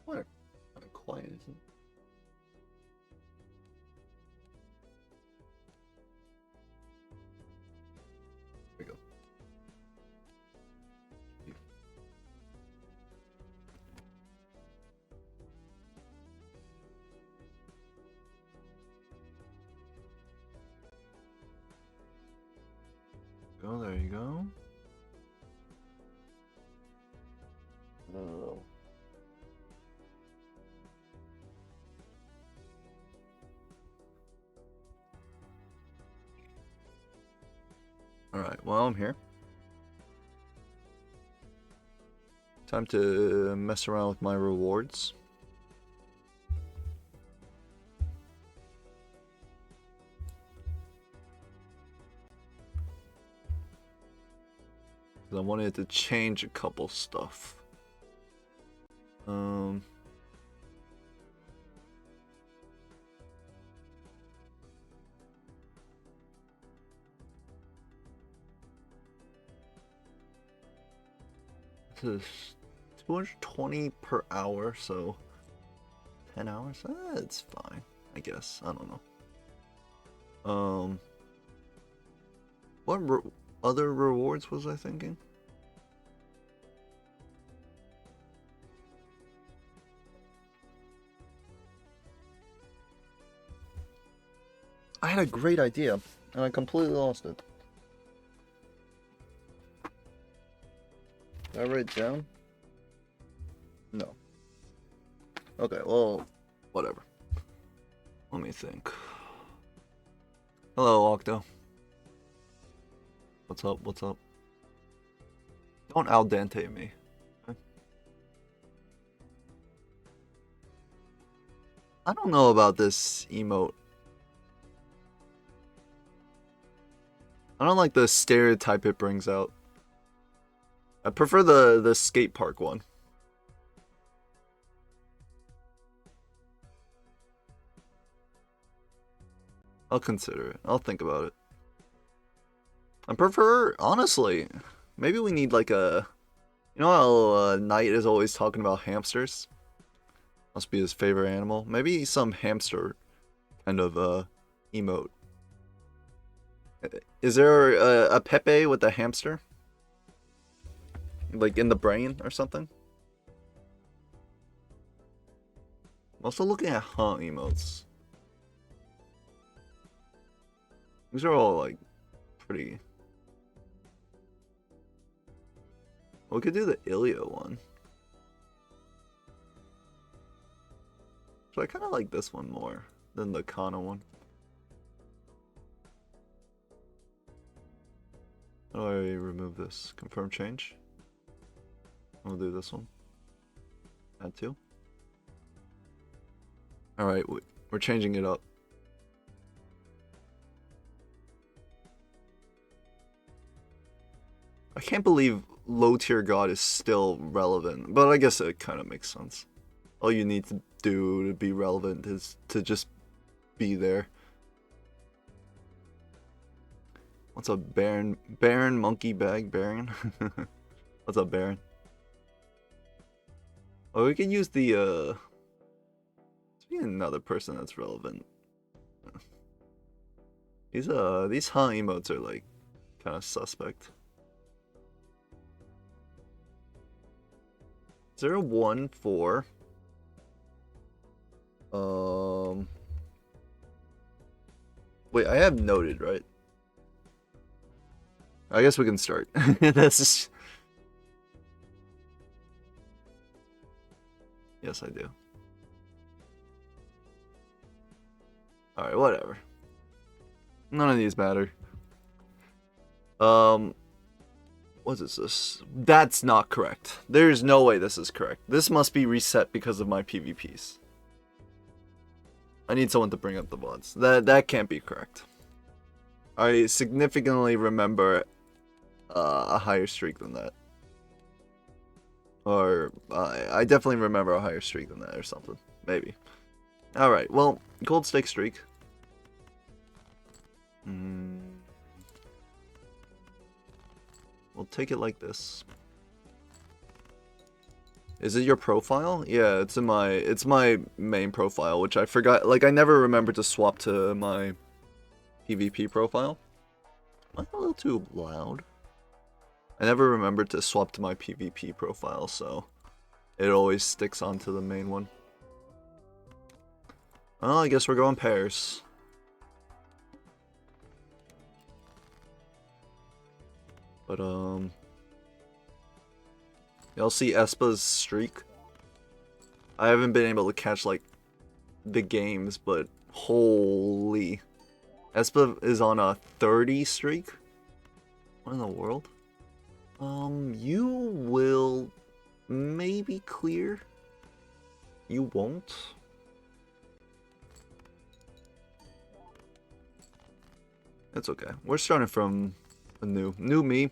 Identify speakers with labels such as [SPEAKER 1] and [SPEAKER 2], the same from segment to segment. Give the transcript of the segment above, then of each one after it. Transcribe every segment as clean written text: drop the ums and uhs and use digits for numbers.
[SPEAKER 1] What? Kind of quiet, isn't it? There we go. Oh, there you go. Oh. Alright, well, I'm here. Time to mess around with my rewards. I wanted to change a couple stuff. This is 220 per hour, so 10 hours? It's fine, I guess. I don't know. What other rewards was I thinking? I had a great idea, and I completely lost it. Did I write it down? No. Okay, well, whatever. Let me think. Hello, Octo. What's up? What's up? Don't al dente me. Okay? I don't know about this emote. I don't like the stereotype it brings out. I prefer the skate park one. I'll consider it. I'll think about it. I prefer, honestly, maybe we need like a... You know how Knight is always talking about hamsters? Must be his favorite animal. Maybe some hamster kind of emote. Is there a Pepe with a hamster? Like in the brain or something? I'm also looking at hunt emotes. These are all like pretty... We could do the Ilio one. So I kind of like this one more than the Kana one. How do I remove this? Confirm change? I'll do this one. Add two. Alright, we're changing it up. I can't believe low tier god is still relevant, but I guess it kind of makes sense. All you need to do to be relevant is to just be there. What's up, Baron? Baron, monkey bag, Baron? What's up, Baron? Oh, we can use the, let's be another person that's relevant. These hunt emotes are, like, kind of suspect. 014. Wait, I have noted, right? I guess we can start. That's just... Yes, I do. Alright, whatever. None of these matter. What is this? That's not correct. There's no way this is correct. This must be reset because of my PvPs. I need someone to bring up the VODs. That can't be correct. I significantly remember a higher streak than that. Or I definitely remember a higher streak than that or something. Maybe. Alright, well, gold stake streak. We'll take it like this. Is it your profile? Yeah, it's my main profile, which I forgot. Like I never remembered to swap to my PvP profile. Am I a little too loud? I never remembered to swap to my PvP profile, so it always sticks onto the main one. Well, I guess we're going pairs. But y'all see Espa's streak? I haven't been able to catch like the games, but holy, Espa is on a 30 streak. What in the world? You will maybe clear. You won't. It's okay. We're starting from a new me.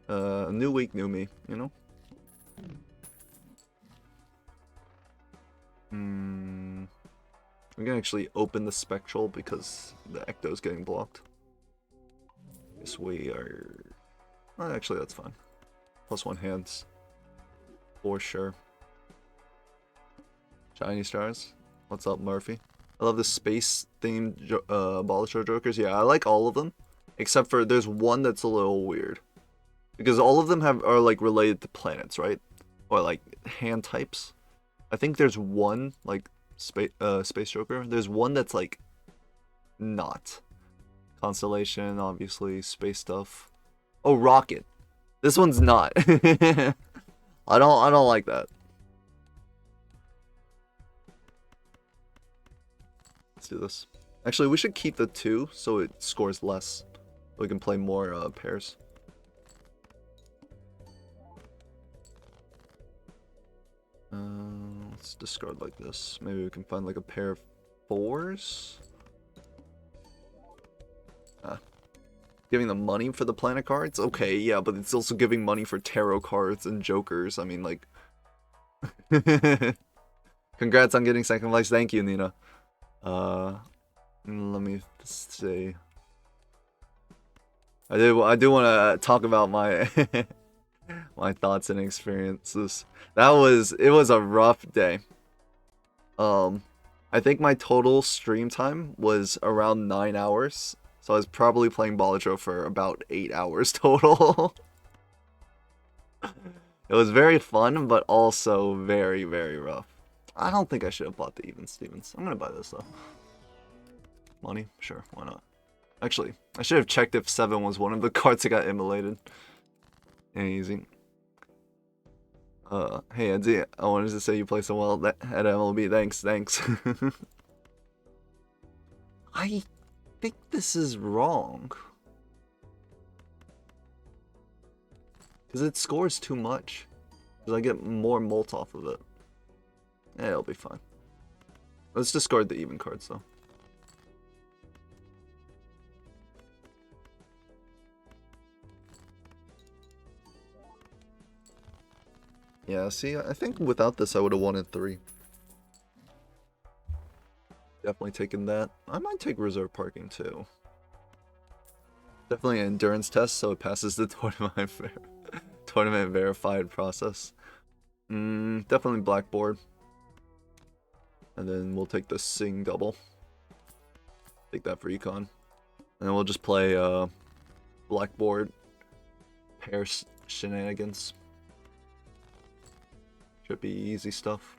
[SPEAKER 1] New week, new me, you know? I'm gonna actually open the spectral because the ecto's getting blocked. Guess we are... Oh, actually, that's fine. +1 hands. For sure. Shiny stars. What's up, Murphy? I love the space-themed Balatro Jokers. Yeah, I like all of them. Except for there's one that's a little weird. Because all of them are like related to planets, right? Or like hand types. I think there's one like space Joker. There's one that's like not. Constellation, obviously, space stuff. Oh, rocket. This one's not. I don't like that. Let's do this. Actually, we should keep the 2 so it scores less. We can play more pairs. Let's discard like this. Maybe we can find like a pair of 4s. Giving them money for the planet cards? Okay, yeah, but it's also giving money for tarot cards and jokers. I mean, like... Congrats on getting second place. Thank you, Nina. Let me see. I do want to talk about my my thoughts and experiences. It was a rough day. I think my total stream time was around 9 hours. So I was probably playing Balatro for about 8 hours total. It was very fun, but also very, very rough. I don't think I should have bought the Even Stevens. I'm gonna buy this though. Money? Sure, why not? Actually, I should have checked if 7 was one of the cards that got immolated. And easy. Hey Edsy, I wanted to say you play so well at MLB. Thanks. I think this is wrong. Because it scores too much. Because I get more molt off of it. Yeah, it'll be fine. Let's discard the even cards though. Yeah, see, I think without this I would have wanted 3. Definitely taking that. I might take reserve parking too. Definitely an endurance test, so it passes the tournament verified process. Definitely blackboard. And then we'll take the Sing double. Take that for econ. And then we'll just play blackboard pair shenanigans. Should be easy stuff.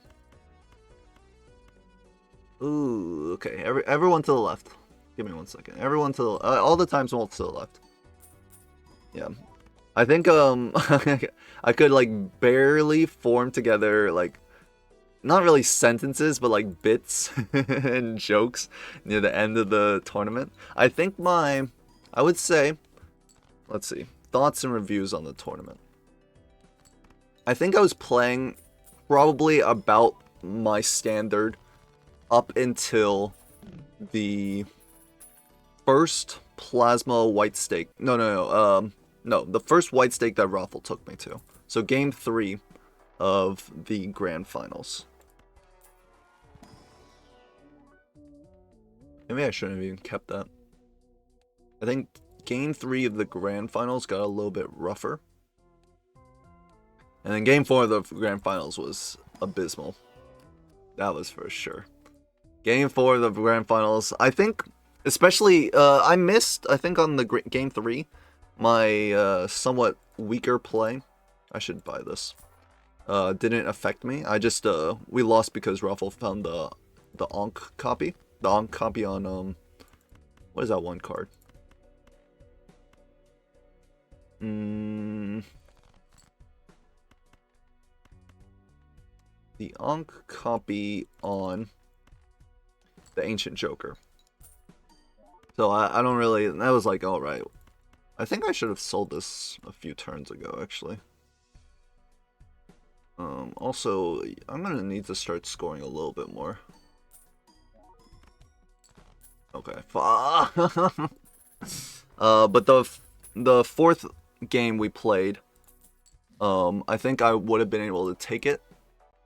[SPEAKER 1] Ooh, okay. Everyone to the left. Give me 1 second. Everyone to the all the time small to the left. Yeah. I think I could like barely form together like not really sentences but like bits and jokes near the end of the tournament. I think I would say, let's see, thoughts and reviews on the tournament. I think I was playing probably about my standard up until the first plasma white stake. No, the first white stake that Raffle took me to. So game 3 of the grand finals. Maybe I shouldn't have even kept that. I think game 3 of the grand finals got a little bit rougher. And then Game 4 of the Grand Finals was abysmal. That was for sure. Game 4 of the Grand Finals, I think, especially, I missed, I think on the Game 3, my somewhat weaker play. I should buy this. Didn't affect me. I just, we lost because Raffle found the Ankh copy. The Ankh copy on, what is that one card? The Ankh copy on the Ancient Joker. So I don't really, that was like, alright. I think I should have sold this a few turns ago, actually. Also, I'm gonna need to start scoring a little bit more. Okay, but the fourth game we played, I think I would have been able to take it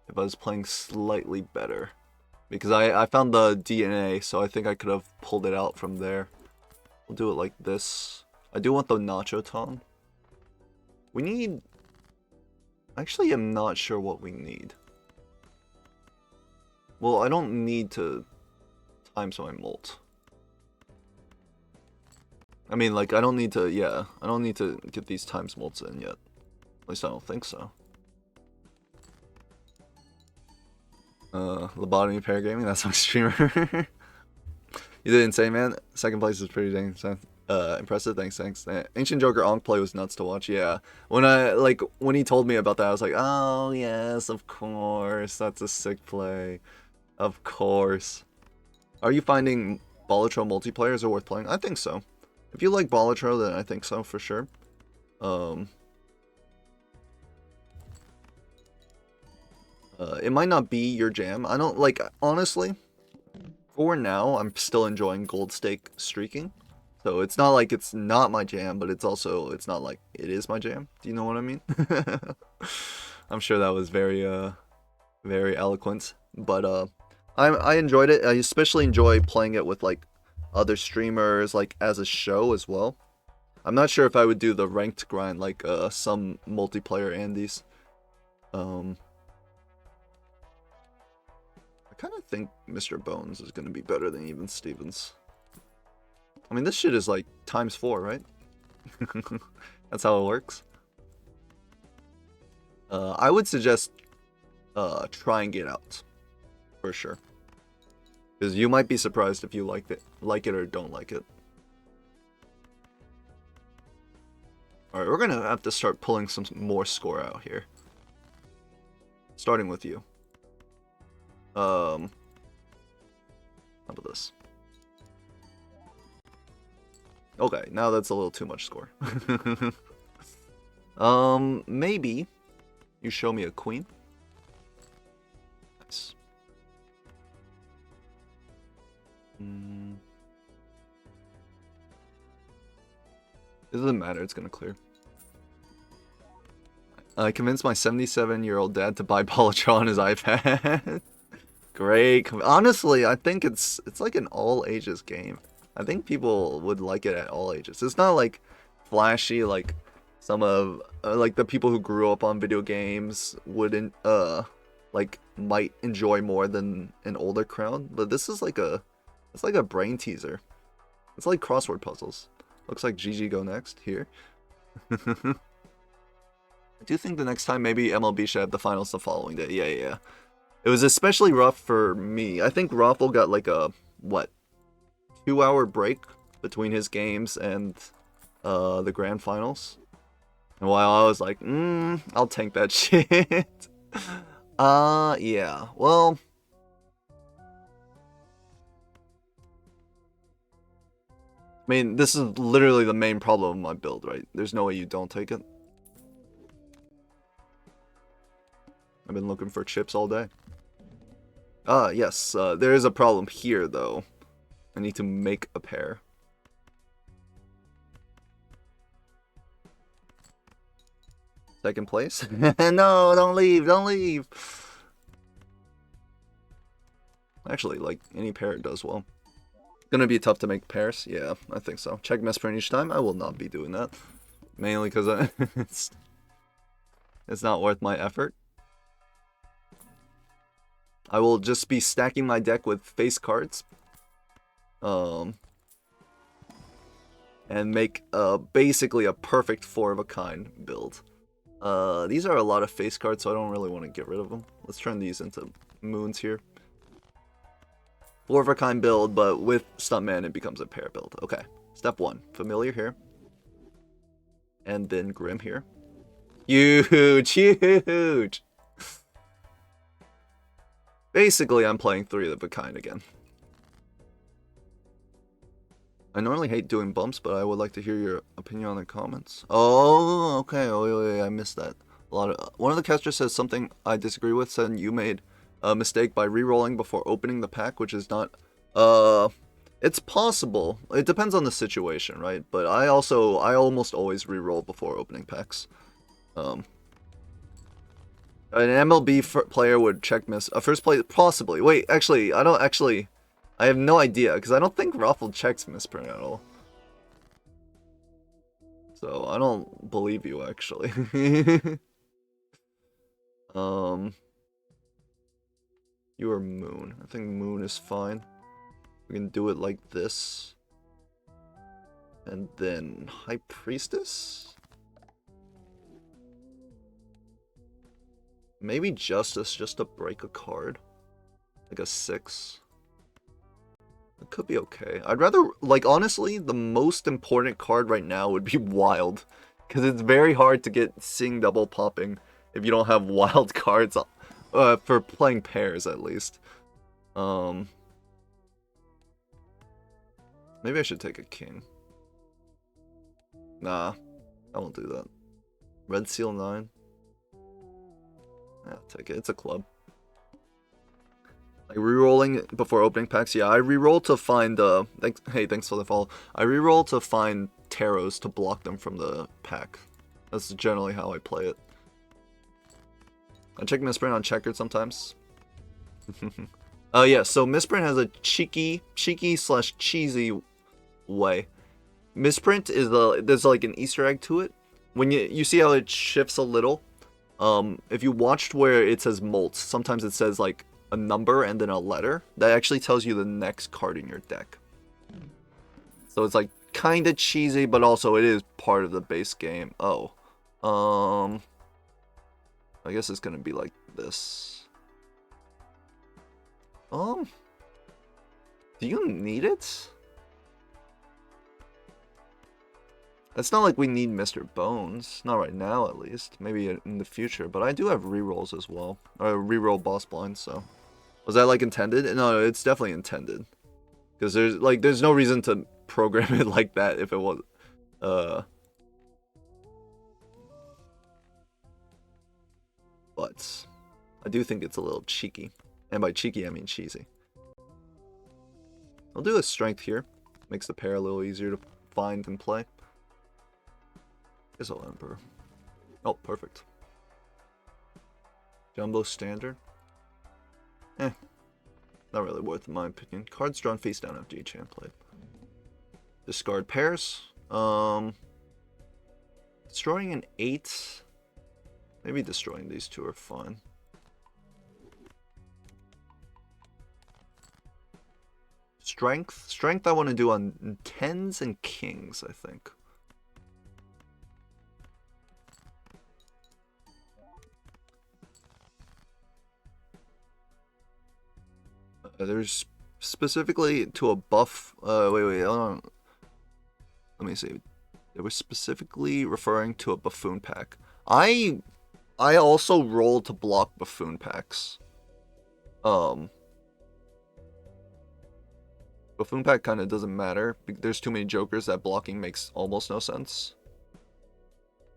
[SPEAKER 1] if I was playing slightly better. Because I found the DNA, so I think I could have pulled it out from there. We'll do it like this. I do want the Nacho Ton. We need... Actually, I'm not sure what we need. Well, I don't need to times my molt. I mean, like, I don't need to, yeah. I don't need to get these times molts in yet. At least I don't think so. Lobotomy Pair Gaming, that's my streamer. You did insane, man. Second place is pretty dang impressive. Thanks. Ancient Joker Ankh play was nuts to watch. Yeah, when he told me about that, I was like, oh yes, of course, that's a sick play. Of course. Are you finding Balatro multiplayers are worth playing? I think so. If you like Balatro, then I think so for sure. It might not be your jam. I don't like, honestly, for now, I'm still enjoying Gold Stake streaking. So it's not like it's not my jam, but it's not like it is my jam. Do you know what I mean? I'm sure that was very eloquent. But I enjoyed it. I especially enjoy playing it with like other streamers, like as a show as well. I'm not sure if I would do the ranked grind like some multiplayer Andes. I kind of think Mr. Bones is going to be better than even Stevens. I mean, this shit is like ×4, right? That's how it works. I would suggest try and get out. For sure. Because you might be surprised if you like it or don't like it. Alright, we're going to have to start pulling some more score out here. Starting with you. How about this? Okay, now that's a little too much score. Maybe you show me a queen. Nice. It doesn't matter, it's gonna clear. I convinced my 77-year-old dad to buy Balatro on his iPad. Great. Honestly, I think it's like an all ages game. I think people would like it at all ages. It's not like flashy like some of like the people who grew up on video games wouldn't like might enjoy more than an older crowd, but this is like it's like a brain teaser. It's like crossword puzzles. Looks like GG go next here. I do think the next time maybe MLB should have the finals the following day. Yeah. It was especially rough for me. I think Raffle got like a, what, 2-hour break between his games and the grand finals. And while I was like, I'll tank that shit. Yeah. Well, I mean, this is literally the main problem of my build, right? There's no way you don't take it. I've been looking for chips all day. Yes, there is a problem here, though. I need to make a pair. Second place? No, don't leave! Actually, like, any pair does well. Gonna be tough to make pairs? Yeah, I think so. Check misprint each time? I will not be doing that. Mainly because it's It's not worth my effort. I will just be stacking my deck with face cards. And make basically a perfect 4 of a kind build. These are a lot of face cards, so I don't really want to get rid of them. Let's turn these into moons here. 4 of a kind build, but with Stuntman it becomes a pair build. Okay, step 1. Familiar here. And then Grim here. Huge, huge! Basically, I'm playing 3 of a kind again. I normally hate doing bumps, but I would like to hear your opinion on the comments. Oh, okay. Oh, wait, I missed that. One of the casters says something I disagree with, saying you made a mistake by re-rolling before opening the pack, which is not... It's possible. It depends on the situation, right? But I almost always re-roll before opening packs. An MLB player would check miss. A first play, possibly. Wait, actually, I have no idea, because I don't think Ruffled checks misprint at all. So, I don't believe you, actually. You are Moon. I think Moon is fine. We can do it like this. And then High Priestess? Maybe Justice, just to break a card. Like a 6. It could be okay. I'd rather, like, honestly, the most important card right now would be Wild. Because it's very hard to get Sing double popping if you don't have wild cards, for playing pairs at least. Maybe I should take a King. Nah, I won't do that. Red Seal 9. Yeah, I'll take it. It's a club. Like re-rolling before opening packs. Yeah, I re-roll to find thanks for the follow. I re-roll to find tarots to block them from the pack. That's generally how I play it. I check misprint on checkered sometimes. Yeah, so misprint has a cheeky / cheesy way. Misprint is there's like an Easter egg to it. When you see how it shifts a little. If you watched where it says Molt, sometimes it says like a number and then a letter. That actually tells you the next card in your deck. So it's like kind of cheesy, but also it is part of the base game. Oh. I guess it's gonna be like this. Do you need it? It's not like we need Mr. Bones. Not right now, at least. Maybe in the future. But I do have rerolls as well. Or reroll boss blinds, so. Was that, like, intended? No, it's definitely intended. Because there's no reason to program it like that if it was... But I do think it's a little cheeky. And by cheeky, I mean cheesy. I'll do a strength here. Makes the pair a little easier to find and play. Is all Emperor. Oh, perfect. Jumbo Standard. Not really worth in my opinion. Cards drawn face down after each hand played. Discard pairs. Destroying an 8. Maybe destroying these 2 are fine. Strength. Strength I want to do on 10s and kings, I think. There's specifically to a buff. Wait. Hold on. Let me see. They were specifically referring to a buffoon pack. I also roll to block buffoon packs. Buffoon pack kind of doesn't matter. There's too many jokers that blocking makes almost no sense.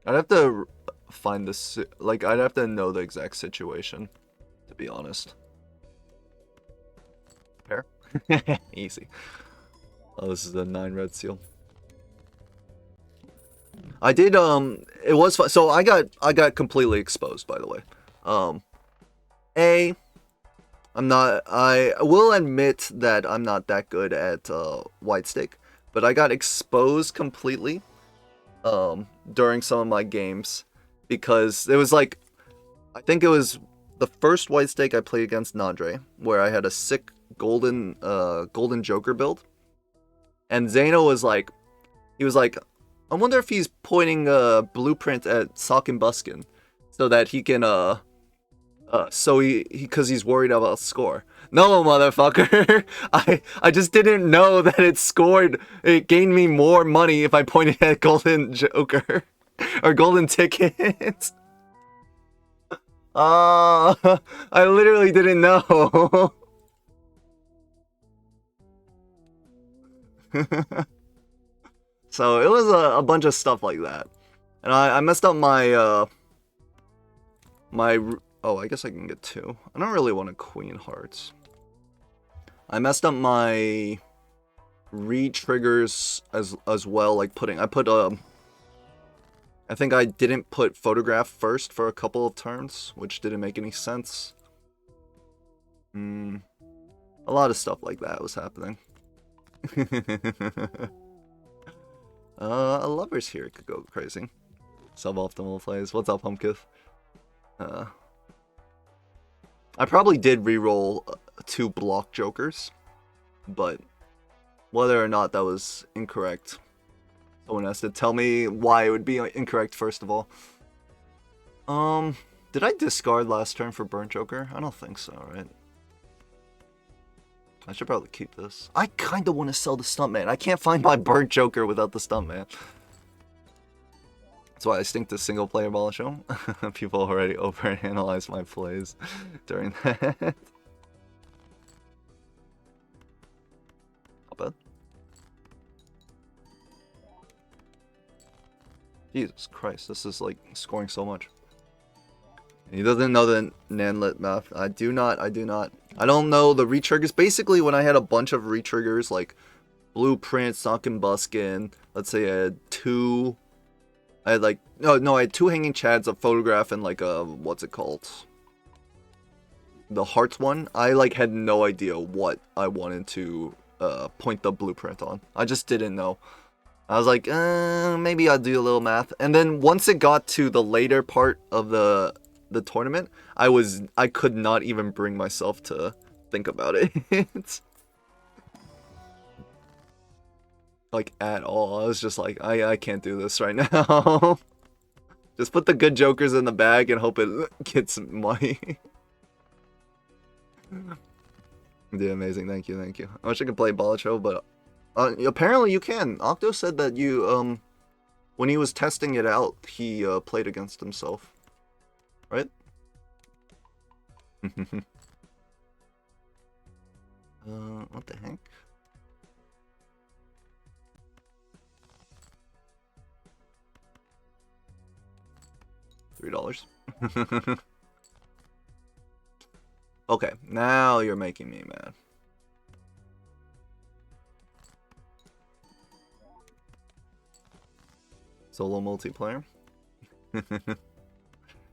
[SPEAKER 1] I'd have to find this. Like, I'd have to know the exact situation, to be honest. Pair? Easy. Oh, this is the 9 red seal. I did, it was fun. So I got completely exposed, by the way. I will admit that I'm not that good at, white stake, but I got exposed completely, during some of my games, because it was like, I think it was the first white stake I played against Nandre, where I had a sick golden Joker build. And Zeno was like, he was like, I wonder if he's pointing a blueprint at Sock and Buskin so that he can so he because he's worried about score. No, motherfucker. I just didn't know that it gained me more money if I pointed at Golden Joker or Golden Ticket. I literally didn't know. So it was a bunch of stuff like that. And I messed up my oh, I guess I can get 2. I don't really want a Queen Hearts. I messed up my re-triggers as well, like I think I didn't put photograph first for a couple of turns, which didn't make any sense. A lot of stuff like that was happening. A lover's here could go crazy. Suboptimal plays. What's up, Pumpkin? I probably did re-roll 2 block jokers, but whether or not that was incorrect, someone has to tell me why it would be incorrect first of all. Did I discard last turn for Burnt Joker? I don't think so, right? I should probably keep this. I kinda want to sell the Stuntman. I can't find my Burnt Joker without the Stuntman. That's why I stink the single player Balatro. People already overanalyze my plays during that. Not bad. Jesus Christ, this is like scoring so much. He doesn't know the Nanlet math. I do not. I don't know the re-triggers. Basically, when I had a bunch of re-triggers, like Blueprint, Sunken Buskin, let's say I had 2... I had like... No, I had 2 Hanging Chads, a photograph, and like a... What's it called? The Hearts one. I like had no idea what I wanted to point the Blueprint on. I just didn't know. I was like, maybe I'll do a little math. And then once it got to the later part of the tournament, I could not even bring myself to think about it. Like at all. I was just like, I can't do this right now. Just put the good jokers in the bag and hope it gets money. Dude, amazing. Thank you. I wish I could play Balatro, but apparently you can. Octo said that you when he was testing it out, he played against himself. Right? What the heck? $3. Okay, now you're making me mad. Solo multiplayer.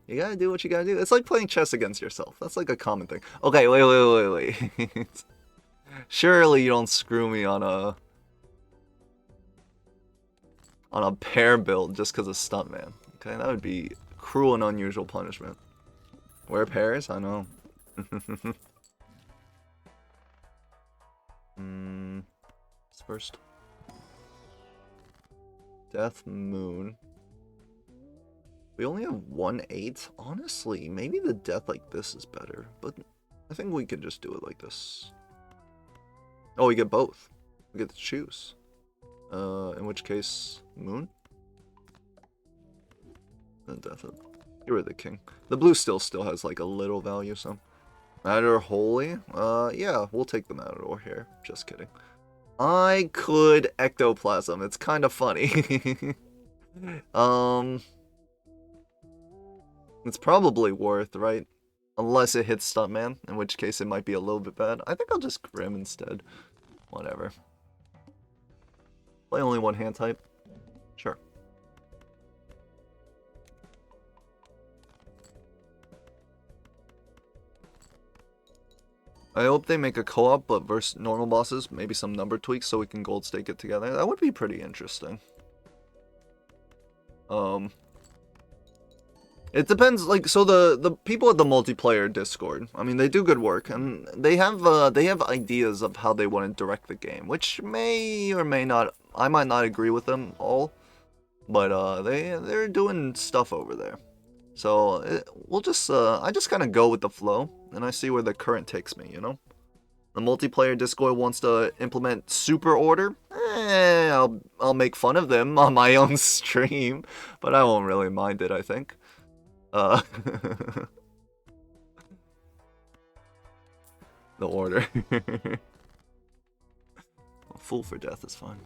[SPEAKER 1] You gotta do what you gotta do. It's like playing chess against yourself. That's like a common thing. Okay, wait. Surely you don't screw me on a pair build just because of Stuntman. Okay, that would be cruel and unusual punishment. Wear pairs? I know. First. Death Moon. We only have 1/8. Honestly, maybe the death like this is better, but I think we can just do it like this. Oh, we get both. We get to choose. In which case, Moon? And death. Get rid of the king. The blue still has like a little value, so. Matador Holy? Yeah, we'll take the Matador here. Just kidding. I could Ectoplasm. It's kind of funny. It's probably worth, right? Unless it hits Stuntman, in which case it might be a little bit bad. I think I'll just Grim instead. Whatever. Play only one hand type? Sure. I hope they make a co-op, but versus normal bosses, maybe some number tweaks so we can gold stake it together. That would be pretty interesting. It depends, like, so the people at the multiplayer Discord, I mean, they do good work, and they have ideas of how they want to direct the game, which may or may not, I might not agree with them all, but they're doing stuff over there. So I just kind of go with the flow, and I see where the current takes me, you know? The multiplayer Discord wants to implement super order. I'll make fun of them on my own stream, but I won't really mind it, I think. Uh, the order. Fool for death is fine.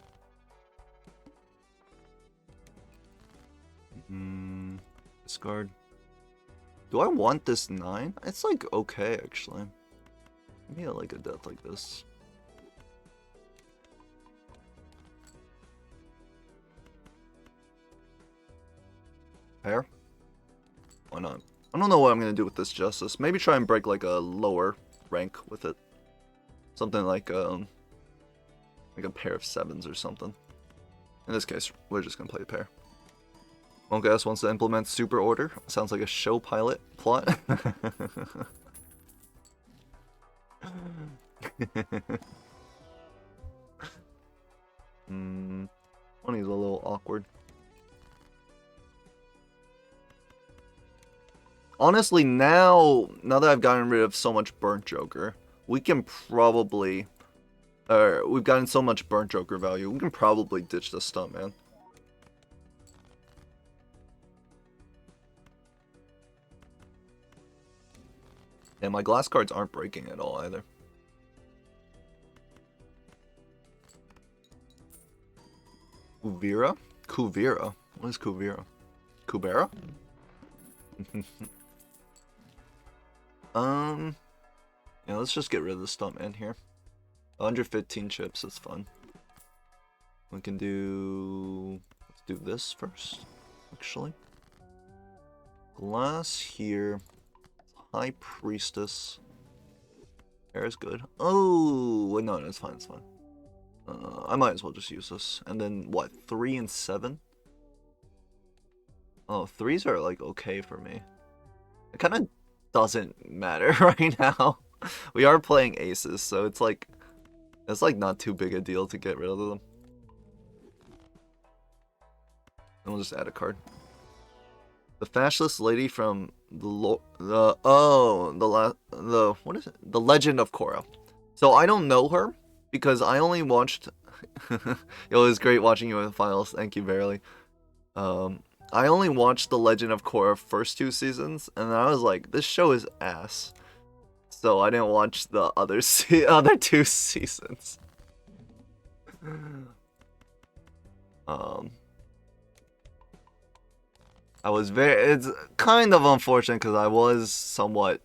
[SPEAKER 1] Discard. Do I want this 9? It's like okay actually. Maybe I like a death like this. Pair? Why not? I don't know what I'm gonna do with this Justice. Maybe try and break like a lower rank with it. Something like a pair of 7s or something. In this case, we're just gonna play a pair. Monk S wants to implement super order. Sounds like a show pilot plot. One is a little awkward. Honestly, now that I've gotten rid of so much Burnt Joker, we can probably... we've gotten so much Burnt Joker value, we can probably ditch the stunt, man. And my glass cards aren't breaking at all, either. Kuvira? Kuvira? What is Kuvira? Kubera? Yeah, let's just get rid of the stuntman here. 115 chips, that's fun. We can do... Let's do this first, actually. Glass here. High Priestess. Air is good. Oh, no, it's fine, it's fine. I might as well just use this. And then, what, 3 and 7? Oh, 3s are, like, okay for me. It kind of doesn't matter right now. We are playing aces, so it's like not too big a deal to get rid of them. And we'll just add a card. The fascist lady from what is it? The Legend of Korra. So I don't know her because I only watched. It was great watching you in the finals. Thank you, Barely. I only watched The Legend of Korra first 2 seasons, and I was like, this show is ass. So I didn't watch the other 2 seasons. It's kind of unfortunate because I was somewhat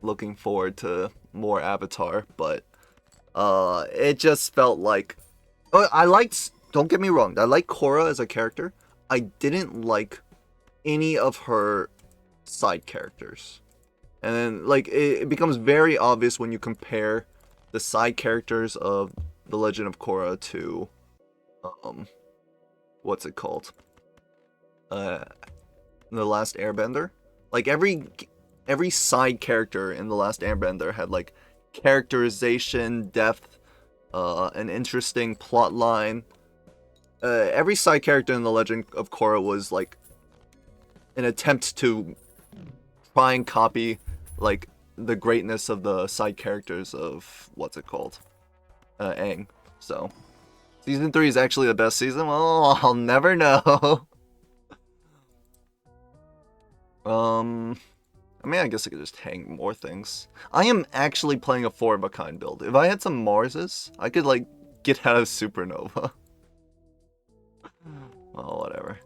[SPEAKER 1] looking forward to more Avatar, but it just felt like don't get me wrong, I like Korra as a character. I didn't like any of her side characters. And then, like, it becomes very obvious when you compare the side characters of The Legend of Korra to, what's it called? The Last Airbender. Like, every side character in The Last Airbender had, like, characterization, depth, an interesting plot line. Every side character in The Legend of Korra was, like, an attempt to try and copy, like, the greatness of the side characters of, what's it called? Aang. So, Season 3 is actually the best season? Well, I'll never know. I mean, I guess I could just hang more things. I am actually playing a 4-of-a-kind build. If I had some Marses, I could, like, get out of Supernova. Oh, whatever.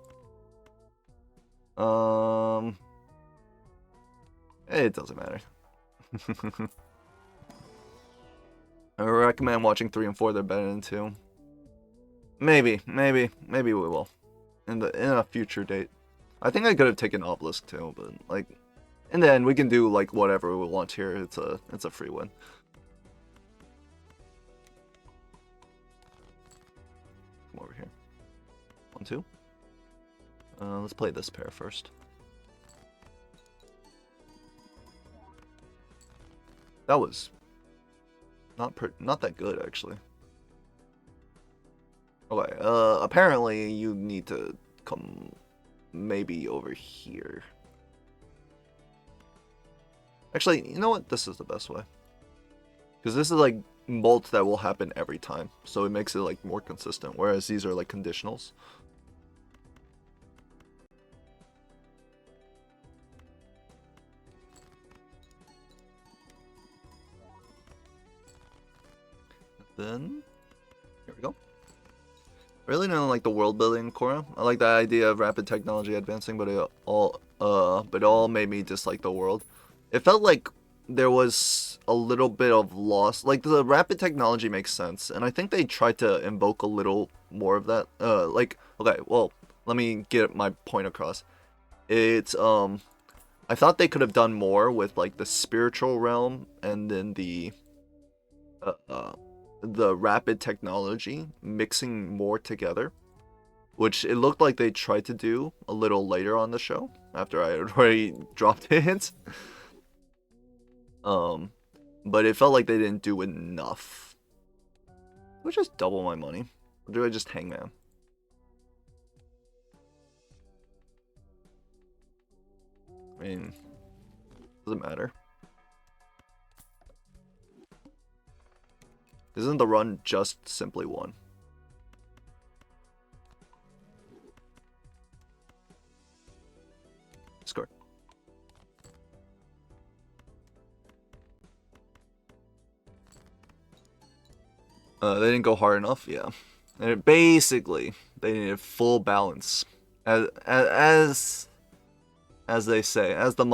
[SPEAKER 1] It doesn't matter. I recommend watching 3 and 4. They're better than 2. Maybe we will. In a future date. I think I could have taken Obelisk too, but like, in the end we can do like whatever we want here. It's a free win. Come over here. 1, 2. Let's play this pair first. That was not that good, actually. Okay, apparently you need to come maybe over here. Actually, you know what? This is the best way. Because this is like molts that will happen every time. So it makes it like more consistent. Whereas these are like conditionals. Then, here we go. Really don't like the world building, Korra. I like the idea of rapid technology advancing, but it all made me dislike the world. It felt like there was a little bit of loss. Like the rapid technology makes sense, and I think they tried to invoke a little more of that. Like okay, well, let me get my point across. It's I thought they could have done more with like the spiritual realm and then the rapid technology mixing more together, which it looked like they tried to do a little later on the show after I had already dropped it. But it felt like they didn't do enough. Do I just double my money? Or do I just hangman? I mean, doesn't matter. Isn't the run just simply one? Score. They didn't go hard enough, yeah. And basically, they needed full balance. As they say, as the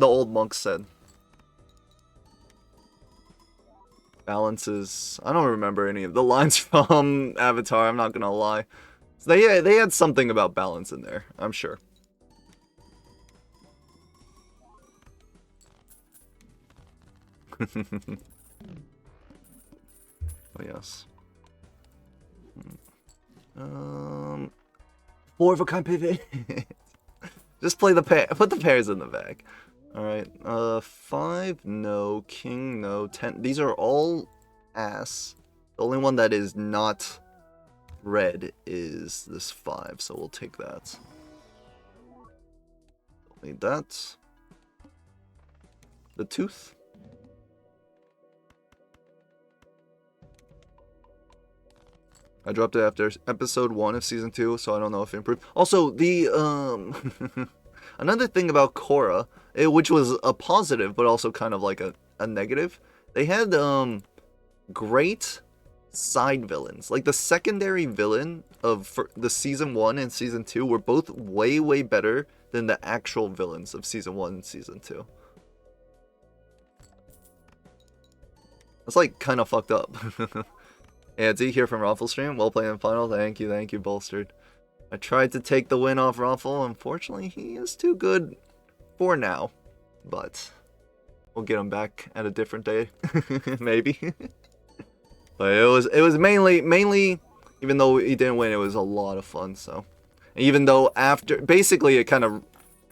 [SPEAKER 1] old monks said. Balance is... I don't remember any of the lines from Avatar, I'm not gonna lie. So they had something about balance in there, I'm sure. Oh, yes. 4 of a kind pivot. Just play the pair. Put the pairs in the bag. Alright. 5, no. King, no. 10. These are all ass. The only one that is not red is this 5, so we'll take that. Don't need that. The tooth. I dropped it after episode 1 of season 2, so I don't know if it improved. Also, the another thing about Korra, which was a positive but also kind of like a negative, they had great side villains. Like the secondary villain of the season 1 and season 2 were both way better than the actual villains of season 1 and season 2. That's like kind of fucked up. Yeah, D here from Raffle Stream. Well played in final. Thank you, Bolstered. I tried to take the win off Raffle. Unfortunately, he is too good for now. But we'll get him back at a different day. Maybe. But it was mainly, even though he didn't win, it was a lot of fun, so. Even though basically it kind of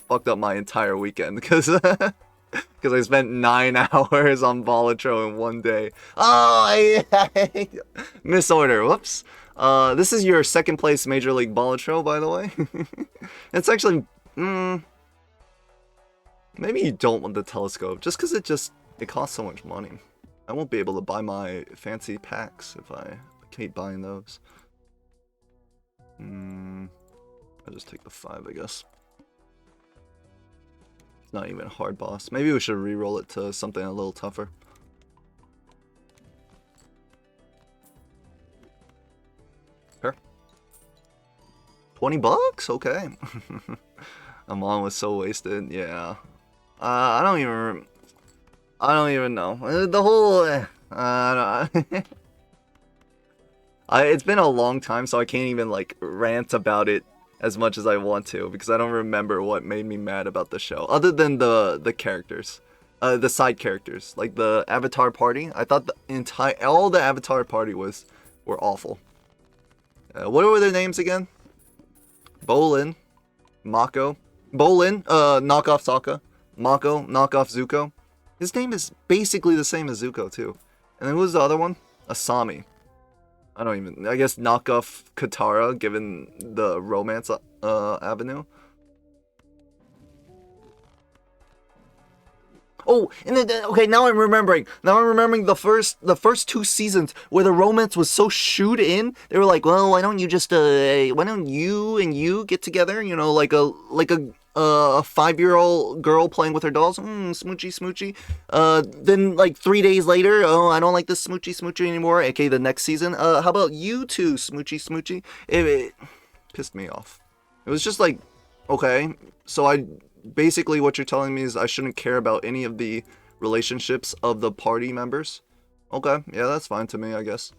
[SPEAKER 1] fucked up my entire weekend, because I spent 9 hours on Balatro in one day. Oh, I misorder. Whoops. This is your second place Major League Balatro, by the way. It's actually, maybe you don't want the telescope, just because it costs so much money. I won't be able to buy my fancy packs if I keep buying those. I'll just take the 5, I guess. It's not even a hard boss. Maybe we should re-roll it to something a little tougher. Sure. $20? Okay. Amon was so wasted. Yeah. I don't even know. The whole... it's been a long time, so I can't even, like, rant about it as much as I want to, because I don't remember what made me mad about the show, other than the characters. The side characters. Like, the Avatar Party. I thought all the Avatar Party were awful. What were their names again? Bolin. Mako. Bolin, knockoff Sokka. Mako, knockoff Zuko. His name is basically the same as Zuko, too. And then who was the other one? Asami. I don't even... I guess knockoff Katara, given the romance avenue. Oh, and then okay, now I'm remembering. Now I'm remembering the first 2 seasons where the romance was so shoot in. They were like, well, why don't you just why don't you and you get together? You know, like a 5-year-old girl playing with her dolls. Smoochy smoochy. Then like 3 days later, oh, I don't like this smoochy smoochy anymore. Okay, the next season. How about you two smoochy smoochy? It pissed me off. It was just like, okay, so basically what you're telling me is I shouldn't care about any of the relationships of the party members. Okay, yeah, that's fine to me, I guess.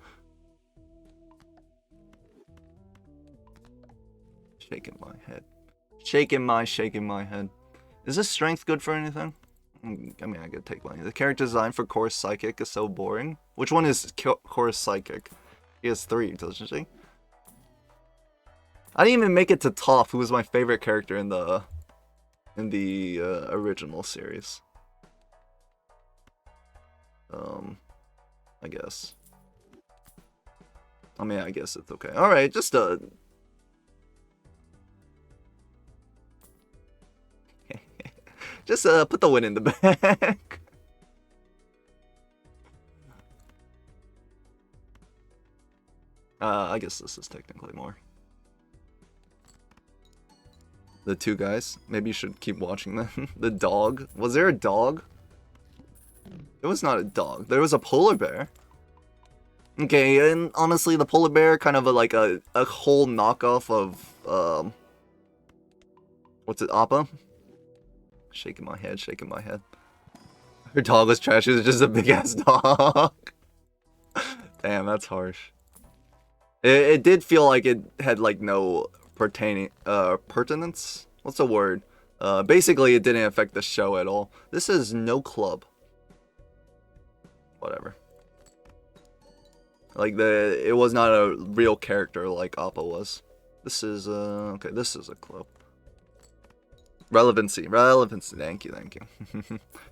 [SPEAKER 1] Shaking my head. Shaking my head. Is this strength good for anything? I mean, I could take one. The character design for Chorus Psychic is so boring. Which one is Chorus Psychic? He has 3, doesn't she? I didn't even make it to Toph, who was my favorite character in the original series. I guess. I mean, I guess it's okay. All right, just just put the win in the back. I guess this is technically more. The 2 guys. Maybe you should keep watching them. The dog. Was there a dog? It was not a dog. There was a polar bear. Okay, and honestly, the polar bear kind of like a whole knockoff of what's it, Appa? Shaking my head, shaking my head. Her dog was trash. It was just a big ass dog. Damn, that's harsh. It did feel like it had like no pertinence? What's the word? Basically, it didn't affect the show at all. This is no club. Whatever. Like, it was not a real character like Appa was. This is, okay, this is a club. Relevancy, thank you.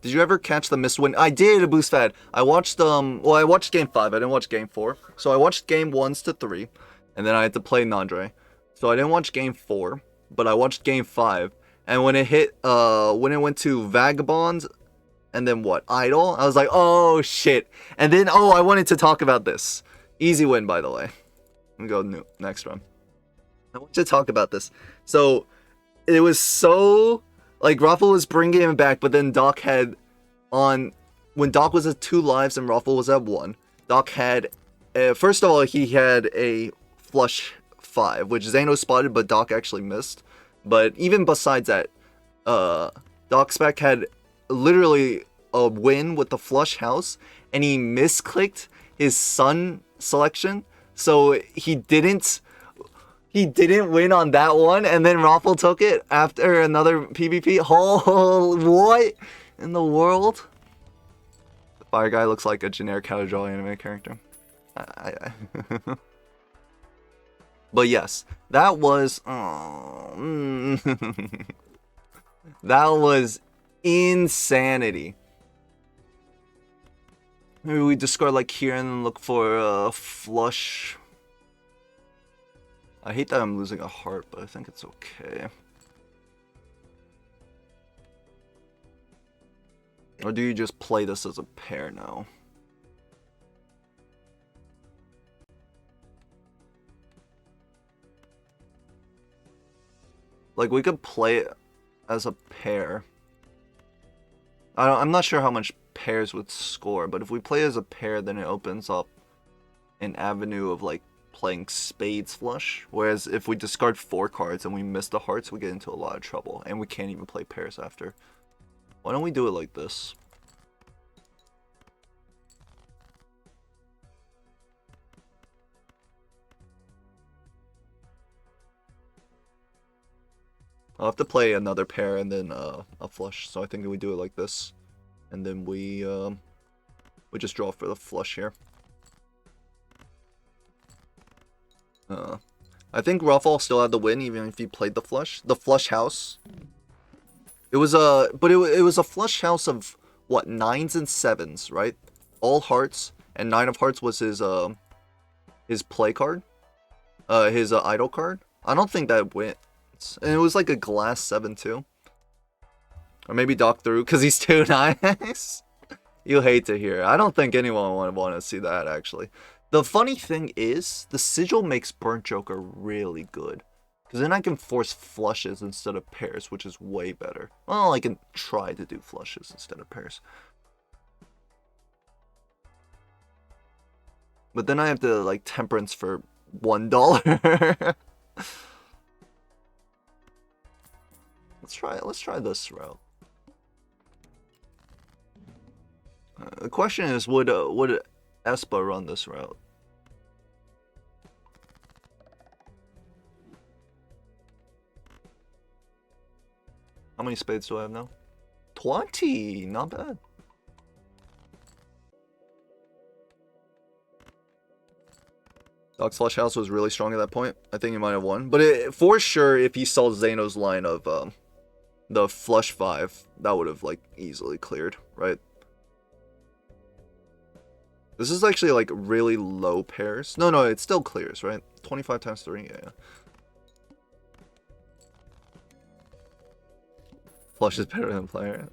[SPEAKER 1] Did you ever catch the missed win? I did, Boost Fad. I watched, well, I watched Game 5, I didn't watch Game 4. So I watched Game 1s to 3, and then I had to play Nandre. So I didn't watch Game 4, but I watched Game 5. And when it hit, when it went to Vagabond, and then what, Idol, I was like, oh, shit. And then, oh, I wanted to talk about this. Easy win, by the way. Let me go next run. I want to talk about this. So, it was so, like, Raffle was bringing him back, but then Doc had when Doc was at 2 lives and Raffle was at 1, Doc had, first of all, he had a flush 5, which Zano spotted, but Doc actually missed. But even besides that, Doc Spec had literally a win with the flush house, and he misclicked his sun selection, so he didn't win on that one, and then Raffle took it after another PvP. Oh, what in the world? The fire guy looks like a generic how to draw anime character. But yes, that was that was insanity. Maybe we discard like here and then look for a flush. I hate that I'm losing a heart, but I think it's okay. Or do you just play this as a pair now? Like, we could play it as a pair. I'm not sure how much pairs would score, but if we play as a pair, then it opens up an avenue of, like, playing spades flush. Whereas if we discard 4 cards and we miss the hearts, we get into a lot of trouble. And we can't even play pairs after. Why don't we do it like this? I'll have to play another pair and then a flush. So I think we do it like this. And then we just draw for the flush here. I think Ruffle still had the win even if he played the flush. The flush house. It was a flush house of what, 9s and 7s, right? All hearts, and 9 of hearts was his play card, his idol card. I don't think that wins, and it was like a glass 7 too, or maybe Doc through because he's too nice. You hate to hear. I don't think anyone would want to see that actually. The funny thing is, the sigil makes Burnt Joker really good. Because then I can force flushes instead of pairs, which is way better. Well, I can try to do flushes instead of pairs. But then I have to, like, temperance for $1. Let's try this route. The question is, would Espa run this route? How many spades do I have now? 20! Not bad. Doc's Flush House was really strong at that point. I think he might have won. But for sure, if he saw Zeno's line of the Flush 5, that would have, like, easily cleared, right? This is actually, like, really low pairs. No, it still clears, right? 25 times 3, yeah. Flush is better than player.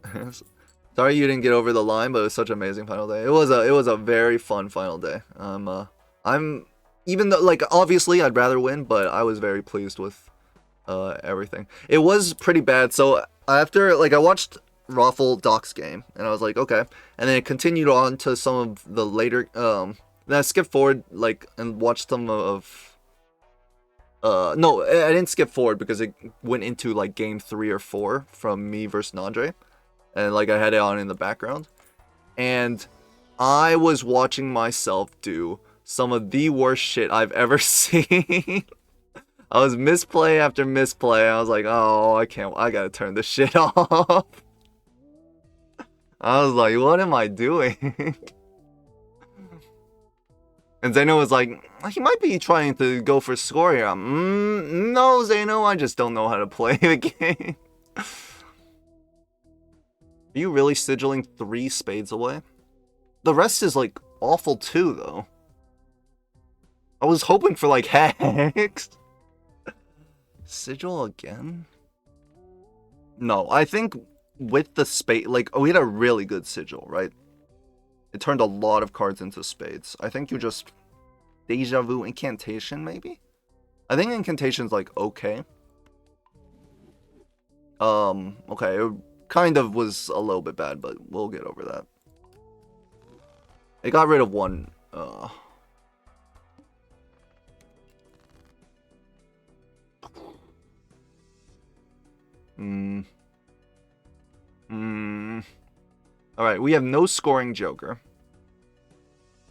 [SPEAKER 1] Sorry you didn't get over the line, but it was such an amazing final day. It was a very fun final day. I'm even though, like, obviously I'd rather win, but I was very pleased with everything. It was pretty bad. So after, like, I watched Raffle Doc's game, and I was like, okay, and then it continued on to some of the later. Then I skipped forward, like, and watched some of. No, I didn't skip forward because it went into, like, game 3 or 4 from me versus Nandre. And, like, I had it on in the background. And I was watching myself do some of the worst shit I've ever seen. I was misplay after misplay. I was like, oh, I gotta turn this shit off. I was like, what am I doing? And Zeno was like, he might be trying to go for score here. No, Zeno, I just don't know how to play the game. Are you really sigilling 3 spades away? The rest is, like, awful too, though. I was hoping for, like, hex. Sigil again? No, I think with the spade, like, we had a really good sigil, right? It turned a lot of cards into spades. I think you just Deja Vu Incantation, maybe? I think Incantation's, like, okay. Okay, it kind of was a little bit bad, but we'll get over that. It got rid of one, Alright, we have no scoring Joker.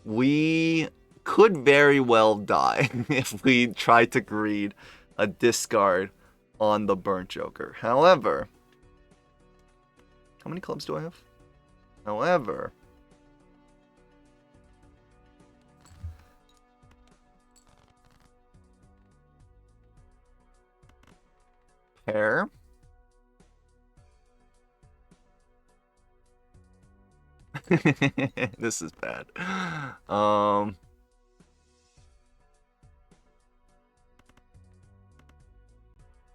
[SPEAKER 1] We could very well die if we try to greed a discard on the Burnt Joker. However, how many clubs do I have? However, pair. This is bad.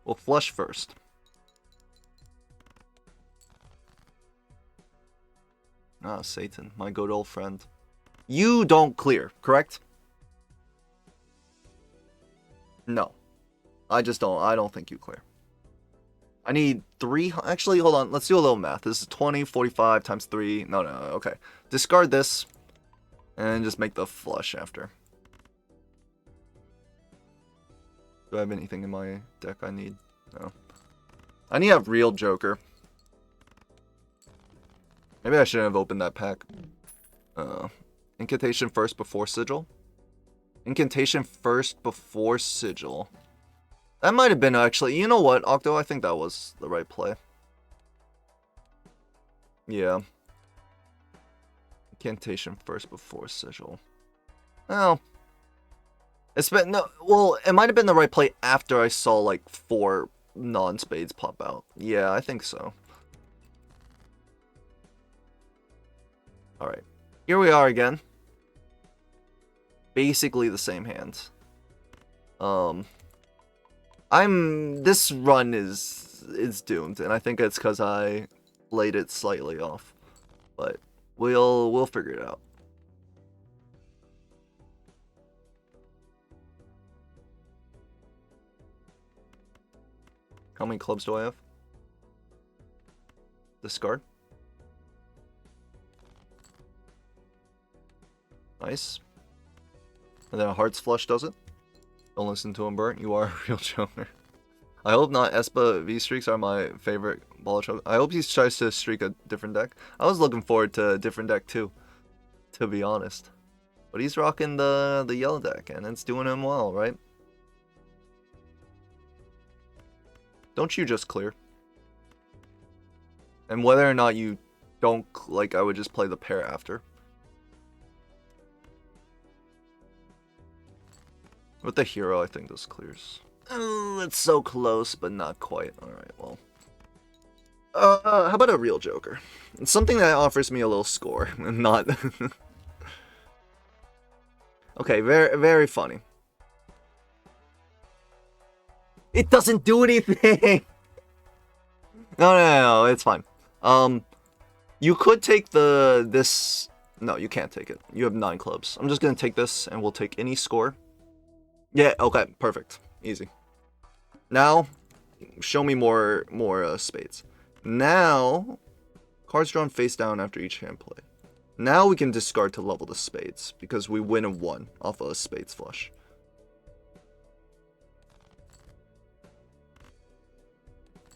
[SPEAKER 1] We'll flush first. Ah, Satan, my good old friend. You don't clear, correct? No. I don't think you clear. I need 3, actually, hold on, let's do a little math. This is 20, 45 times 3, no, okay. Discard this, and just make the flush after. Do I have anything in my deck I need? No. I need to have real Joker. Maybe I shouldn't have opened that pack. Incantation first before Sigil? Incantation first before Sigil. That might have been actually, you know what, Octo, I think that was the right play. Yeah. Incantation first before Sigil. Well, it's been, no, well, it might have been the right play after I saw, like, 4 non-spades pop out. Yeah, I think so. Alright. Here we are again. Basically the same hands. This run is doomed, and I think it's because I laid it slightly off. But we'll figure it out. How many clubs do I have? Discard. Nice. And then a hearts flush does it. Don't listen to him, Bert. You are a real joker. I hope not. Espa V-Streaks are my favorite Balatro. I hope he tries to streak a different deck. I was looking forward to a different deck too, to be honest. But he's rocking the yellow deck, and it's doing him well, right? Don't you just clear? And whether or not you don't, like, I would just play the pair after. With the hero, I think this clears. It's so close, but not quite. Alright, well. How about a real joker? It's something that offers me a little score, and not... Okay, very, very funny. It doesn't do anything! No, it's fine. You could take this... No, you can't take it. You have 9 clubs. I'm just gonna take this, and we'll take any score. Yeah, okay, perfect. Easy. Now, show me more spades. Now, cards drawn face down after each hand play. Now we can discard to level the spades, because we win a 1 off of a spades flush.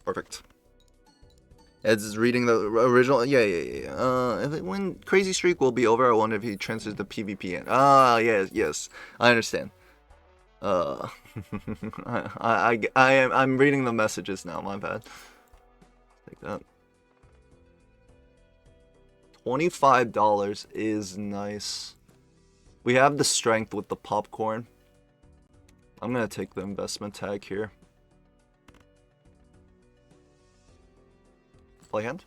[SPEAKER 1] Perfect. Ed's is reading the original. Yeah. When Crazy Streak will be over, I wonder if he transfers the PvP in. Yes. I understand. I'm reading the messages now. My bad. Take that. $25 is nice. We have the strength with the popcorn. I'm gonna take the investment tag here. Play hand.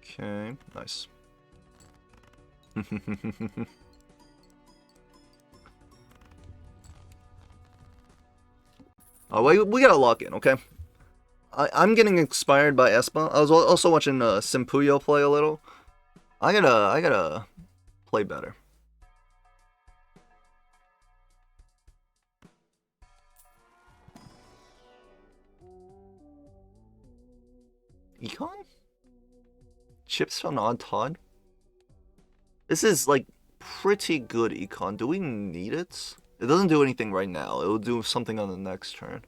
[SPEAKER 1] Okay, nice. Oh, we gotta lock in, okay? I'm getting inspired by Espa. I was also watching Simpuyo play a little. I gotta play better. Econ? Chips from Odd Todd? This is like pretty good econ. Do we need it? It doesn't do anything right now. It will do something on the next turn.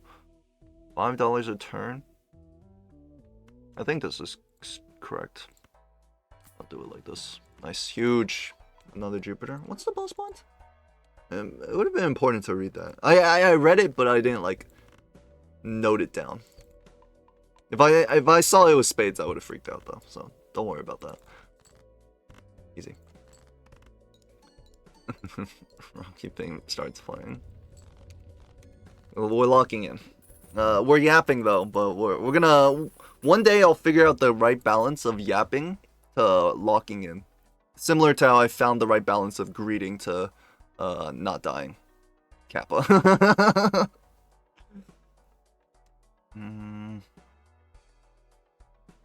[SPEAKER 1] $5 a turn? I think this is correct. I'll do it like this. Nice, huge. Another Jupiter. What's the boss point? It would have been important to read that. I read it, but I didn't like note it down. If I saw it was spades, I would have freaked out though. So don't worry about that. Easy. Rocky thing starts playing. We're locking in. We're yapping though, but we're gonna. One day I'll figure out the right balance of yapping to locking in. Similar to how I found the right balance of greeting to not dying. Kappa.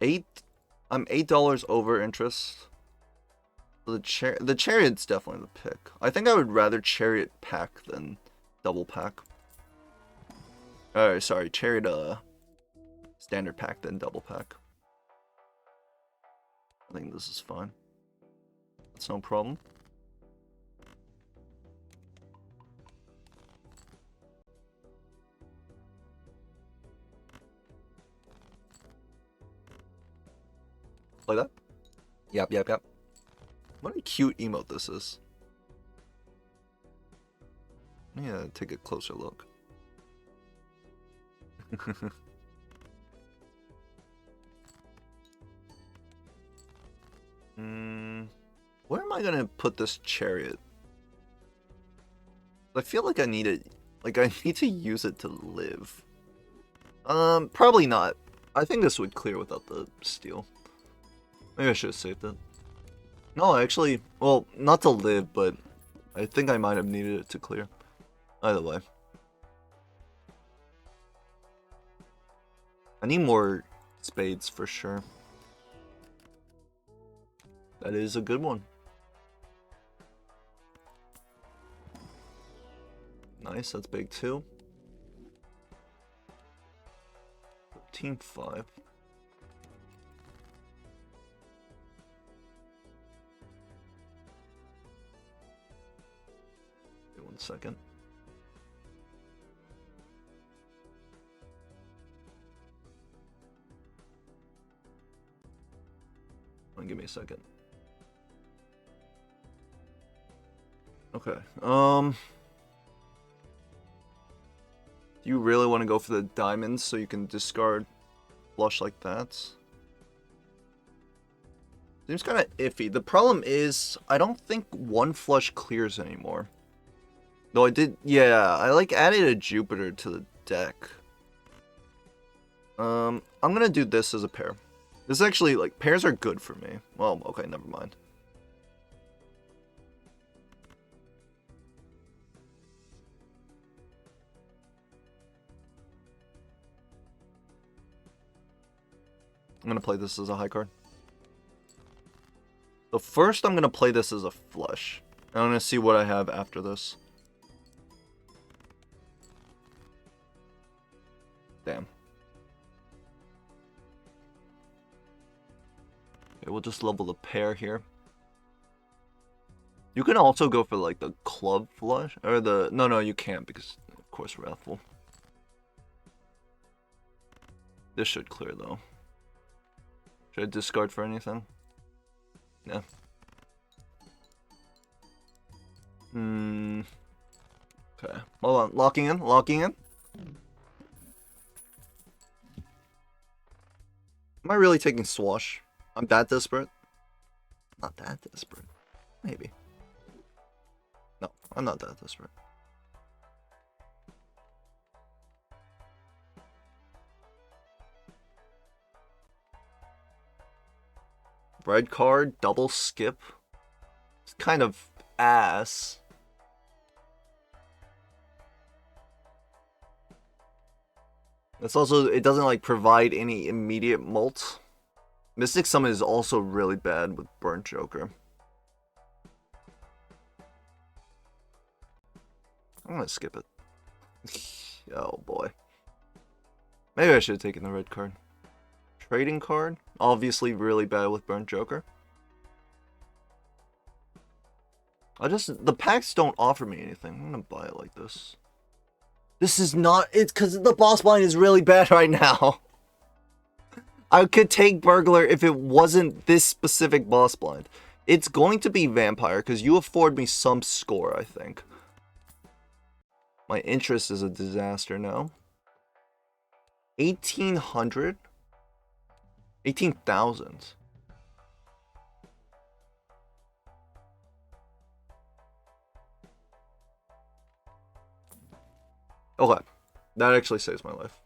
[SPEAKER 1] I'm $8 over interest. The chariot's definitely the pick. I think I would rather chariot pack than double pack. Sorry, chariot standard pack than double pack. I think this is fine. That's no problem. Like that? Yep. What a cute emote this is. Yeah, take a closer look. Where am I gonna put this chariot? I feel like I need it. Like I need to use it to live. Probably not. I think this would clear without the steal. Maybe I should have saved it. No, actually, well, not to live, but I think I might have needed it to clear. Either way. I need more spades for sure. That is a good one. Nice, that's big too. 13-5. Wait 1 second. Give me a second. Okay. Do you really want to go for the diamonds so you can discard flush like that? Seems kind of iffy. The problem is, I don't think one flush clears anymore. Though I did, yeah, I like added a Jupiter to the deck. I'm gonna do this as a pair. This is actually, like, pairs are good for me. Well, okay, never mind. I'm gonna play this as a high card. So first I'm gonna play this as a flush. And I'm gonna see what I have after this. Damn. Okay, we'll just level the pair here. You can also go for like the club flush or the no, you can't because of course Wrathful. This should clear though. Should I discard for anything? Yeah. Okay. Hold on. Locking in. Locking in. Am I really taking Swash? I'm that desperate? Not that desperate. Maybe. No, I'm not that desperate. Red card, double skip. It's kind of ass. It's also, it doesn't like provide any immediate molt. Mystic Summon is also really bad with Burnt Joker. I'm gonna skip it. Oh boy. Maybe I should have taken the red card. Trading card, obviously really bad with Burnt Joker. The packs don't offer me anything. I'm gonna buy it like this. This is not, it's because the boss blind is really bad right now. I could take Burglar if it wasn't this specific boss blind. It's going to be Vampire because you afford me some score, I think. My interest is a disaster now. 1,800? 18,000. Okay. That actually saves my life.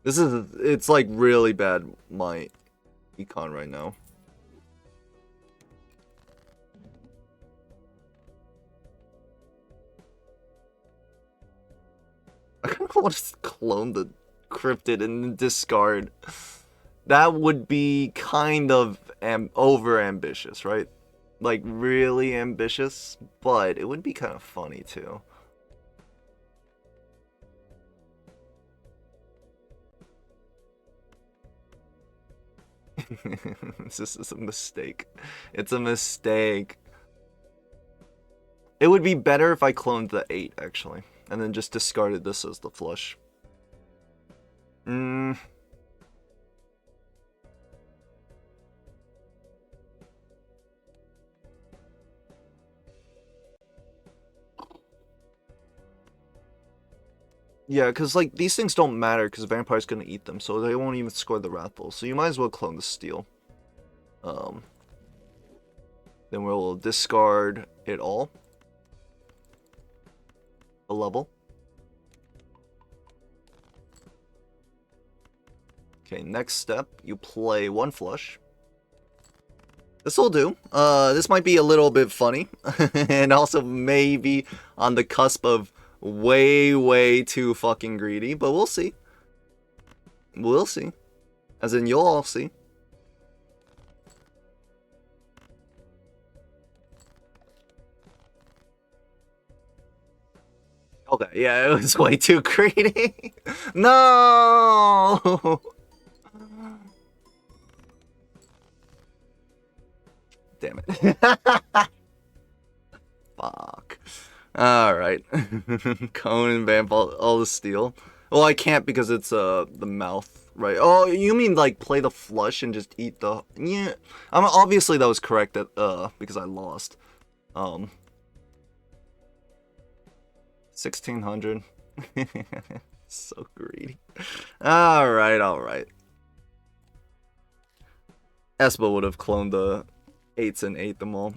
[SPEAKER 1] It's like really bad, my econ right now. I kind of want to clone the Cryptid and discard. That would be kind of over ambitious, right? Like really ambitious, but it would be kind of funny too. This is a mistake. It's a mistake. It would be better if I cloned the 8, actually. And then just discarded this as the flush. Yeah, because, like, these things don't matter because Vampire's going to eat them, so they won't even score the Wrathful. So you might as well clone the Steel. Then we'll discard it all. A level. Okay, next step, you play one flush. This'll do. This might be a little bit funny, and also maybe on the cusp of way too fucking greedy, but we'll see. We'll see. As in, you'll all see. Okay, yeah, it was way too greedy. No! Damn it. Fuck. Alright. Cone and Vamp, all the steel. Well, I can't because it's the mouth, right? Oh, you mean like play the flush and just eat the... Yeah. Obviously that was correct that, because I lost. 1600. So greedy. Alright. Espo would have cloned the 8s and ate them all.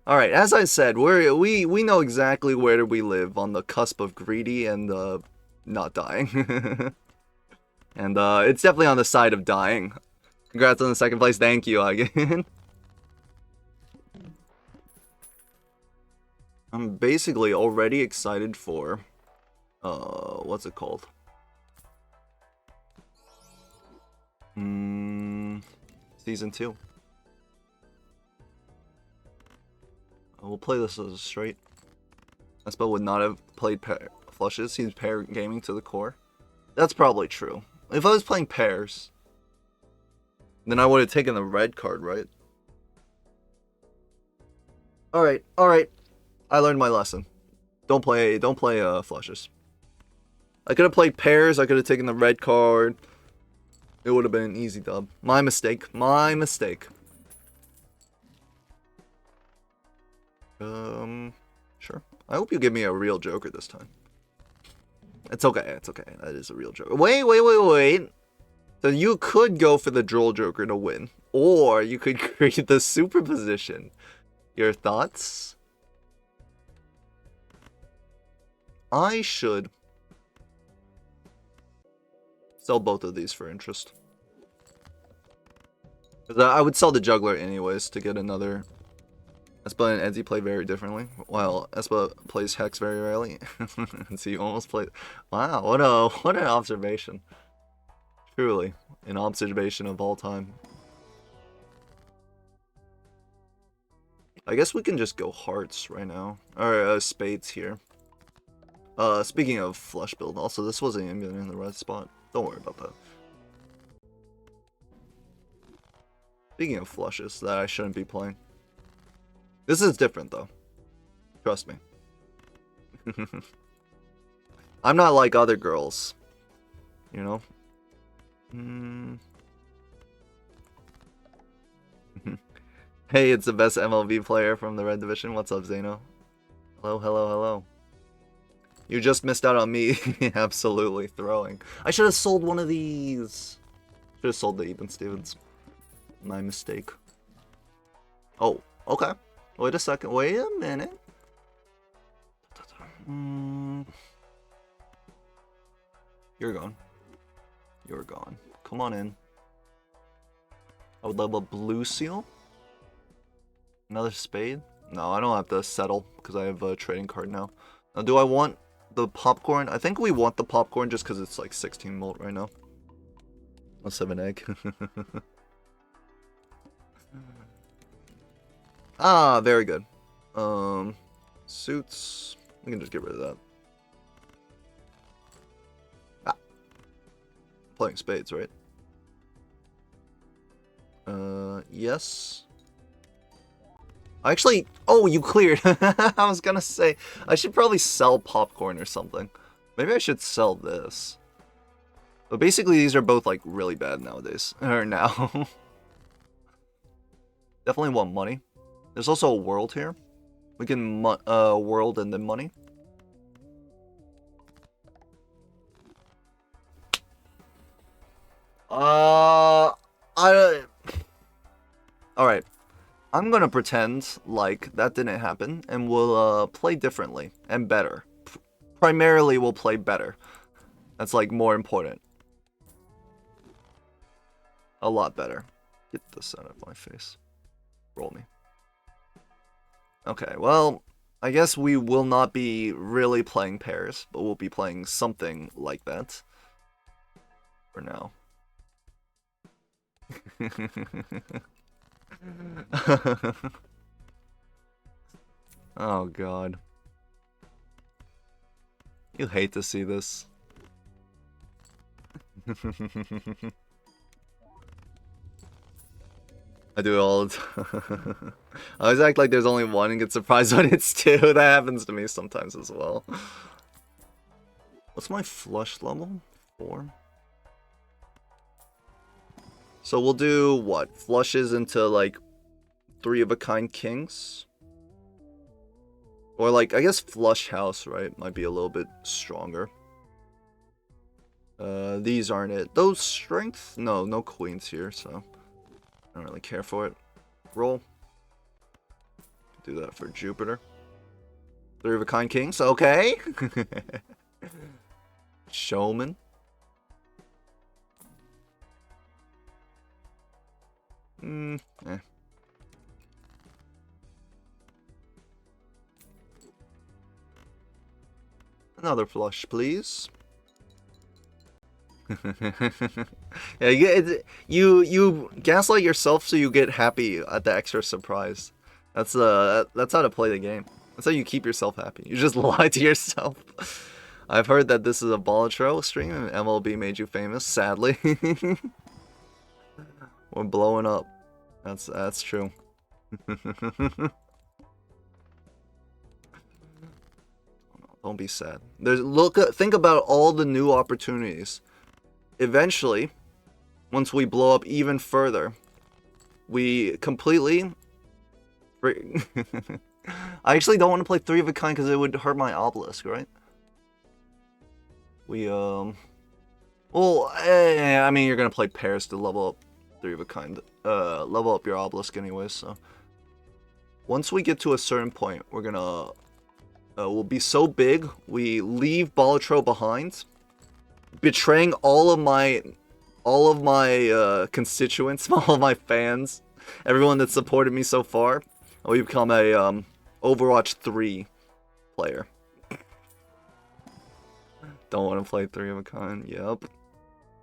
[SPEAKER 1] Alright, as I said, we know exactly where we live, on the cusp of greedy and not dying. And it's definitely on the side of dying. Congrats on the second place, thank you again. I'm basically already excited for what's it called? Season 2. We'll play this as a straight. Espo would not have played flushes. He's pair gaming to the core. That's probably true. If I was playing pairs, then I would have taken the red card, right? Alright. I learned my lesson. Don't play flushes. I could have played pairs, I could have taken the red card. It would have been an easy dub. My mistake. Sure. I hope you give me a real Joker this time. It's okay. That is a real Joker. Wait. So you could go for the Droll Joker to win. Or you could create the superposition. Your thoughts? I should sell both of these for interest. Because I would sell the Juggler anyways to get another... Espa and Edzy play very differently, while Espa plays Hex very rarely. And so you almost play... Wow, what an observation. Truly, an observation of all time. I guess we can just go hearts right now. Or spades here. Speaking of flush build, also this wasn't even in the right spot. Don't worry about that. Speaking of flushes that I shouldn't be playing. This is different though. Trust me. I'm not like other girls. You know? Hey, it's the best MLB player from the Red Division. What's up, Zeno? Hello. You just missed out on me absolutely throwing. I should have sold one of these. Should have sold the Eben Stevens. My mistake. Oh, okay. Wait a second. Wait a minute. You're gone. You're gone. Come on in. I would love a blue seal. Another spade? No, I don't have to settle because I have a trading card now. Now, do I want the popcorn? I think we want the popcorn just because it's like 16 volt right now. Let's have an egg. Ah, very good. Suits. We can just get rid of that. Ah. Playing spades, right? Yes. Actually, oh, you cleared. I was gonna say, I should probably sell popcorn or something. Maybe I should sell this. But basically, these are both, like, really bad nowadays. Or now. Definitely want money. There's also a world here. We can world and then money. Alright. I'm gonna pretend like that didn't happen, and we'll play differently and better. primarily will play better. That's like more important. A lot better. Get this out of my face. Roll me. Okay, well, I guess we will not be really playing pairs, but we'll be playing something like that. For now. Oh god. You hate to see this. I do it all the time. I always act like there's only one and get surprised when it's two. That happens to me sometimes as well. What's my flush level? 4? So we'll do what? Flushes into like 3-of-a-kind kings? Or like, I guess flush house, right? Might be a little bit stronger. These aren't it. Those strength? No, no queens here, so I don't really care for it. Roll. Do that for Jupiter. 3-of-a-kind kings, okay. Showman. Eh. Another flush, please. Yeah, you gaslight yourself so you get happy at the extra surprise. That's how to play the game. That's how you keep yourself happy. You just lie to yourself. I've heard that this is a Balatro stream and MLB made you famous. Sadly, we're blowing up. That's true. Don't be sad. Think about all the new opportunities. Eventually, once we blow up even further, we completely... I actually don't want to play 3-of-a-kind because it would hurt my obelisk, right? Well, I mean, you're going to play pairs to level up 3-of-a-kind. Level up your obelisk anyways, so... Once we get to a certain point, we're going to... we'll be so big, we leave Balatro behind, betraying all of my constituents, all of my fans, everyone that supported me so far, and we become a Overwatch 3 player. Don't want to play 3-of-a-kind. Yep.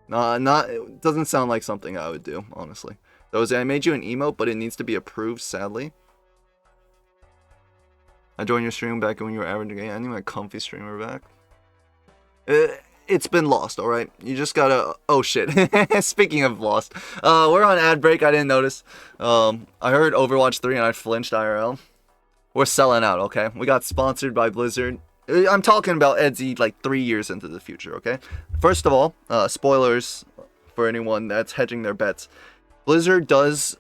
[SPEAKER 1] It doesn't sound like something I would do, honestly. Those I made you an emote, but it needs to be approved, sadly. I joined your stream back when you were averaging. I need my comfy streamer back. It's been lost, alright? You just gotta... Oh, shit. Speaking of lost. We're on ad break. I didn't notice. I heard Overwatch 3 and I flinched IRL. We're selling out, okay? We got sponsored by Blizzard. I'm talking about Edsy like 3 years into the future, okay? First of all, spoilers for anyone that's hedging their bets. Blizzard does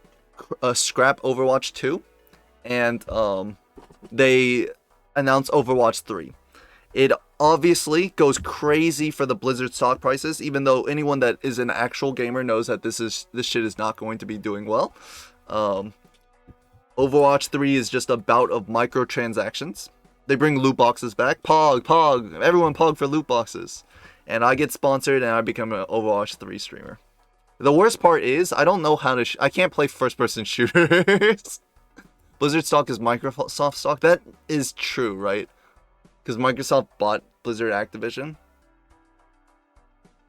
[SPEAKER 1] scrap Overwatch 2. And, they announced Overwatch 3. It obviously goes crazy for the Blizzard stock prices, even though anyone that is an actual gamer knows that this shit is not going to be doing well. Overwatch 3 is just a bout of microtransactions. They bring loot boxes back. Pog, everyone pog for loot boxes. And I get sponsored and I become an Overwatch 3 streamer. The worst part is, I don't know how to... I can't play first-person shooters. Blizzard stock is Microsoft stock. That is true, right? Because Microsoft bought Blizzard Activision.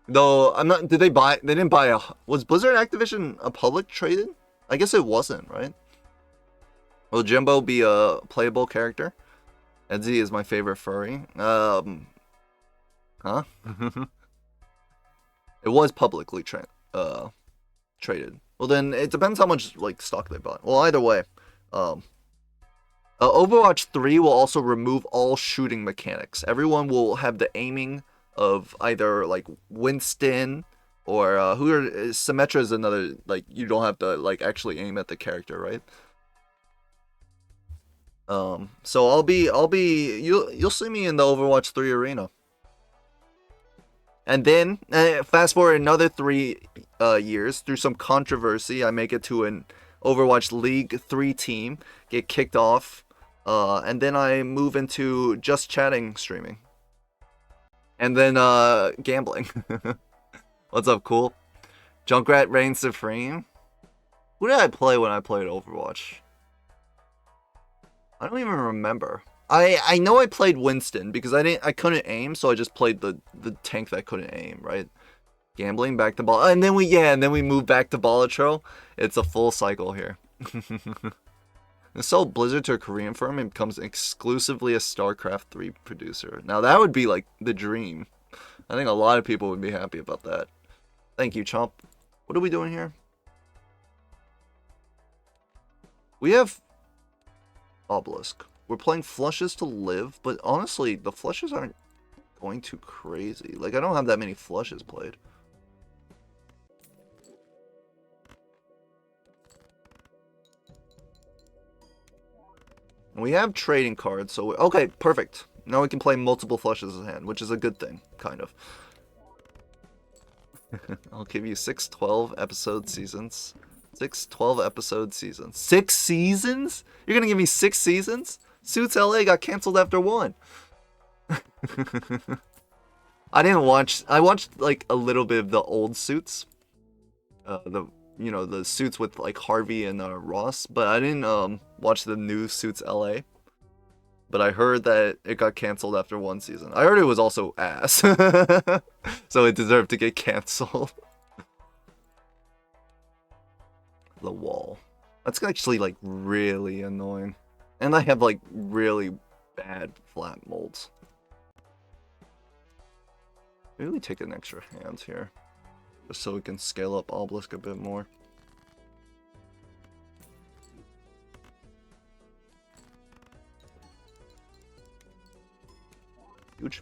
[SPEAKER 1] Though, I'm not... Did they buy... They didn't buy a... Was Blizzard Activision a public traded? I guess it wasn't, right? Will Jimbo be a playable character? Edsy is my favorite furry. Huh? It was publicly traded. Well, then, it depends how much, like, stock they bought. Well, either way. Overwatch 3 will also remove all shooting mechanics. Everyone will have the aiming of either like Winston or Symmetra is another, like, you don't have to like actually aim at the character, right? So you'll see me in the Overwatch 3 arena. And then fast forward another 3 years through some controversy, I make it to an Overwatch League 3 team, get kicked off, and then I move into just chatting streaming. And then gambling. What's up, cool? Junkrat reigns supreme. Who did I play when I played Overwatch? I don't even remember. I know I played Winston because I couldn't aim, so I just played the tank that couldn't aim, right? Gambling back to ball, and then we move back to Balatro. It's a full cycle here. Sell Blizzard to a Korean firm and becomes exclusively a StarCraft 3 producer. Now that would be like the dream. I think a lot of people would be happy about that. Thank you, Chomp. What are we doing here? We have Obelisk. We're playing flushes to live, but honestly, the flushes aren't going too crazy. Like, I don't have that many flushes played. And we have trading cards, so... Okay, perfect. Now we can play multiple flushes in hand, which is a good thing, kind of. I'll give you 6 12-episode seasons. 6 12-episode seasons. 6 seasons? You're gonna give me 6 seasons? Suits LA got canceled after 1. I didn't watch... I watched, like, a little bit of the old Suits. The Suits with, like, Harvey and Ross. But I didn't watch the new Suits LA. But I heard that it got canceled after 1 season. I heard it was also ass. So it deserved to get canceled. The wall. That's actually, like, really annoying. And I have, like, really bad flat molds. Maybe we take an extra hand here. Just so we can scale up Obelisk a bit more. Huge.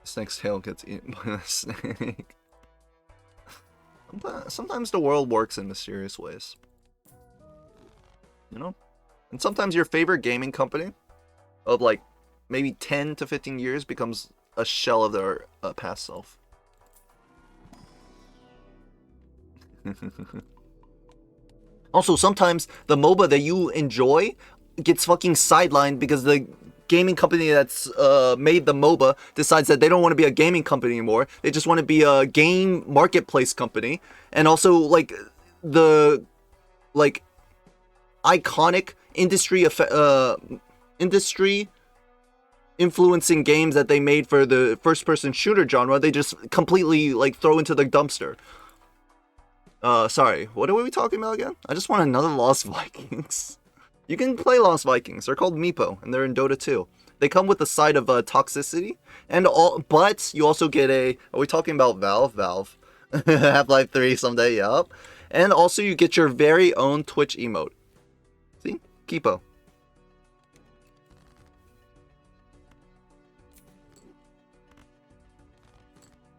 [SPEAKER 1] Snake's tail gets eaten by the snake. Sometimes the world works in mysterious ways. You know? And sometimes your favorite gaming company of like maybe 10 to 15 years becomes a shell of their past self. Also, sometimes the MOBA that you enjoy gets fucking sidelined because the gaming company that's made the MOBA decides that they don't want to be a gaming company anymore. They just want to be a game marketplace company. And also, like, the, like, iconic industry influencing games that they made for the first-person shooter genre, they just completely, like, throw into the dumpster. Sorry, what are we talking about again? I just want another Lost Vikings. You can play Lost Vikings. They're called Meepo, and they're in Dota 2. They come with a side of toxicity, but you also get a... Are we talking about Valve? Valve. Half-Life 3 someday, yup. And also you get your very own Twitch emote. See? Kipo.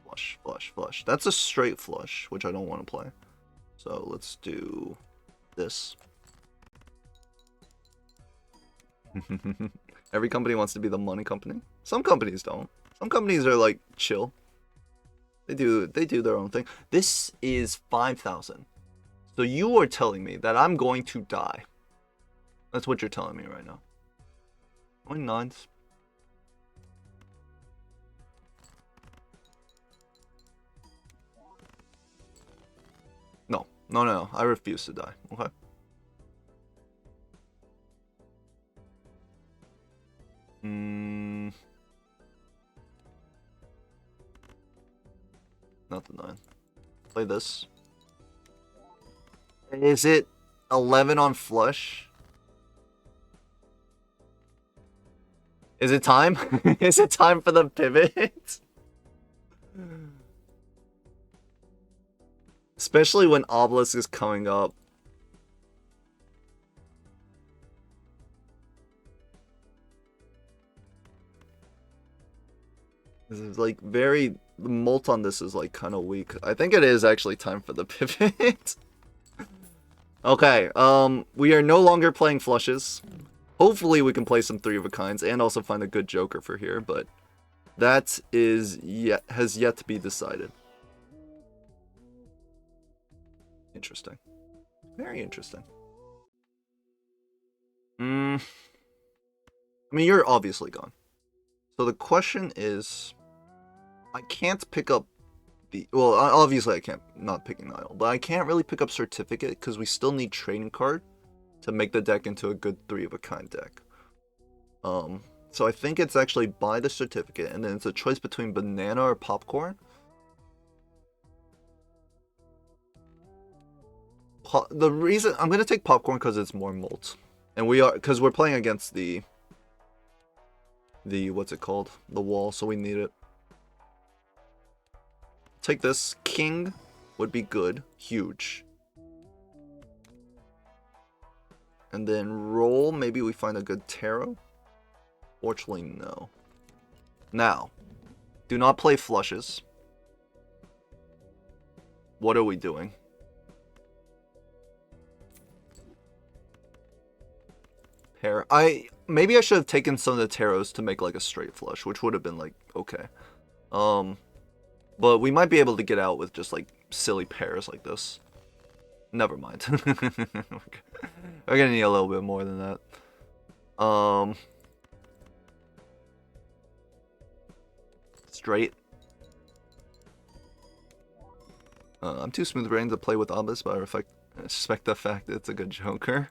[SPEAKER 1] Flush, flush, flush. That's a straight flush, which I don't want to play. So let's do this. Every company wants to be the money company. Some companies don't. Some companies are like chill. They do their own thing. This is 5,000. So you are telling me that I'm going to die. That's what you're telling me right now. 29s. No. I refuse to die. Okay. Not the 9. Play this. Is it 11 on flush? Is it time? Is it time for the pivot? Especially when Obelisk is coming up. This is like very... The molt on this is like kind of weak. I think it is actually time for the pivot. Okay, we are no longer playing flushes. Hopefully we can play some 3 of a kinds and also find a good joker for here, but that has yet to be decided. Interesting. Very interesting. I mean, you're obviously gone. So the question is, I can't pick up well, obviously I can't not picking Nile, but I can't really pick up Certificate because we still need Trading Card to make the deck into a good 3 of a kind deck. So I think it's actually buy the Certificate, and then it's a choice between Banana or Popcorn. The reason I'm gonna take Popcorn because it's more molt, and because we're playing against the what's it called, the wall, so we need it. Take this. King would be good, huge. And then roll, maybe we find a good tarot. Fortunately, no. Now, do not play flushes. What are we doing? Pair. Maybe I should have taken some of the tarots to make like a straight flush, which would have been like okay. But we might be able to get out with just like silly pairs like this. Never mind. We're gonna need a little bit more than that. Straight. I'm too smooth-brained to play with Obelisk, but I respect the fact that it's a good Joker.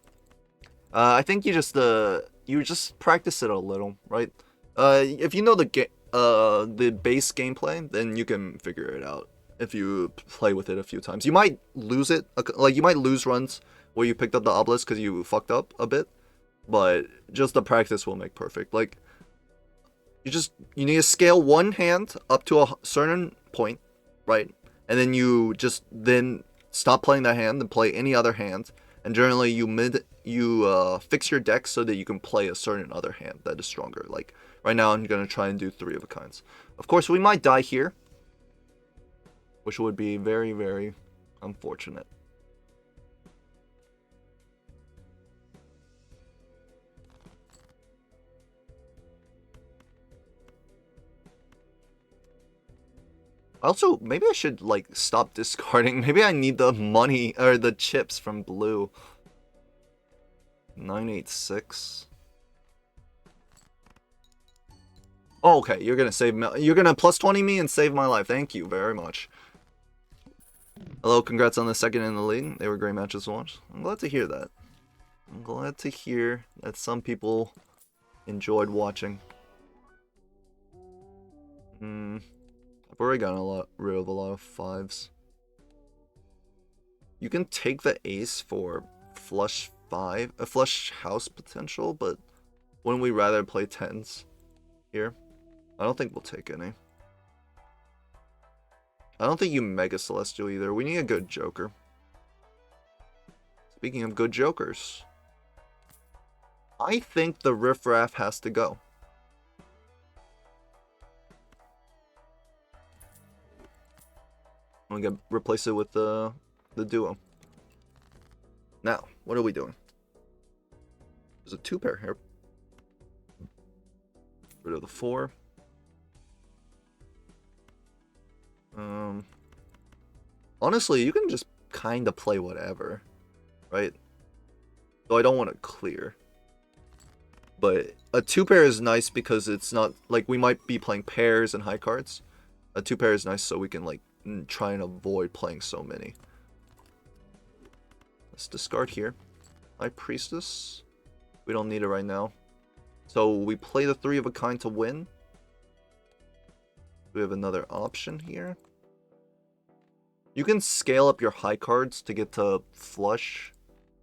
[SPEAKER 1] I think you just practice it a little, right? If you know the base gameplay, then you can figure it out. If you play with it a few times, you might lose it. Like you might lose runs where you picked up the Obelisk because you fucked up a bit, but just the practice will make perfect. Like you need to scale one hand up to a certain point, right? And then you just stop playing that hand and play any other hand. And generally you fix your deck so that you can play a certain other hand that is stronger. Like right now I'm gonna try and do 3 of a kinds. Of course we might die here, which would be very, very unfortunate. Also, maybe I should like stop discarding. Maybe I need the money or the chips from blue. 986. Oh, okay, you're gonna plus 20 me and save my life. Thank you very much. Hello, congrats on the second in the league. They were great matches to watch. I'm glad to hear that. I'm glad to hear that some people enjoyed watching. I've already gotten rid of a lot of 5s. You can take the ace for flush 5, a flush house potential, but wouldn't we rather play 10s here? I don't think we'll take any. I don't think you Mega Celestial either. We need a good Joker. Speaking of good Jokers, I think the Riff Raff has to go. I'm gonna replace it with the duo. Now, what are we doing? There's a 2 pair here. Rid of the 4. Honestly, you can just kind of play whatever, right? Though I don't want to clear. But a 2 pair is nice because it's not like we might be playing pairs and high cards. A 2 pair is nice so we can like try and avoid playing so many. Let's discard here. High Priestess. We don't need it right now. So we play the 3 of a kind to win. We have another option here. You can scale up your high cards to get to flush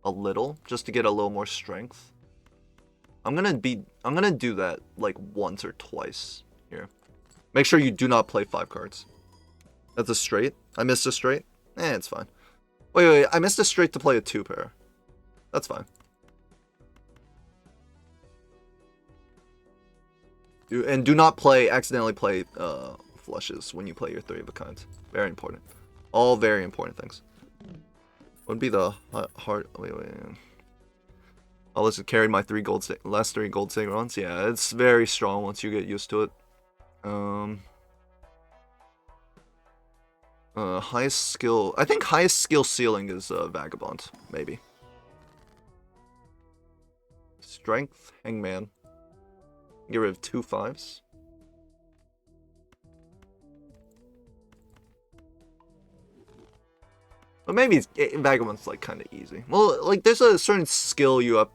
[SPEAKER 1] a little, just to get a little more strength. I'm gonna do that like once or twice here. Make sure you do not play 5 cards. That's a straight. I missed a straight. It's fine. Wait, I missed a straight to play a 2 pair. That's fine. And do not accidentally play flushes when you play your 3 of a kind. Very important. All very important things. Would be the hard. Wait. Oh, let's just carry my last 3 gold save runs. Yeah, it's very strong once you get used to it. Highest skill. I think highest skill ceiling is Vagabond, maybe. Strength, Hangman. Get rid of 2 5s. But maybe Vagabond's like kind of easy. Well, like there's a certain skill you have.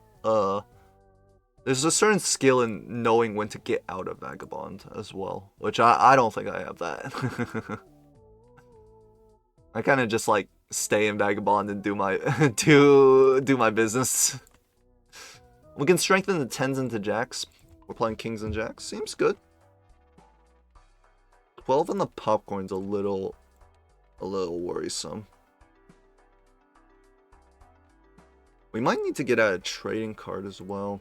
[SPEAKER 1] There's a certain skill in knowing when to get out of Vagabond as well, which I don't think I have that. I kind of just like stay in Vagabond and do my do my business. We can strengthen the 10s into jacks. We're playing kings and jacks. Seems good. 12 on the popcorn's a little worrisome. We might need to get out a trading card as well.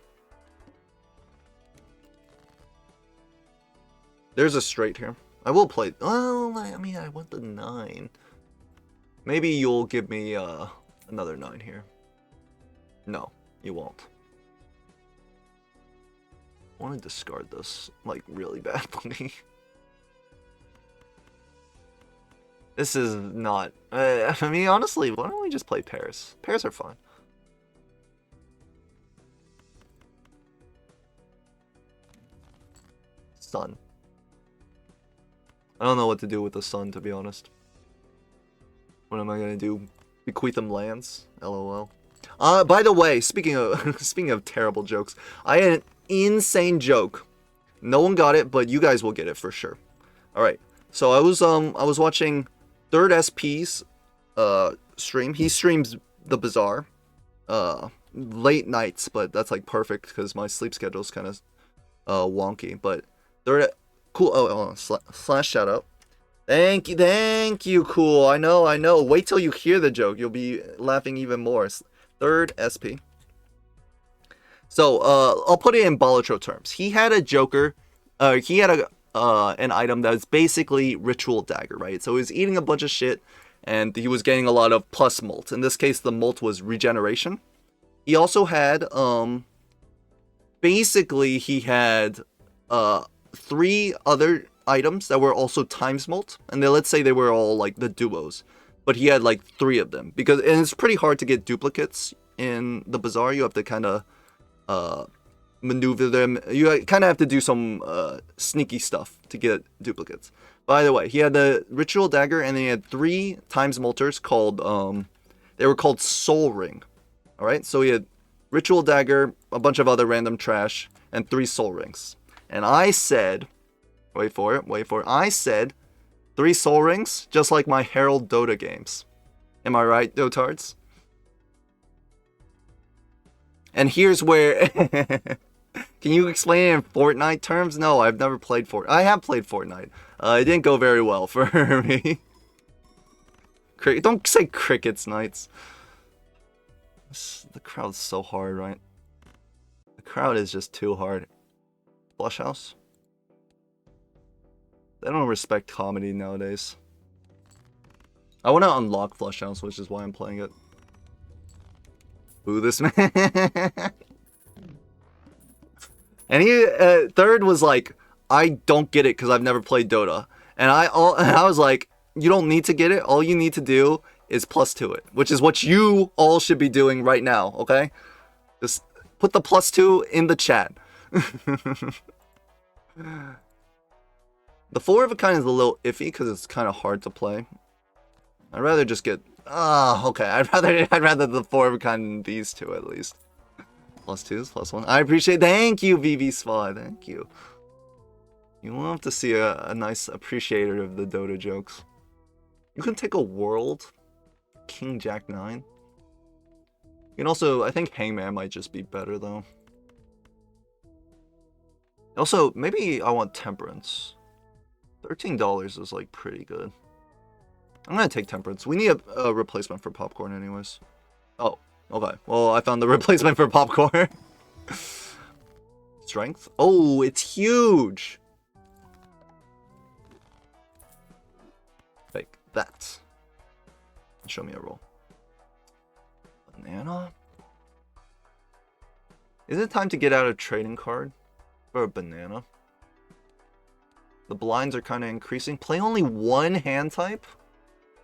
[SPEAKER 1] There's a straight here. I will play. Oh, I mean, I want the 9. Maybe you'll give me another 9 here. No, you won't. I want to discard this, like, really badly. This is not... I mean, honestly, why don't we just play pairs? Pairs are fine. Sun. I don't know what to do with the sun, to be honest. What am I gonna do? Bequeath them lands? LOL. By the way, speaking of terrible jokes, I had an insane joke. No one got it, but you guys will get it for sure. All right. So I was watching Third SP's stream. He streams The Bazaar late nights, but that's like perfect because my sleep schedule is kind of wonky. But Third, cool. Oh, slash shout out. Thank you, cool. I know. Wait till you hear the joke. You'll be laughing even more. Third SP. So, I'll put it in Balatro terms. He had a Joker. He had an item that was basically Ritual Dagger, right? So he was eating a bunch of shit, and he was getting a lot of plus molt. In this case, the molt was regeneration. He also had, basically, he had 3 other items that were also times molt, and then let's say they were all like the duos, but he had like 3 of them, because and it's pretty hard to get duplicates in the Bazaar. You have to kind of maneuver them. You kind of have to do some sneaky stuff to get duplicates. By the way, he had the Ritual Dagger, and then he had 3 times molters called they were called Soul Ring. All right, so he had Ritual Dagger, a bunch of other random trash, and 3 Soul Rings. And I said, wait for it. I said 3 Soul Rings, just like my Herald Dota games. Am I right, Dotards? And here's where... Can you explain it in Fortnite terms? No, I've never played Fortnite. I have played Fortnite. It didn't go very well for me. Don't say crickets, Knights. The crowd's so hard, right? The crowd is just too hard. Flush House? They don't respect comedy nowadays. I want to unlock Flush House, which is why I'm playing it. Boo this man. And he, Third was like, I don't get it because I've never played Dota. And I was like, you don't need to get it. All you need to do is +2 it, which is what you all should be doing right now, okay? Just put the +2 in the chat. The 4 of a kind is a little iffy because it's kind of hard to play. I'd rather just get... okay. I'd rather the 4 of a kind than these 2 at least. +2s, +1. I appreciate... Thank you, VV Spy. Thank you. You love to see a nice appreciator of the Dota jokes. You can take a world. King Jack 9. You can also... I think Hangman might just be better, though. Also, maybe I want Temperance. $13 is like pretty good. I'm gonna take Temperance. We need a replacement for Popcorn anyways. Oh, okay. Well, I found the replacement for Popcorn. Strength. Oh, it's huge. Like that. Show me a roll. Banana. Is it time to get out a trading card for a banana? The blinds are kind of increasing. Play only 1 hand type?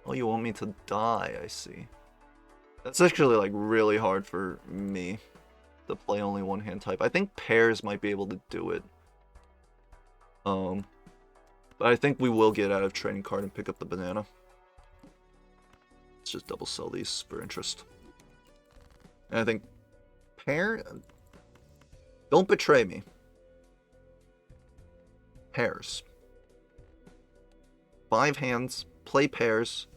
[SPEAKER 1] Oh, you want me to die, I see. That's actually like really hard for me to play only 1 hand type. I think pairs might be able to do it. But I think we will get out of trading card and pick up the banana. Let's just double sell these for interest. And I think pair. Don't betray me. Pairs. 5 hands. Play pairs.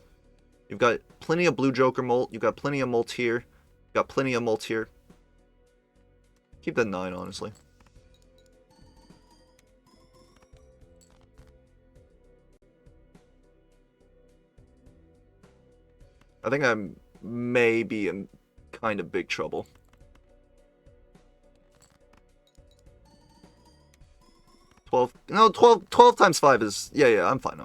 [SPEAKER 1] You've got plenty of blue joker molt. You've got plenty of molt here. You've got plenty of molt here. Keep that 9, honestly. I think I may be in kind of big trouble. No, 12 times 5 is... Yeah, I'm fine.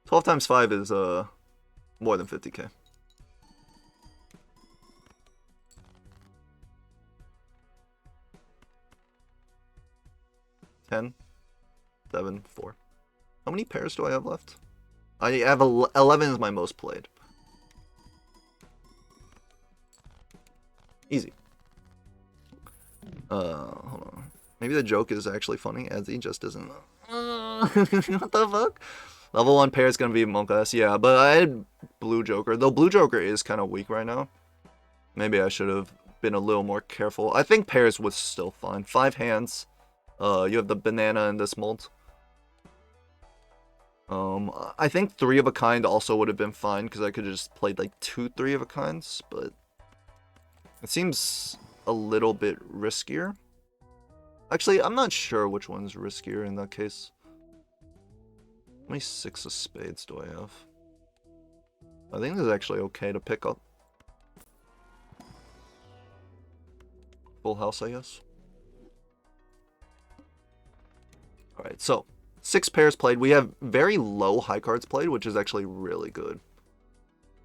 [SPEAKER 1] 12 times 5 is, more than 50k. Ten, 7, 4. How many pairs do I have left? I have 11 is my most played. Easy. Hold on. Maybe the joke is actually funny, as he just isn't. What the fuck? Level 1 pair is gonna be Monk S. Yeah, but I had Blue Joker. Though Blue Joker is kind of weak right now. Maybe I should have been a little more careful. I think pairs was still fine. 5 hands. You have the banana in this mold. I think 3 of a kind also would have been fine, because I could have just played like 2 3 of a kinds, but it seems a little bit riskier. Actually, I'm not sure which one's riskier in that case. How many 6 of spades do I have? I think this is actually okay to pick up. Full house, I guess. Alright, so 6 pairs played. We have very low high cards played, which is actually really good.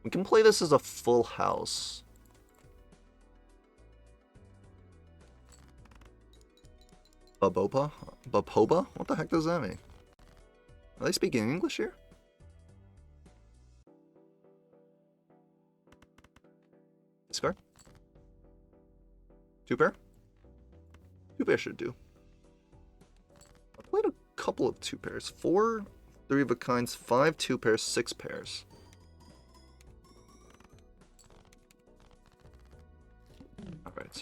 [SPEAKER 1] We can play this as a full house. Babopa? Bapoba? What the heck does that mean? Are they speaking English here? Discard? 2 pair? 2 pair should do. I played a couple of 2 pairs. 4 3 of a kinds, 5 2 pairs, 6 pairs.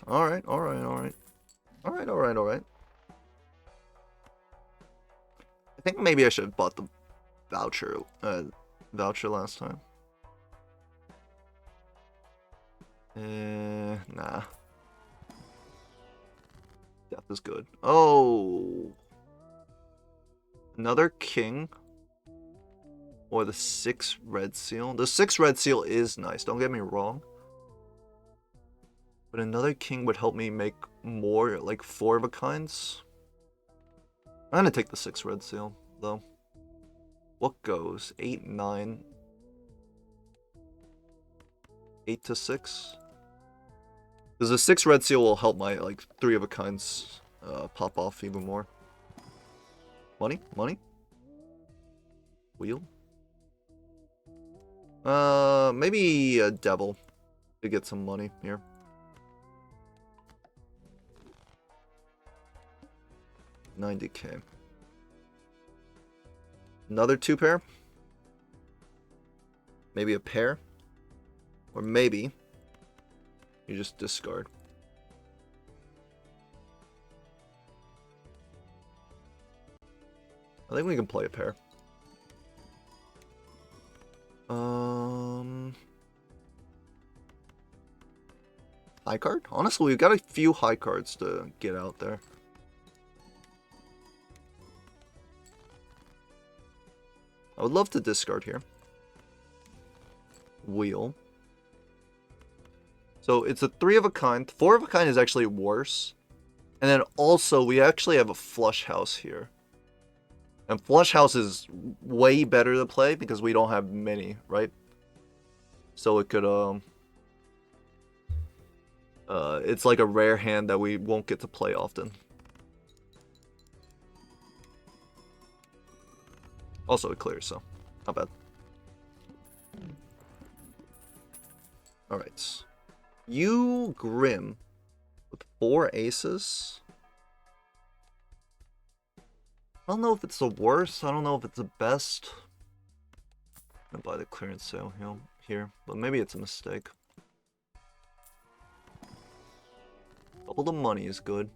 [SPEAKER 1] Alright. I think maybe I should have bought the voucher last time. Nah. Death is good. Oh. Another king. Or the 6 red seal. The 6 red seal is nice, don't get me wrong. But another king would help me make more, like 4 of a kinds. I'm gonna take the 6 red seal, though. What goes? 8, 9. 8 to 6. Because the 6 red seal will help my, like, 3 of a kinds pop off even more. Money? Wheel? Maybe a devil to get some money here. $90k. Another 2 pair? Maybe a pair? Or maybe you just discard. I think we can play a pair. High card? Honestly, we've got a few high cards to get out there. I would love to discard here. Wheel. So it's a 3 of a kind. 4 of a kind is actually worse. And then also, we actually have a flush house here. And flush house is way better to play because we don't have many, right? So it could, it's like a rare hand that we won't get to play often. Also, it clears, so not bad. Alright. You, Grim, with 4 aces. I don't know if it's the worst. I don't know if it's the best. I'm gonna buy the clearance sale here, but maybe it's a mistake. Double the money is good.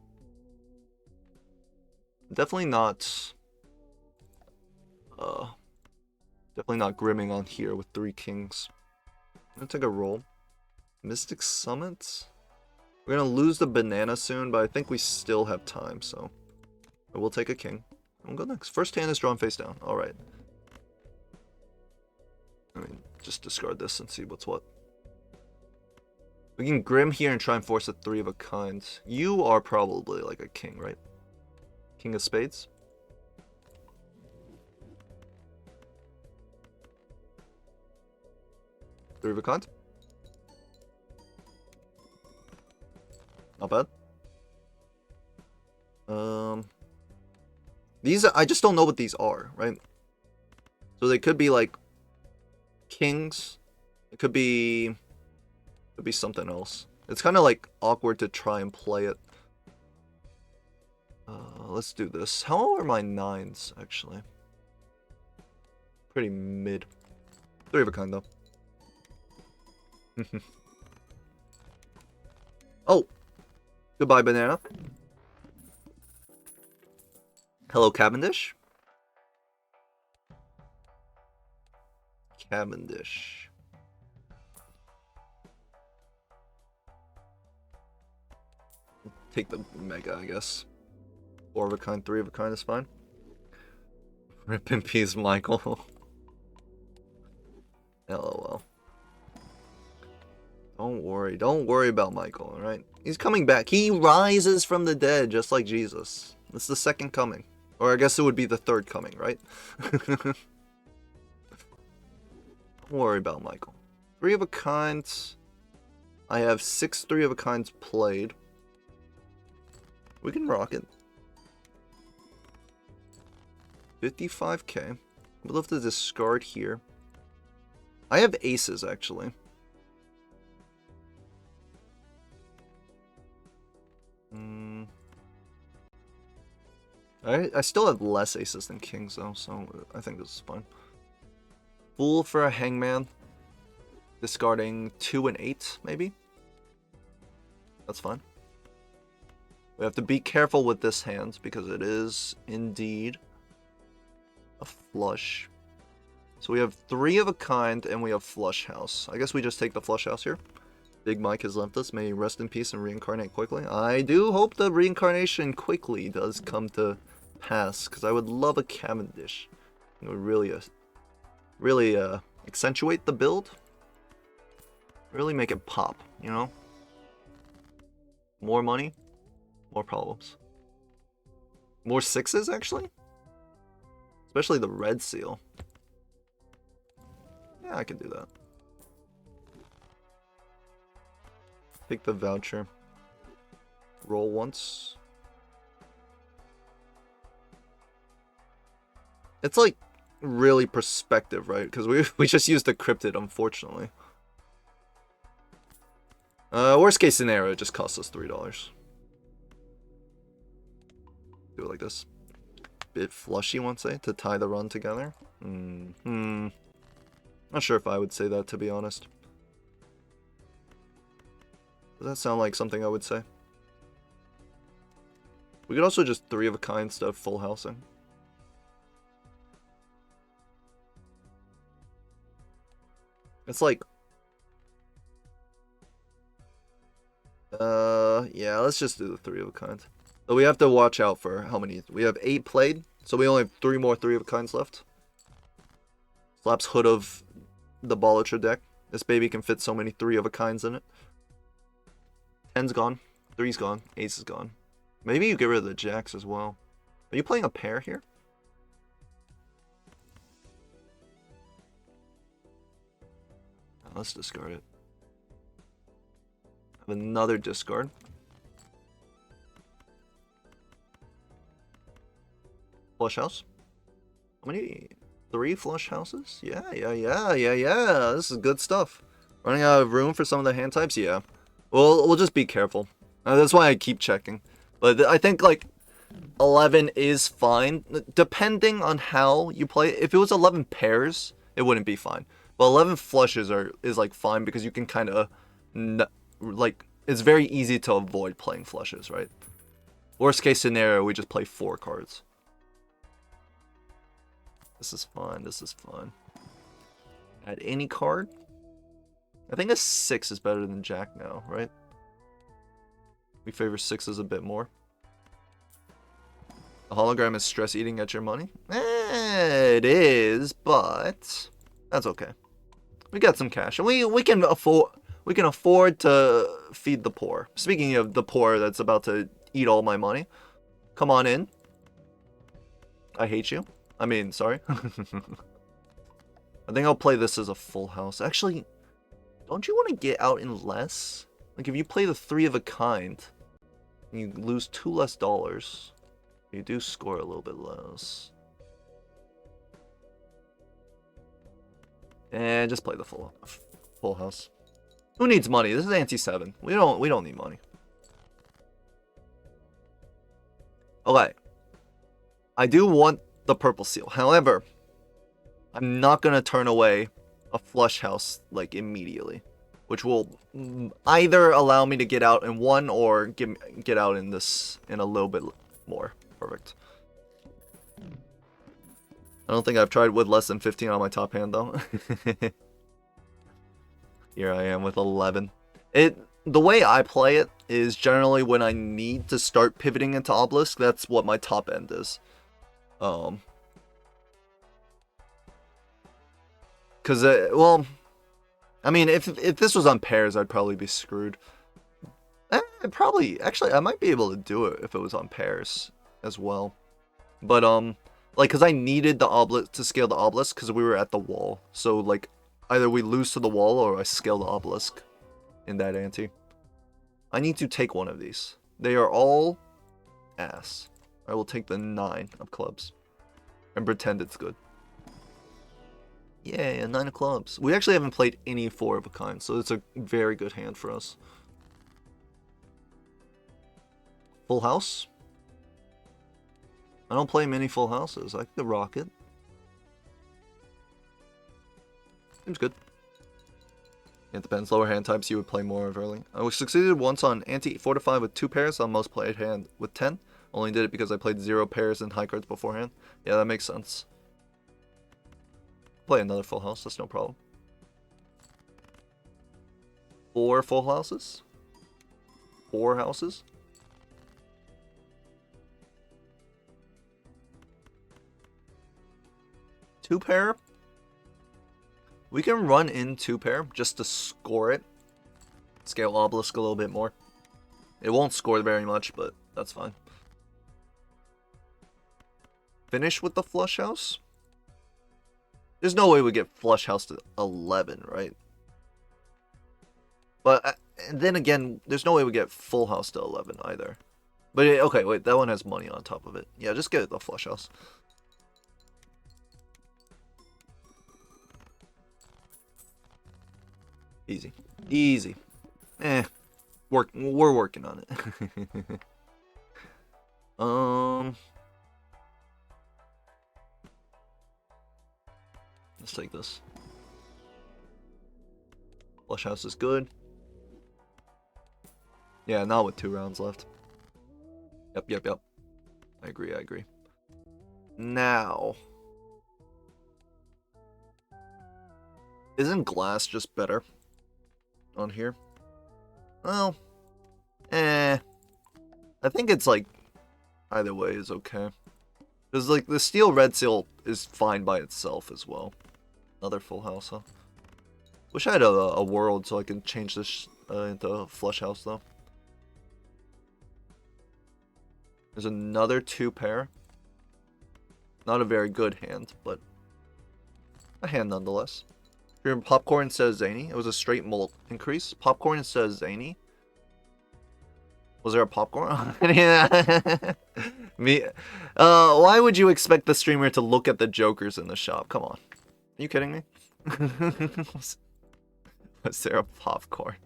[SPEAKER 1] Definitely not. Definitely not grimming on here with 3 kings. I'm gonna take a roll. Mystic Summit. We're gonna lose the banana soon, but I think we still have time, so I will take a king. We'll go next. First hand is drawn face down. All right. I mean, just discard this and see what's what. We can grim here and try and force a 3 of a kind. You are probably like a king, right? King of spades. Three of a kind. Not bad. These I just don't know what these are, right? So they could be like kings. It could be something else. It's kind of like awkward to try and play it. Let's do this. How are my 9s actually? Pretty mid. 3 of a kind though. Oh, goodbye banana. Hello Cavendish. Cavendish. Take the mega, I guess. 4 of a kind, 3 of a kind is fine. Rip in peace, Michael. LOL. Don't worry about Michael, alright? He's coming back. He rises from the dead, just like Jesus. It's the second coming. Or I guess it would be the third coming, right? Don't worry about Michael. 3 of a kind. I have 6 3 of a kinds played. We can rock it. 55k. We'll have to discard here. I have aces, actually. I still have less aces than kings, though, so I think this is fine. Fool for a hangman. Discarding 2 and 8, maybe? That's fine. We have to be careful with this hand, because it is, indeed, a flush. So we have 3 of a kind, and we have flush house. I guess we just take the flush house here. Big Mike has left us. May he rest in peace and reincarnate quickly. I do hope the reincarnation quickly does come to pass, because I would love a Cavendish. It would really accentuate the build. Really make it pop, you know? More money, more problems. More 6s, actually? Especially the red seal. Yeah, I can do that. Take the voucher. Roll once. It's like really perspective, right? Because we just used the cryptid, unfortunately. Worst case scenario, it just costs us $3. Do it like this. Bit flushy, one say, to tie the run together. Not sure if I would say that, to be honest. Does that sound like something I would say? We could also just 3 of a kind instead of full housing. It's like... yeah, let's just do the 3 of a kind. But we have to watch out for how many... We have 8 played, so we only have 3 more 3 of a kinds left. Slaps hood of the Balatro deck. This baby can fit so many 3 of a kinds in it. 10's gone. 3's gone. Ace is gone. Maybe you get rid of the jacks as well. Are you playing a pair here? Let's discard it. Have another discard. Flush house. How many? 3 flush houses? Yeah. This is good stuff. Running out of room for some of the hand types? Yeah. We'll just be careful. That's why I keep checking. But I think, like, 11 is fine, depending on how you play it. If it was 11 pairs, it wouldn't be fine. But 11 flushes is like fine because you can kind of like it's very easy to avoid playing flushes, right? Worst case scenario, we just play 4 cards. This is fine. This is fine. Add any card. I think a 6 is better than Jack now, right? We favor 6s a bit more. The hologram is stress eating at your money. It is, but that's okay. We got some cash, and we can afford to feed the poor. Speaking of the poor, that's about to eat all my money. Come on in. I hate you. I mean, sorry. I think I'll play this as a full house. Actually, don't you want to get out in less? Like if you play the 3 of a kind, and you lose 2 less dollars. You do score a little bit less. And just play the full house. Who needs money? This is ante-7. We don't need money. Okay. I do want the purple seal. However, I'm not gonna turn away a flush house like immediately, which will either allow me to get out in 1 or get out in this in a little bit more. Perfect. I don't think I've tried with less than 15 on my top hand though. Here I am with 11. The way I play it is generally when I need to start pivoting into obelisk. That's what my top end is. Well, I mean, if this was on pairs, I'd probably be screwed. Actually, I might be able to do it if it was on pairs as well. But, like, because I needed the obelisk to scale the obelisk because we were at the wall. So, like, either we lose to the wall or I scale the obelisk in that ante. I need to take one of these. They are all ass. I will take the 9 of clubs and pretend it's good. Yeah, 9 of clubs. We actually haven't played any 4 of a kind, so it's a very good hand for us. Full house? I don't play many full houses. I could rock it. Seems good. It depends. Lower hand types you would play more of early. I succeeded once on ante 4 to 5 with 2 pairs on most played hand with 10. Only did it because I played 0 pairs and high cards beforehand. Yeah, that makes sense. Play another full house, that's no problem. 4 full houses? 4 houses? Two pair? We can run in 2 pair just to score it. Scale obelisk a little bit more. It won't score very much, but that's fine. Finish with the flush house? There's no way we get flush house to 11, right? But then again, there's no way we get full house to 11 either. But okay, wait, that one has money on top of it. Yeah, just get the flush house. Easy. Easy. We're working on it. Let's take this. Flush house is good. Yeah, not with 2 rounds left. Yep. I agree. Now. Isn't glass just better on here? Well, I think it's like either way is okay. Because like the steel red seal is fine by itself as well. Another full house, huh? Wish I had a world so I can change this into a flush house though. There's another 2 pair. Not a very good hand, but a hand nonetheless. Here, popcorn says zany. It was a straight mult increase. Popcorn says zany. Was there a popcorn? Me. Why would you expect the streamer to look at the jokers in the shop? Come on. Are you kidding me? Was there a popcorn?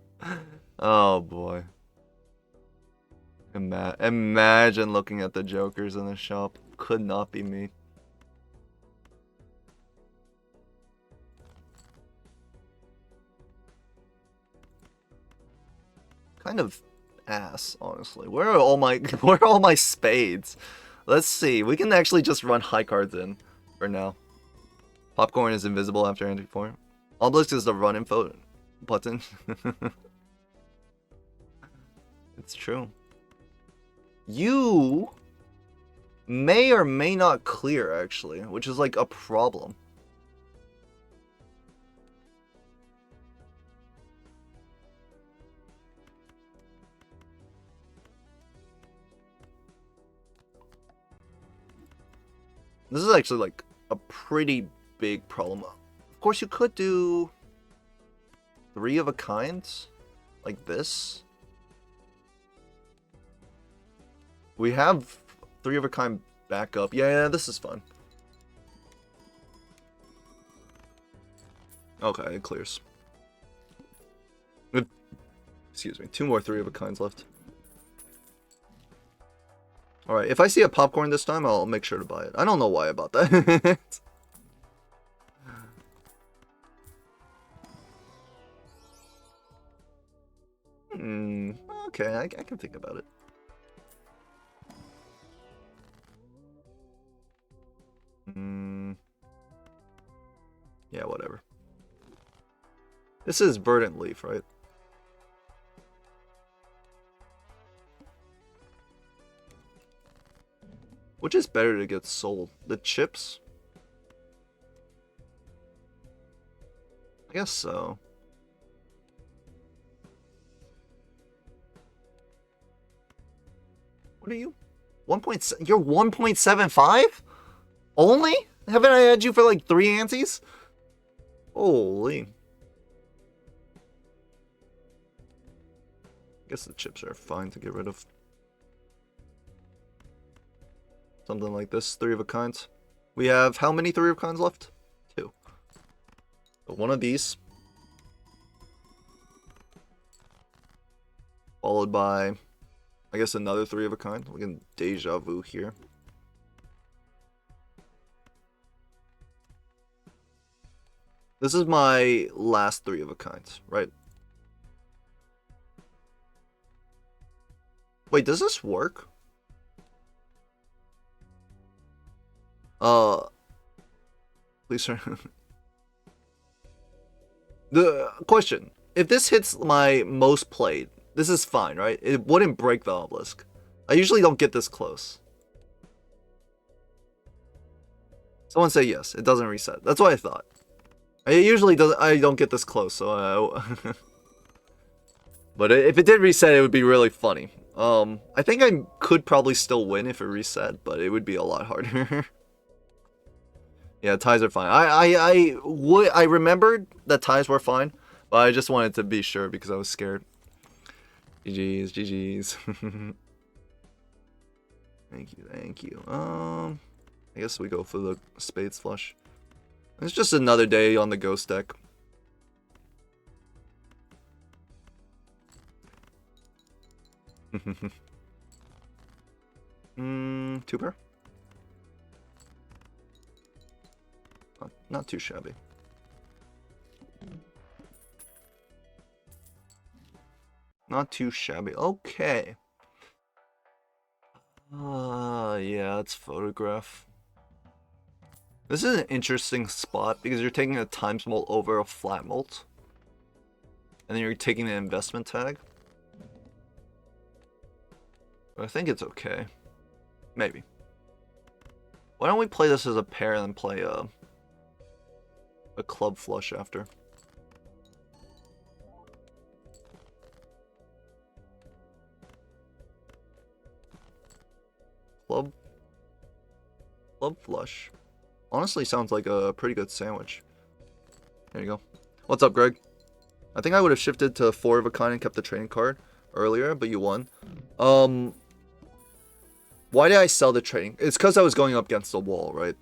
[SPEAKER 1] Oh boy. Imagine looking at the jokers in the shop. Could not be me. Kind of ass, honestly. Where are all my spades? Let's see. We can actually just run high cards in for now. Popcorn is invisible after entry form. Obelisk is the run info button. It's true. You may or may not clear, actually, which is like a problem. This is actually like a pretty big problem. Of course, you could do 3 of a kind, like this. We have 3 of a kind backup. Yeah, this is fun. Okay, it clears. Excuse me, 2 more 3 of a kinds left. Alright, if I see a popcorn this time, I'll make sure to buy it. I don't know why about that. Okay, I can think about it. Yeah, whatever. This is verdant leaf, right? Which is better to get sold? The chips? I guess so. What are you? 1.7? You're 1.75? Only? Haven't I had you for like 3 antes? Holy. I guess the chips are fine to get rid of. Something like this, 3 of a kinds. We have how many 3 of a kinds left? 2. So one of these. Followed by, I guess, another 3 of a kind. We can deja vu here. This is my last 3 of a kinds, right? Wait, does this work? Please, sir. The question: if this hits my most played, this is fine, right? It wouldn't break the obelisk. I usually don't get this close. Someone say yes. It doesn't reset. That's what I thought. I usually don't get this close, so but if it did reset, it would be really funny. I think I could probably still win if it reset, but it would be a lot harder. Yeah, ties are fine. I remembered that ties were fine, but I just wanted to be sure because I was scared. GG's. Thank you. I guess we go for the spades flush. It's just another day on the ghost deck. Two pair? Not too shabby. Not too shabby. Okay. Yeah, it's photograph. This is an interesting spot because you're taking a times mult over a flat mult. And then you're taking the investment tag. But I think it's okay. Maybe. Why don't we play this as a pair and then play a club flush after? Club flush. Honestly, sounds like a pretty good sandwich. There you go. What's up, Greg? I think I would have shifted to 4 of a kind and kept the trading card earlier, but you won. Why did I sell the trading? It's because I was going up against the wall, right?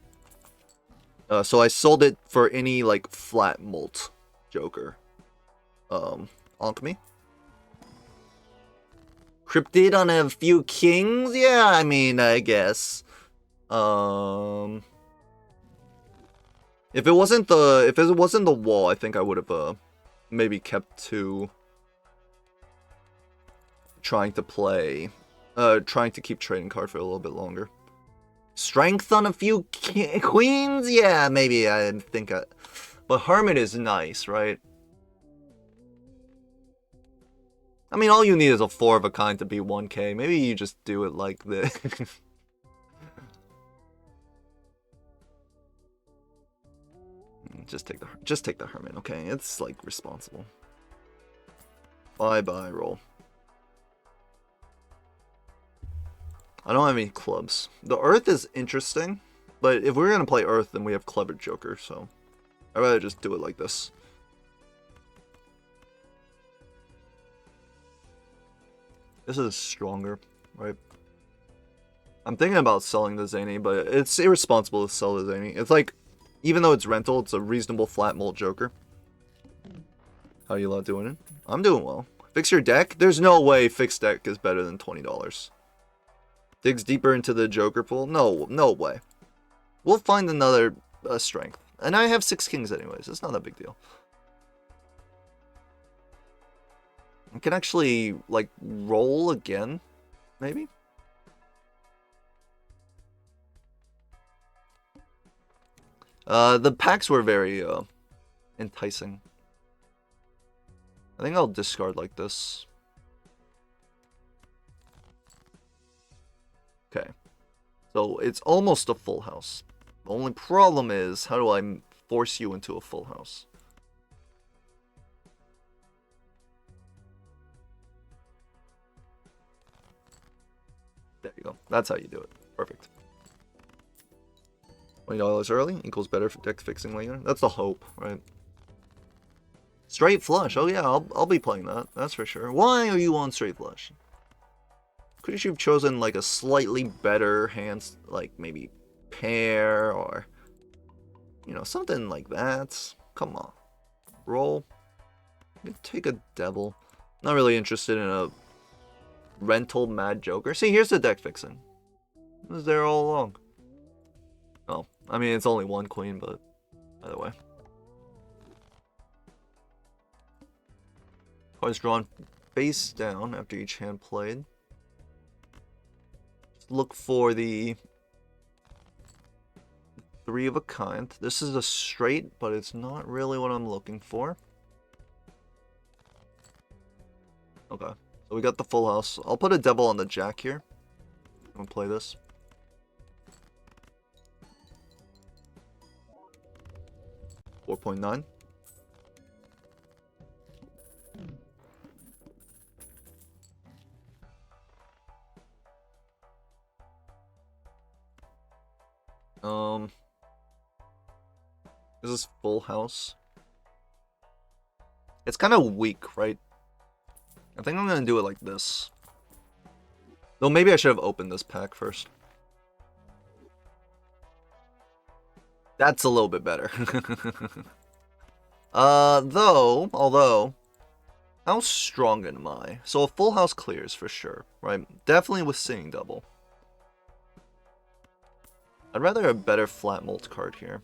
[SPEAKER 1] So I sold it for any, like, flat mult joker. Onk me. Cryptid on a few kings? Yeah, I mean, I guess. If it wasn't the wall, I think I would have maybe kept to trying to keep trading card for a little bit longer. Strength on a few queens? Yeah, maybe I think but Hermit is nice, right? I mean, all you need is a 4 of a kind to be 1k. Maybe you just do it like this. Just take the Hermit, okay? It's like responsible. Bye roll. I don't have any clubs. The Earth is interesting, but if we're gonna play Earth, then we have Clever Joker, so I'd rather just do it like this. This is stronger, right? I'm thinking about selling the Zany, but it's irresponsible to sell the Zany. It's like, even though it's rental, it's a reasonable flat molt Joker. How you lot doing it? I'm doing well. Fix your deck? There's no way fixed deck is better than $20. Digs deeper into the Joker pool? No way. We'll find another strength. And I have 6 kings anyways. It's not that big deal. I can actually, like, roll again, maybe? The packs were very, enticing. I think I'll discard like this. Okay. So, it's almost a full house. The only problem is, how do I force you into a full house? There you go. That's how you do it. Perfect. $20 early equals better for deck fixing later. That's the hope, right? Straight flush. Oh yeah, I'll be playing that. That's for sure. Why are you on straight flush? Couldn't you have chosen like a slightly better hand, like maybe pair or, you know, something like that? Come on. Roll. Take a devil. Not really interested in a rental mad Joker. See, here's the deck fixing. It was there all along. Oh, I mean, it's only 1 queen, but either way. Cards drawn face down after each hand played. Just look for the 3 of a kind. This is a straight, but it's not really what I'm looking for. Okay. So we got the full house. I'll put a devil on the jack here. I'm gonna play this. $4.9. This is full house. It's kind of weak, right? I think I'm gonna do it like this. Though maybe I should have opened this pack first. That's a little bit better. Although, how strong am I? So a full house clears for sure, right? Definitely with seeing double. I'd rather a better flat molt card here.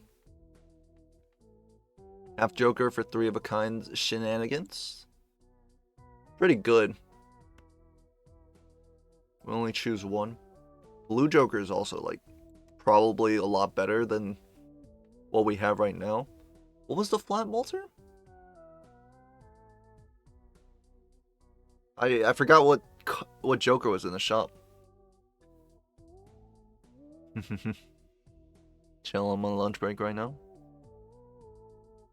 [SPEAKER 1] Half Joker for 3 of a kind shenanigans. Pretty good. We only choose 1. Blue Joker is also like probably a lot better than what we have right now. What was the flat molter? I forgot what Joker was in the shop. Chill, I'm on lunch break right now.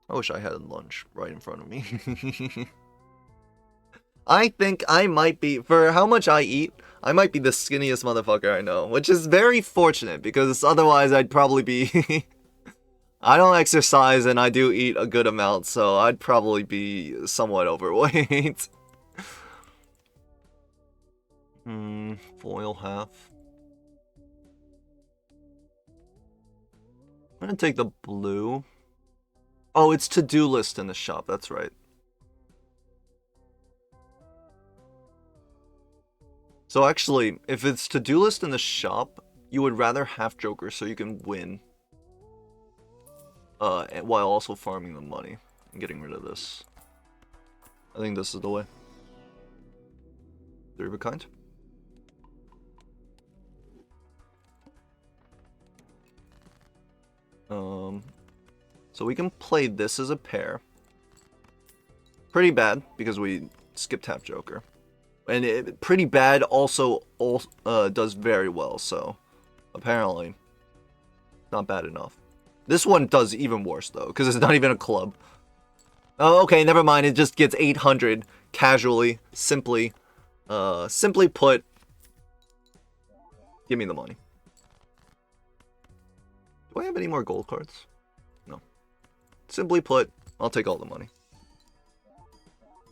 [SPEAKER 1] I wish I had lunch right in front of me. I think I might be, for how much I eat, I might be the skinniest motherfucker I know, which is very fortunate because otherwise I'd probably be... I don't exercise and I do eat a good amount, so I'd probably be somewhat overweight. Foil half. I'm gonna take the blue. Oh, it's to-do list in the shop, that's right. So actually, if it's to-do list in the shop, you would rather half Joker so you can win. While also farming the money and getting rid of this. I think this is the way. 3 of a kind. So we can play this as a pair. Pretty bad because we skipped half Joker, and pretty bad also does very well. So apparently, not bad enough. This one does even worse though because it's not even a club. Oh, okay, never mind. It just gets 800 casually, simply put. Give me the money. Do I have any more gold cards? No. Simply put, I'll take all the money.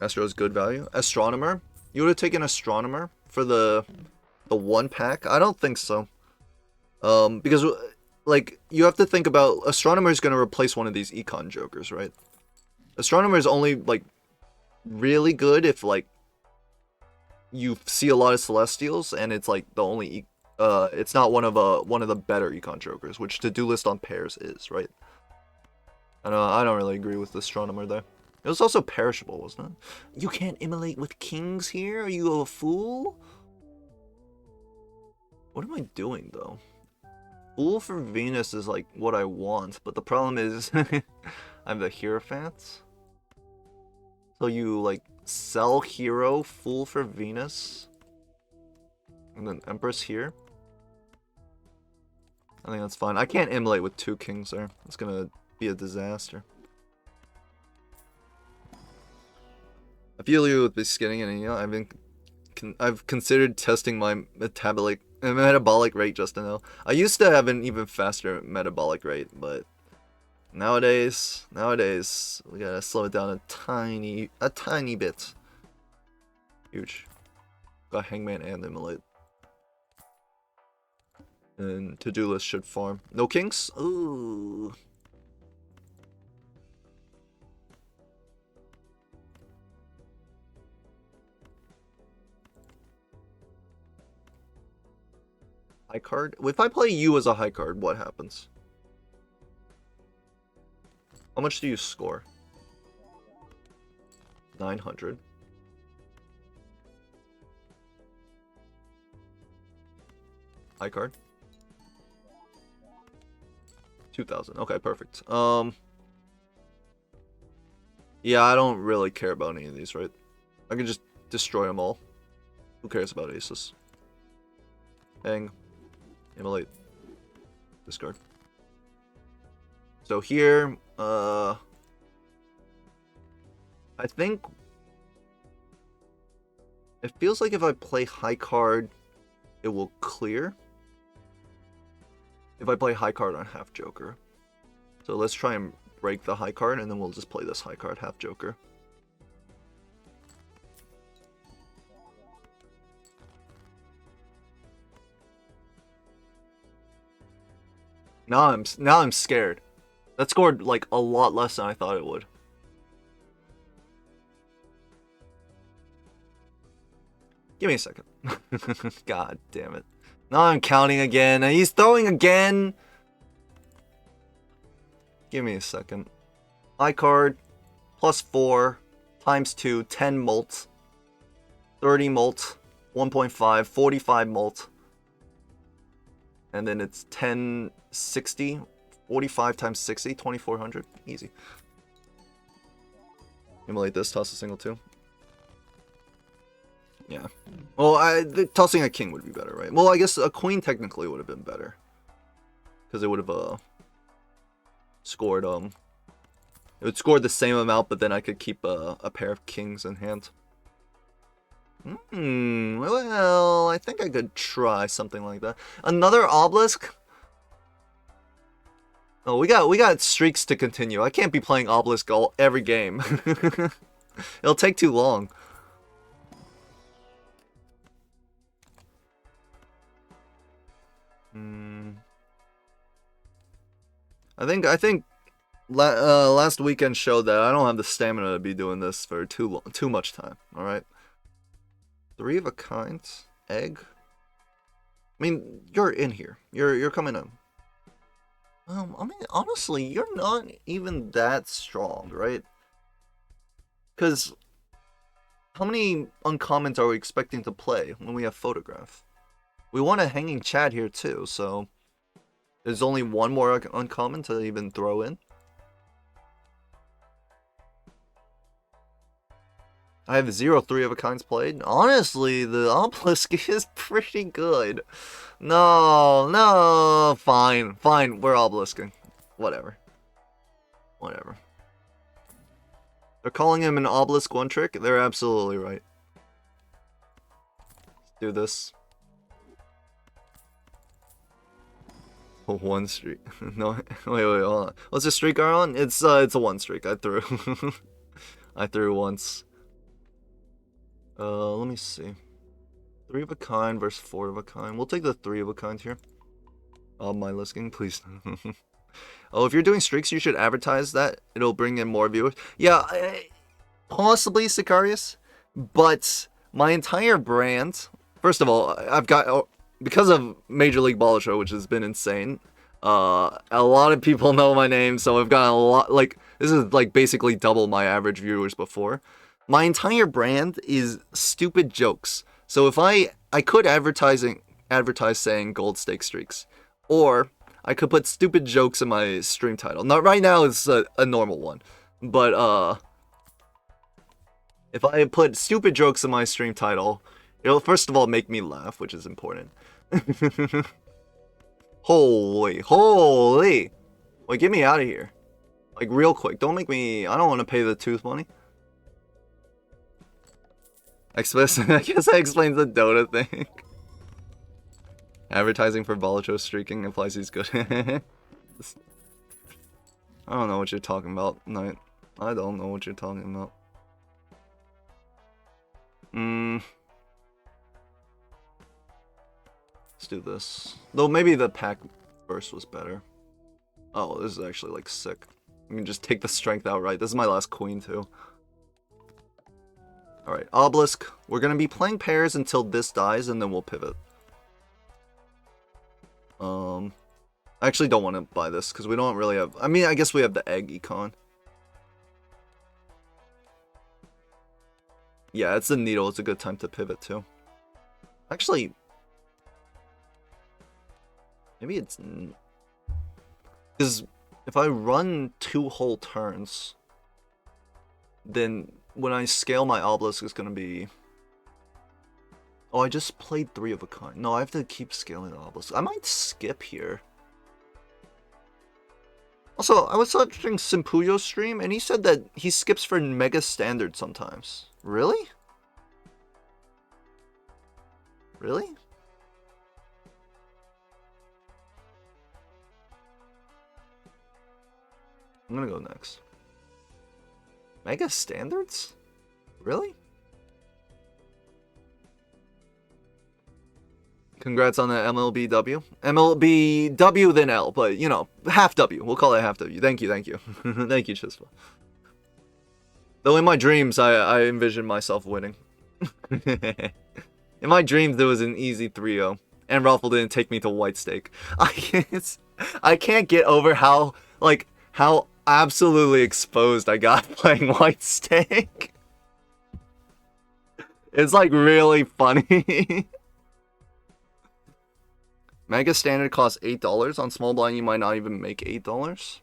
[SPEAKER 1] Astro is good value. Astronomer? You would have taken Astronomer for the 1 pack? I don't think so. Because, like, you have to think about... Astronomer is going to replace one of these Econ Jokers, right? Astronomer is only, like, really good if, like, you see a lot of Celestials, and it's, like, the only... it's not one of the better Econ Jokers, which to-do list on pairs is, right? I don't really agree with the Astronomer there. It was also perishable, wasn't it? You can't immolate with kings here? Are you a fool? What am I doing, though? Fool for Venus is, like, what I want, but the problem is I'm the Hierophant. So you, like, sell Hero, Fool for Venus, and then Empress here. I think that's fine. I can't immolate with 2 kings there. It's gonna be a disaster. I feel you with the skinning, and you know, I've considered testing my metabolic rate just to know. I used to have an even faster metabolic rate, but nowadays we gotta slow it down a tiny bit. Huge. Got Hangman and Immolate. And to-do list should farm. No kings? Ooh. High card? If I play you as a high card, what happens? How much do you score? 900. High card? 2,000. Okay, perfect. Yeah, I don't really care about any of these, right? I can just destroy them all. Who cares about aces? Hang. Immolate. Discard. So here, I think it feels like if I play high card, it will clear. If I play high card on half Joker. So let's try and break the high card, and then we'll just play this high card half Joker. Now I'm scared. That scored like a lot less than I thought it would. Give me a second. God damn it. Now I'm counting again. And he's throwing again. Give me a second. High card. +4. Times 2. 10 molt. 30 molt. 1.5. 45 molt. And then it's 1060. 45 times 60. 2400. Easy. Immolate this. Toss a single 2. Yeah. Well, tossing a king would be better, right? Well, I guess a queen technically would have been better. Because it would have scored, it would score the same amount, but then I could keep a pair of kings in hand. Well, I think I could try something like that. Another obelisk? Oh, we got streaks to continue. I can't be playing obelisk every game. It'll take too long. I think last weekend showed that I don't have the stamina to be doing this for too much time. All right, 3 of a kind. egg. I mean, you're in here. You're coming in. I mean, honestly, you're not even that strong, right? Because how many uncommons are we expecting to play when we have photograph? We want a hanging Chad here too, so there's only one more uncommon to even throw in. I have 0 3-of-a-kinds played. Honestly, the obelisk is pretty good. No, fine, we're obelisking. Whatever. They're calling him an obelisk one trick. They're absolutely right. Let's do this. One streak. No, wait, hold on. What's the streak are on? It's a one streak. I threw. I threw once. Let me see. 3-of-a-kind versus 4-of-a-kind. We'll take the 3-of-a-kind here. My listing, please. Oh, if you're doing streaks, you should advertise that. It'll bring in more viewers. Yeah, possibly Sicarius, but my entire brand. First of all, I've got because of Major League Balatro, which has been insane. A lot of people know my name, so I've got a lot. Like this is like basically double my average viewers before. My entire brand is stupid jokes. So if I could advertise saying gold stake streaks, or I could put stupid jokes in my stream title. Not right now, it's a normal one, but if I put stupid jokes in my stream title, it'll first of all make me laugh, which is important. Holy! Wait, get me out of here, like real quick. Don't make me. I don't want to pay the tooth money. I guess that explains the Dota thing. Advertising for Balatro streaking implies he's good. I don't know what you're talking about, Knight. I don't know what you're talking about. Let's do this. Though maybe the pack burst was better. Oh, this is actually like sick. I can just take the strength outright. This is my last queen too. Alright, obelisk. We're gonna be playing pairs until this dies and then we'll pivot. I actually don't want to buy this because we don't really have. I mean, I guess we have the egg econ. Yeah, it's the needle. It's a good time to pivot too. Actually, maybe it's because if I run 2 whole turns, then when I scale my obelisk, it's gonna be. Oh, I just played 3-of-a-kind. No, I have to keep scaling the obelisk. I might skip here. Also, I was watching Simpuyo's stream, and he said that he skips for Mega Standard sometimes. Really? Really? I'm gonna go next. Mega Standards? Really? Congrats on the MLB W. MLB W then L, but you know, half W. We'll call it half W. Thank you. Thank you, Chispa. Though in my dreams, I envision myself winning. In my dreams, there was an easy 3-0, and Raffle didn't take me to white stake. I can't get over how absolutely exposed I got playing white stake. It's like really funny. Mega Standard costs $8. On small blind, you might not even make $8.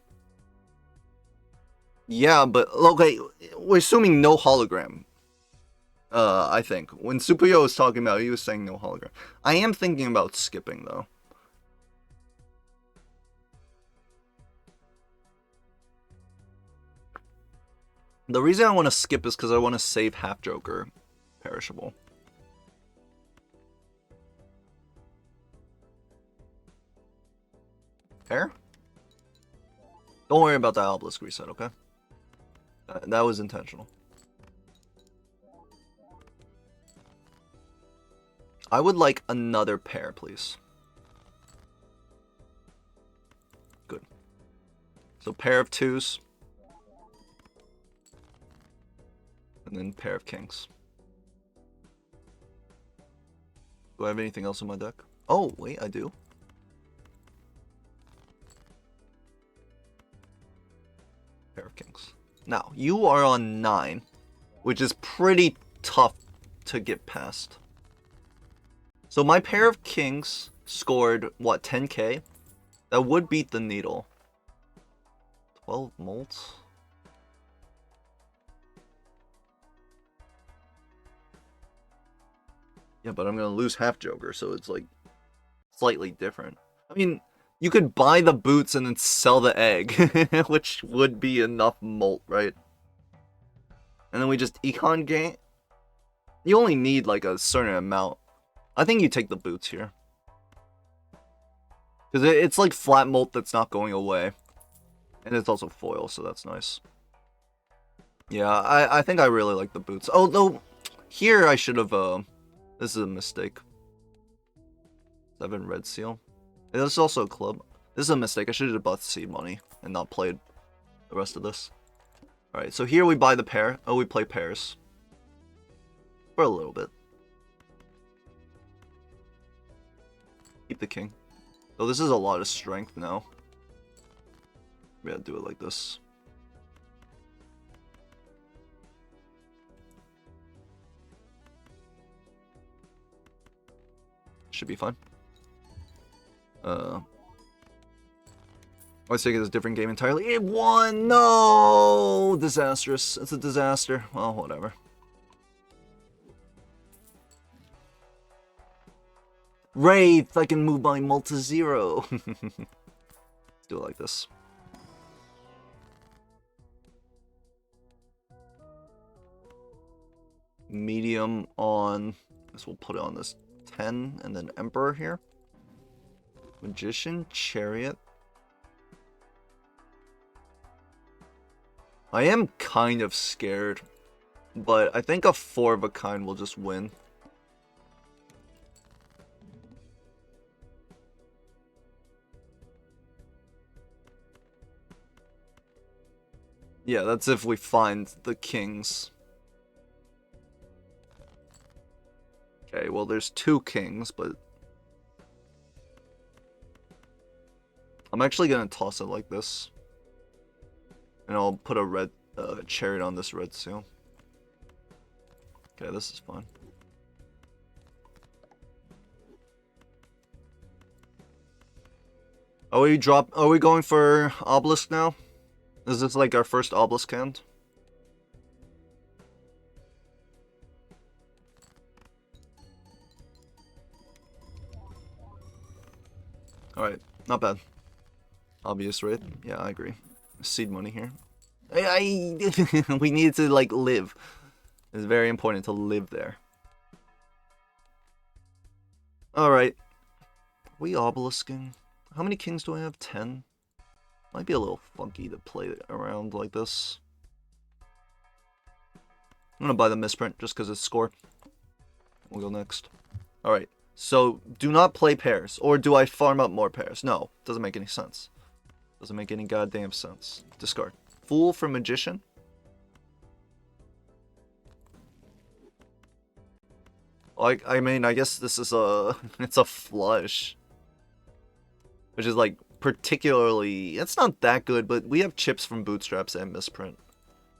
[SPEAKER 1] Yeah, but okay, we're assuming no hologram. I think when Supuyo was talking about it, he was saying no hologram. I am thinking about skipping though. The reason I want to skip is because I want to save half Joker perishable. Fair? Don't worry about that obelisk reset, okay? That was intentional. I would like another pair, please. Good. So pair of 2s. And then pair of kings. Do I have anything else in my deck? Oh, wait, I do. Pair of kings. Now, you are on 9, which is pretty tough to get past. So my pair of kings scored, what, 10k? That would beat the needle. 12 molts? Yeah, but I'm gonna lose half Joker, so it's like slightly different. I mean, you could buy the boots and then sell the egg, which would be enough molt, right? And then we just econ gain. You only need like a certain amount. I think you take the boots here. Because it's like flat molt that's not going away. And it's also foil, so that's nice. Yeah, I think I really like the boots. Although, here I should have, this is a mistake. 7 red seal. And this is also a club. This is a mistake. I should have bought seed money and not played the rest of this. Alright, so here we buy the pair. Oh, we play pairs. For a little bit. Keep the king. Oh, this is a lot of strength now. We gotta do it like this. Should be fine. I was thinking it's a different game entirely. It won! No! Disastrous. It's a disaster. Well, whatever. Wraith! I can move my mult to 0. Let's do it like this. Medium on... I guess we'll put it on this 10, and then Emperor here. Magician, Chariot. I am kind of scared, but I think a 4 of a kind will just win. Yeah, that's if we find the kings. Okay, well there's 2 kings, but... I'm actually gonna toss it like this. And I'll put a red chariot on this red seal. Okay, this is fun. Are we going for obelisk now? Is this like our first obelisk hand? Alright, not bad. Obvious, right? Yeah, I agree. Seed money here. We need to, like, live. It's very important to live there. Alright. We obelisking. How many kings do I have? 10? Might be a little funky to play around like this. I'm gonna buy the misprint just because it's score. We'll go next. Alright. So, do not play pairs. Or do I farm up more pairs? No. Doesn't make any sense. Doesn't make any goddamn sense. Discard. Fool for Magician. Like, I mean, I guess this is a... it's a flush. Which is, like, particularly... It's not that good, but we have chips from Bootstraps and Misprint.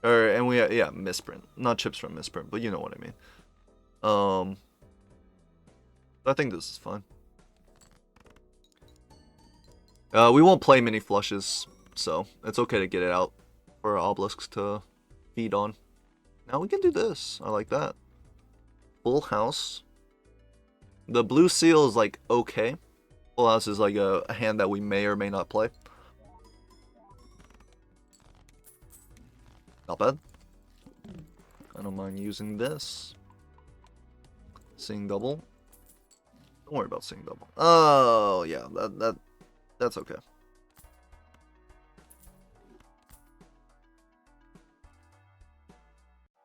[SPEAKER 1] And we have... Yeah, Misprint. Not chips from Misprint, but you know what I mean. I think this is fine. We won't play many flushes, so it's okay to get it out for obelisks to feed on. Now we can do this. I like that. Full house. The blue seal is like okay. Full house is like a hand that we may or may not play. Not bad. I don't mind using this. Seeing double. Don't worry about seeing double. Oh yeah, that's okay.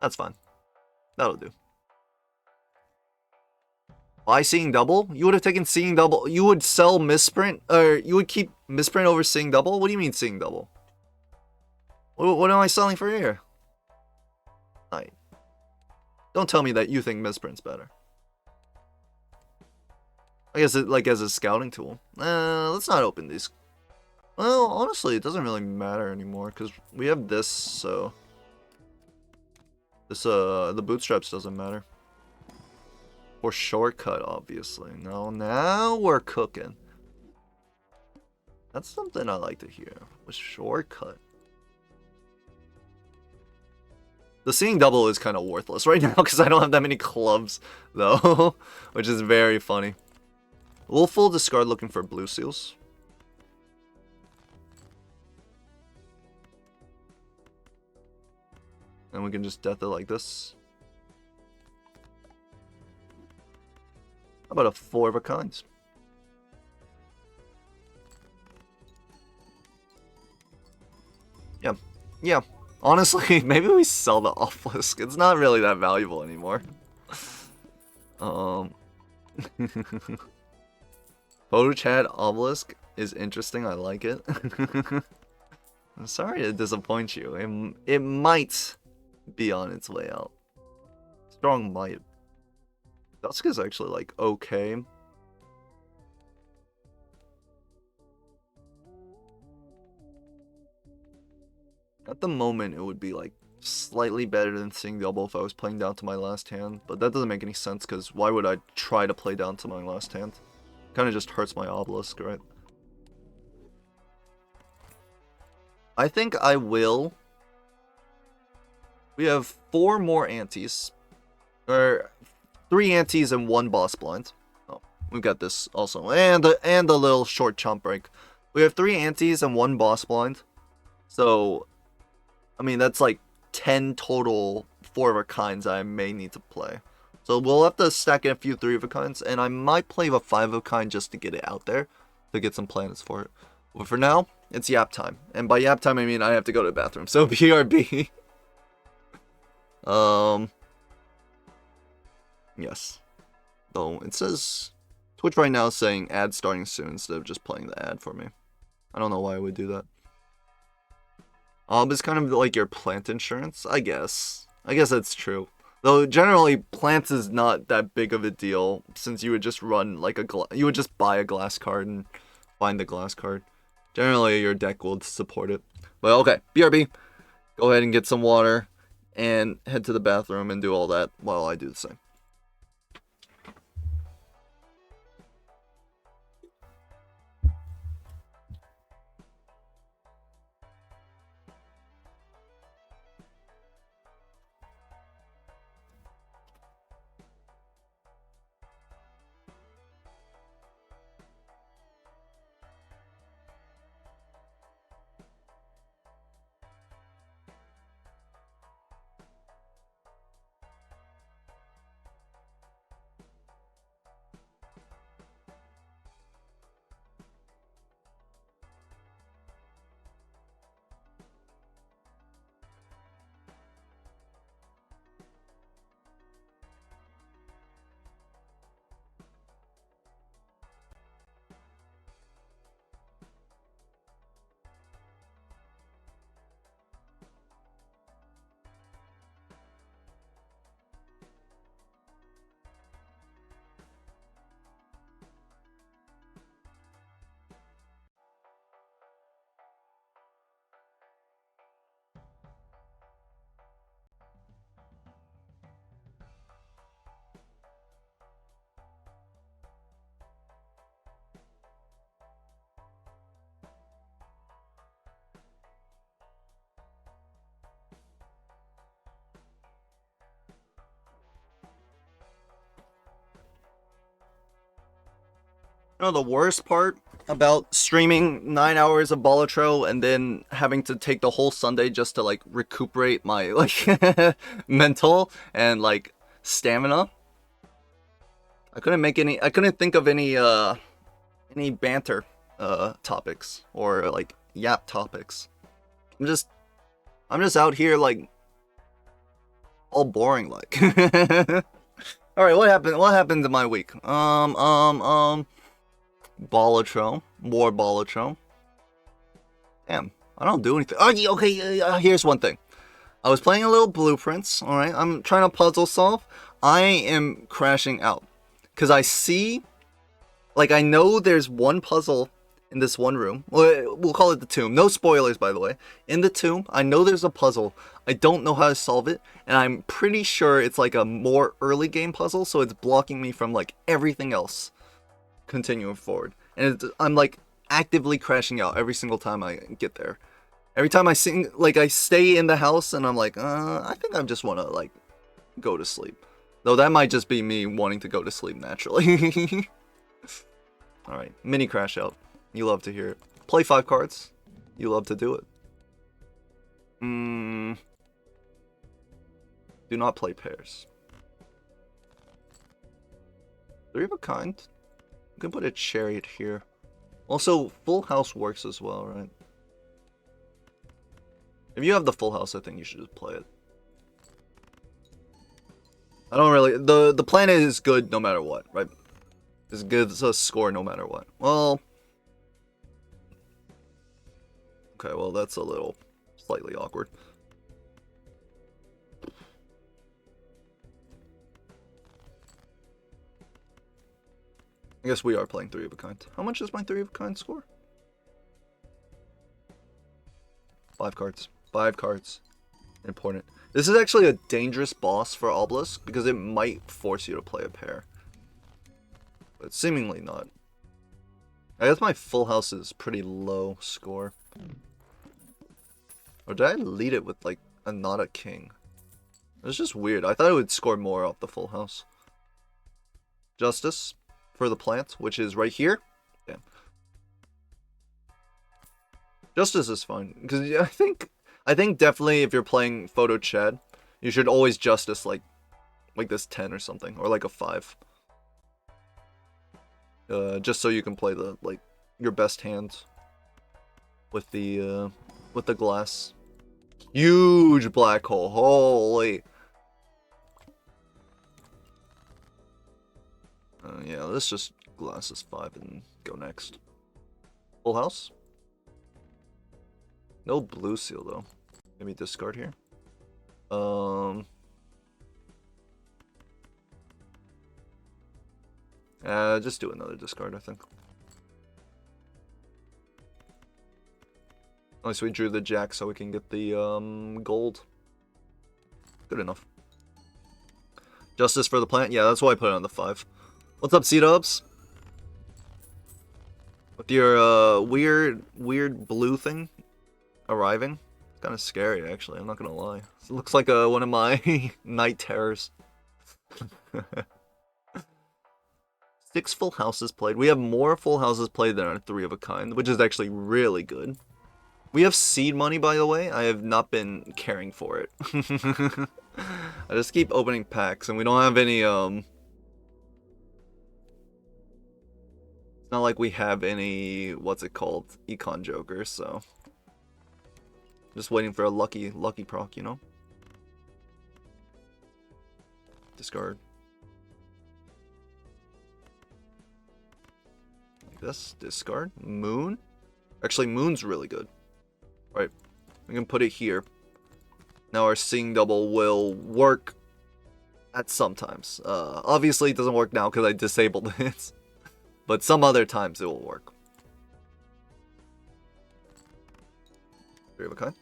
[SPEAKER 1] That's fine. That'll do. Why seeing double? You would have taken seeing double. You would sell misprint, or you would keep misprint over seeing double? What do you mean seeing double? What am I selling for here? Don't tell me that you think misprint's better. I guess it, like, as a scouting tool. Let's not open these. Well, honestly, it doesn't really matter anymore, because we have this, so... This, the bootstraps doesn't matter. Or shortcut, obviously. No, now we're cooking. That's something I like to hear. A shortcut. The seeing double is kind of worthless right now because I don't have that many clubs, though, which is very funny. We'll full discard looking for blue seals. And we can just death it like this. How about a 4 of a kind? Yeah. Yeah. Honestly, maybe we sell the obelisk. It's not really that valuable anymore. Photo chat obelisk is interesting. I like it. I'm sorry to disappoint you. It might be on its way out. Strong might. Dusk is actually, like, okay. At the moment, it would be, like, slightly better than seeing double if I was playing down to my last hand. But that doesn't make any sense, because why would I try to play down to my last hand? Kind of just hurts my obelisk, right? I think I will. We have 4 more antes. Or 3 antes and 1 boss blind. Oh, we've got this also. And a little short chump break. We have 3 antes and 1 boss blind. So, I mean, that's like 10 total 4 of a kinds I may need to play. So we'll have to stack in a few 3 of a kinds, and I might play a 5 of a kind just to get it out there, to get some planets for it. But for now, it's yap time. And by yap time, I mean I have to go to the bathroom. So BRB. Yes. Though it says Twitch right now is saying ad starting soon instead of just playing the ad for me. I don't know why I would do that. It's kind of like your plant insurance, I guess. I guess that's true. Though generally, plants is not that big of a deal since you would just run like you would just buy a glass card and find the glass card. Generally, your deck will support it. But okay, BRB, go ahead and get some water and head to the bathroom and do all that while I do the same. You know, the worst part about streaming 9 hours of Balatro and then having to take the whole Sunday just to like recuperate my like mental and like stamina. I couldn't think of any banter topics or like yap topics. I'm just out here like all boring like. All right, what happened to my week? Balatro, more Balatro. Damn, I don't do anything. Oh, okay, here's one thing. I was playing a little Blueprints, alright? I'm trying to puzzle solve. I am crashing out. Because I see Like, I know there's one puzzle in this one room. We'll call it the tomb. No spoilers, by the way. In the tomb, I know there's a puzzle. I don't know how to solve it, and I'm pretty sure it's like a more early game puzzle, so it's blocking me from like everything else continuing forward. And I'm like actively crashing out every single time I get there. Every time I I stay in the house, and I'm like, I think I just want to like go to sleep. Though that might just be me wanting to go to sleep naturally. Alright, mini crash out. You love to hear it. Play 5 cards. You love to do it. Do not play pairs. 3 of a kind. You can put a chariot here. Also, full house works as well, right? If you have the full house, I think you should just play it. I don't really... The planet is good no matter what, right? It's good as a score no matter what. Well... Okay, well that's a little slightly awkward. I guess we are playing 3 of a kind. How much is my 3 of a kind score? 5 cards. 5 cards. Important. This is actually a dangerous boss for Obelisk because it might force you to play a pair. But seemingly not. I guess my full house is pretty low score. Or did I lead it with like not a king? It's just weird. I thought it would score more off the full house. Justice for the plant, which is right here. Damn. Justice is fine because I think definitely if you're playing Photo Chad, you should always Justice like this 10 or something, or like a 5. Just so you can play the like your best hand with the glass. Huge black hole. Holy. Yeah, let's just glasses 5 and go next. Full house? No blue seal though. Maybe discard here. Just do another discard, I think. Unless we drew the jack so we can get the gold. Good enough. Justice for the plant? Yeah, that's why I put it on the 5. What's up, C-Dubs? With your weird blue thing arriving. It's kind of scary, actually. I'm not gonna lie. It looks like one of my night terrors. 6 full houses played. We have more full houses played than our 3 of a kind, which is actually really good. We have seed money, by the way. I have not been caring for it. I just keep opening packs, and we don't have any, It's not like we have any, what's it called, Econ Joker, so... Just waiting for a lucky proc, you know? Discard. Like this. Discard. Moon. Actually, Moon's really good. Right. We can put it here. Now our Seeing Double will work at sometimes. Obviously, it doesn't work now because I disabled it. But some other times it will work. 3 of a kind.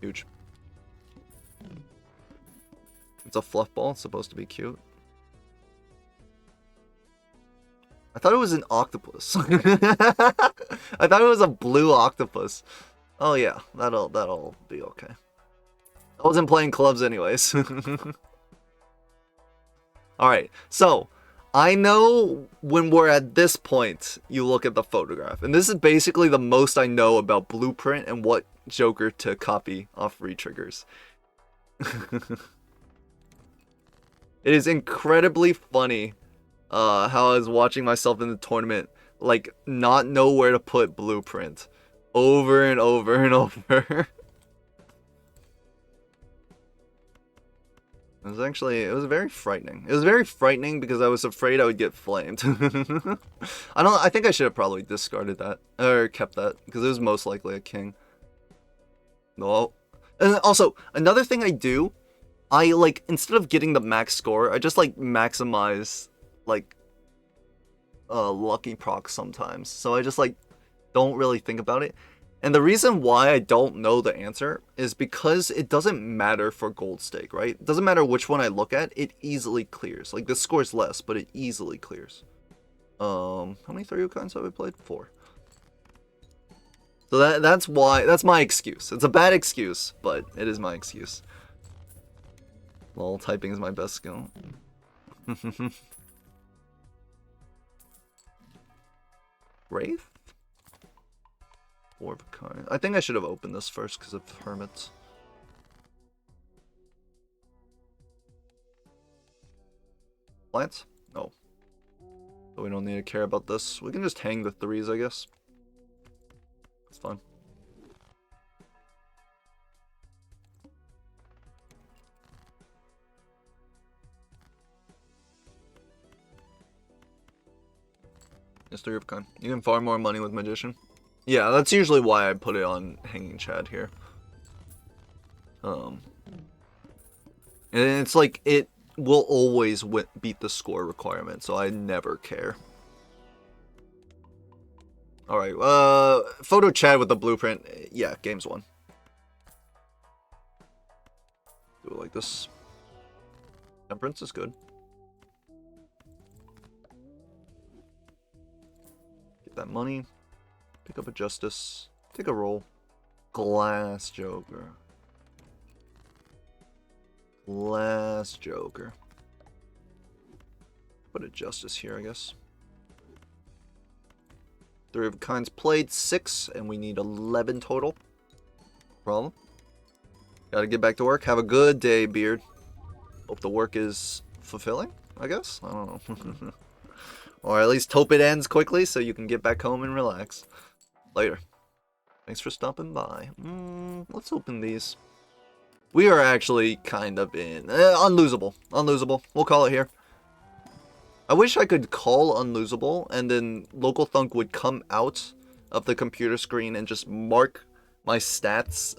[SPEAKER 1] Huge. It's a fluff ball. It's supposed to be cute. I thought it was an octopus. I thought it was a blue octopus. Oh yeah, that'll be okay. I wasn't playing clubs anyways. Alright, so I know when we're at this point, you look at the photograph. And this is basically the most I know about Blueprint and what Joker to copy off re-triggers. It is incredibly funny how I was watching myself in the tournament, like, not know where to put Blueprint. Over and over and over. It was very frightening. It was very frightening because I was afraid I would get flamed. I think I should have probably discarded that, or kept that, because it was most likely a king. No. And also, another thing I do I like, instead of getting the max score, I just like maximize like lucky procs sometimes. So I just like don't really think about it. And the reason why I don't know the answer is because it doesn't matter for gold stake, right? It doesn't matter which one I look at, it easily clears. Like, the score's less, but it easily clears. How many 3 kinds have I played? 4. So that's why, that's my excuse. It's a bad excuse, but it is my excuse. Lol, typing is my best skill. Wraith? 4 of a kind. I think I should have opened this first because of hermits. Plants? No. So we don't need to care about this. We can just hang the 3s, I guess. It's fine. It's 3 of a kind. You can farm more money with Magician. Yeah, that's usually why I put it on Hanging Chad here. And it's like, it will always beat the score requirement, so I never care. Alright, Photo Chad with the blueprint. Yeah, game's won. Do it like this. Temperance is good. Get that money. Pick up a Justice. Take a roll. Glass Joker. Glass Joker. Put a Justice here, I guess. 3 of a kinds played, 6, and we need 11 total. Problem. Gotta get back to work. Have a good day, Beard. Hope the work is fulfilling, I guess? I don't know. Or at least hope it ends quickly so you can get back home and relax. Later. Thanks for stopping by. Let's open these. We are actually kind of in... unlosable. Unlosable. We'll call it here. I wish I could call unlosable, and then Local Thunk would come out of the computer screen and just mark my stats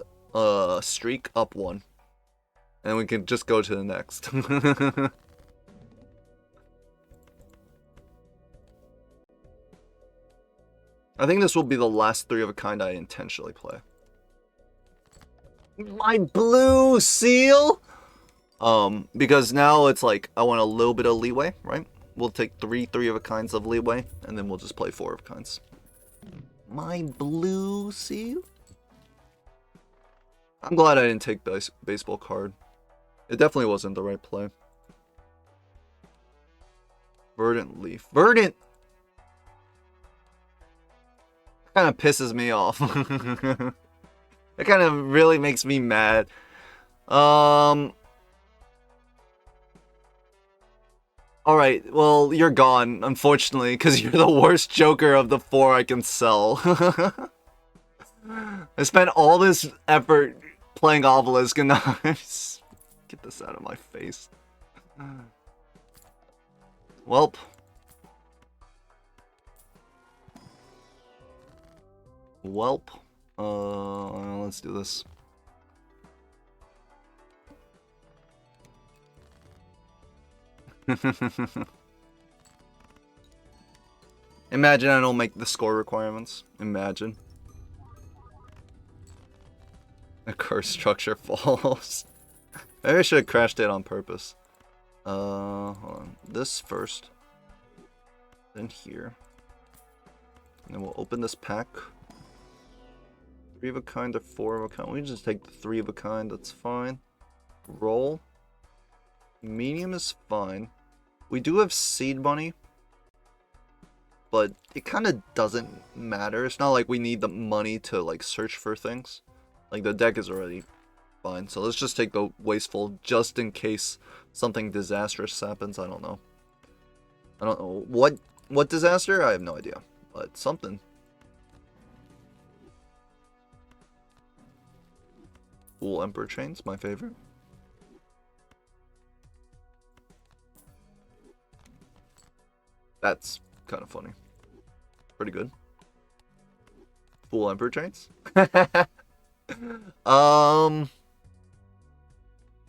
[SPEAKER 1] streak up 1. And we can just go to the next. I think this will be the last 3 of a kind I intentionally play. My blue seal! Because now it's like, I want a little bit of leeway, right? We'll take 3 of a kinds of leeway, and then we'll just play 4 of a kinds. My blue seal? I'm glad I didn't take the baseball card. It definitely wasn't the right play. Verdant leaf. Verdant! Kind of pisses me off. It kind of really makes me mad. Alright, well, you're gone, unfortunately, because you're the worst Joker of the 4 I can sell. I spent all this effort playing Obelisk, and now get this out of my face. Welp. Welp. Let's do this. Imagine I don't make the score requirements. Imagine. A curse structure falls. Maybe I should have crashed it on purpose. Hold on. This first. Then here. And then we'll open this pack. 3 of a kind or 4 of a kind. We can just take the 3 of a kind, that's fine. Roll. Medium is fine. We do have seed money, but it kind of doesn't matter. It's not like we need the money to like search for things. Like, the deck is already fine. So let's just take the wasteful just in case something disastrous happens. I don't know. I don't know what disaster? I have no idea, but something. Cool Emperor Chains, my favorite. That's kind of funny. Pretty good. Full Emperor Chains? I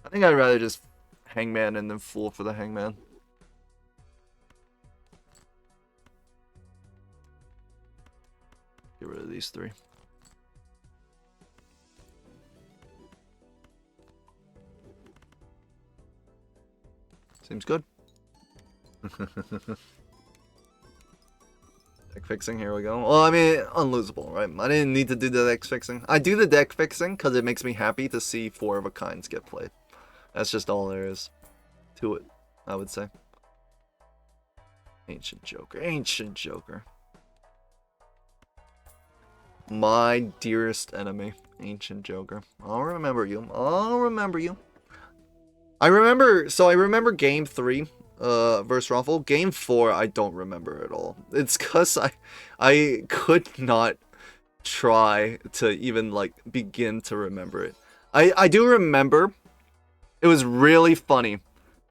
[SPEAKER 1] I think I'd rather just hangman and then fool for the hangman. Get rid of these three. Seems good. Deck fixing, here we go. Well, I mean, unlosable, right? I didn't need to do the deck fixing. I do the deck fixing because it makes me happy to see 4 of a kinds get played. That's just all there is to it, I would say. Ancient Joker, Ancient Joker. My dearest enemy, Ancient Joker. I'll remember you. I'll remember you. I remember game 3 versus Raffle. Game 4 I don't remember at all. It's cuz I could not try to even like begin to remember it. I do remember it was really funny.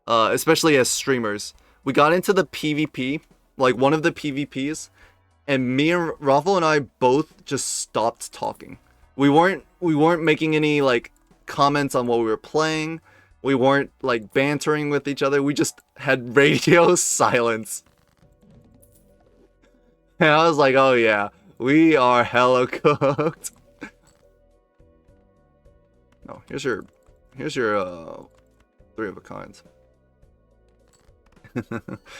[SPEAKER 1] Especially as streamers. We got into the PvP, like one of the PvPs, and me and Raffle and I both just stopped talking. We weren't making any like comments on what we were playing. We weren't like bantering with each other. We just had radio silence. And I was like, oh yeah, we are hella cooked. No, here's your 3 of a kind.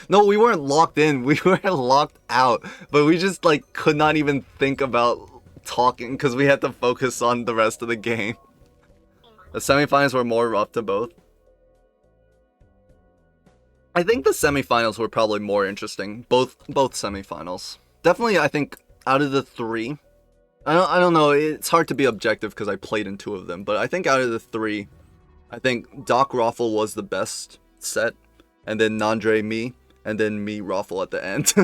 [SPEAKER 1] No, we weren't locked in. We were locked out. But we just like could not even think about talking because we had to focus on the rest of the game. The semifinals were more rough to both. I think the semifinals were probably more interesting. Both semifinals. Definitely, I think out of the 3, I don't know. It's hard to be objective because I played in 2 of them. But I think out of the 3, I think Doc Raffle was the best set, and then Nandre me, and then me Raffle at the end.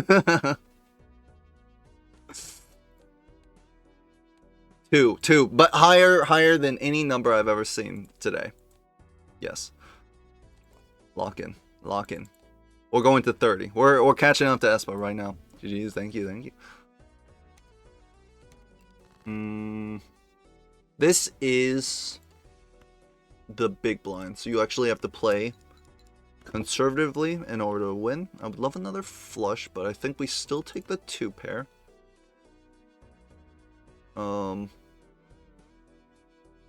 [SPEAKER 1] 2, but higher than any number I've ever seen today. Yes. Lock in. We're going to 30. We're catching up to Espa right now. GG's, thank you. This is the big blind, so you actually have to play conservatively in order to win. I would love another flush, but I think we still take the 2 pair.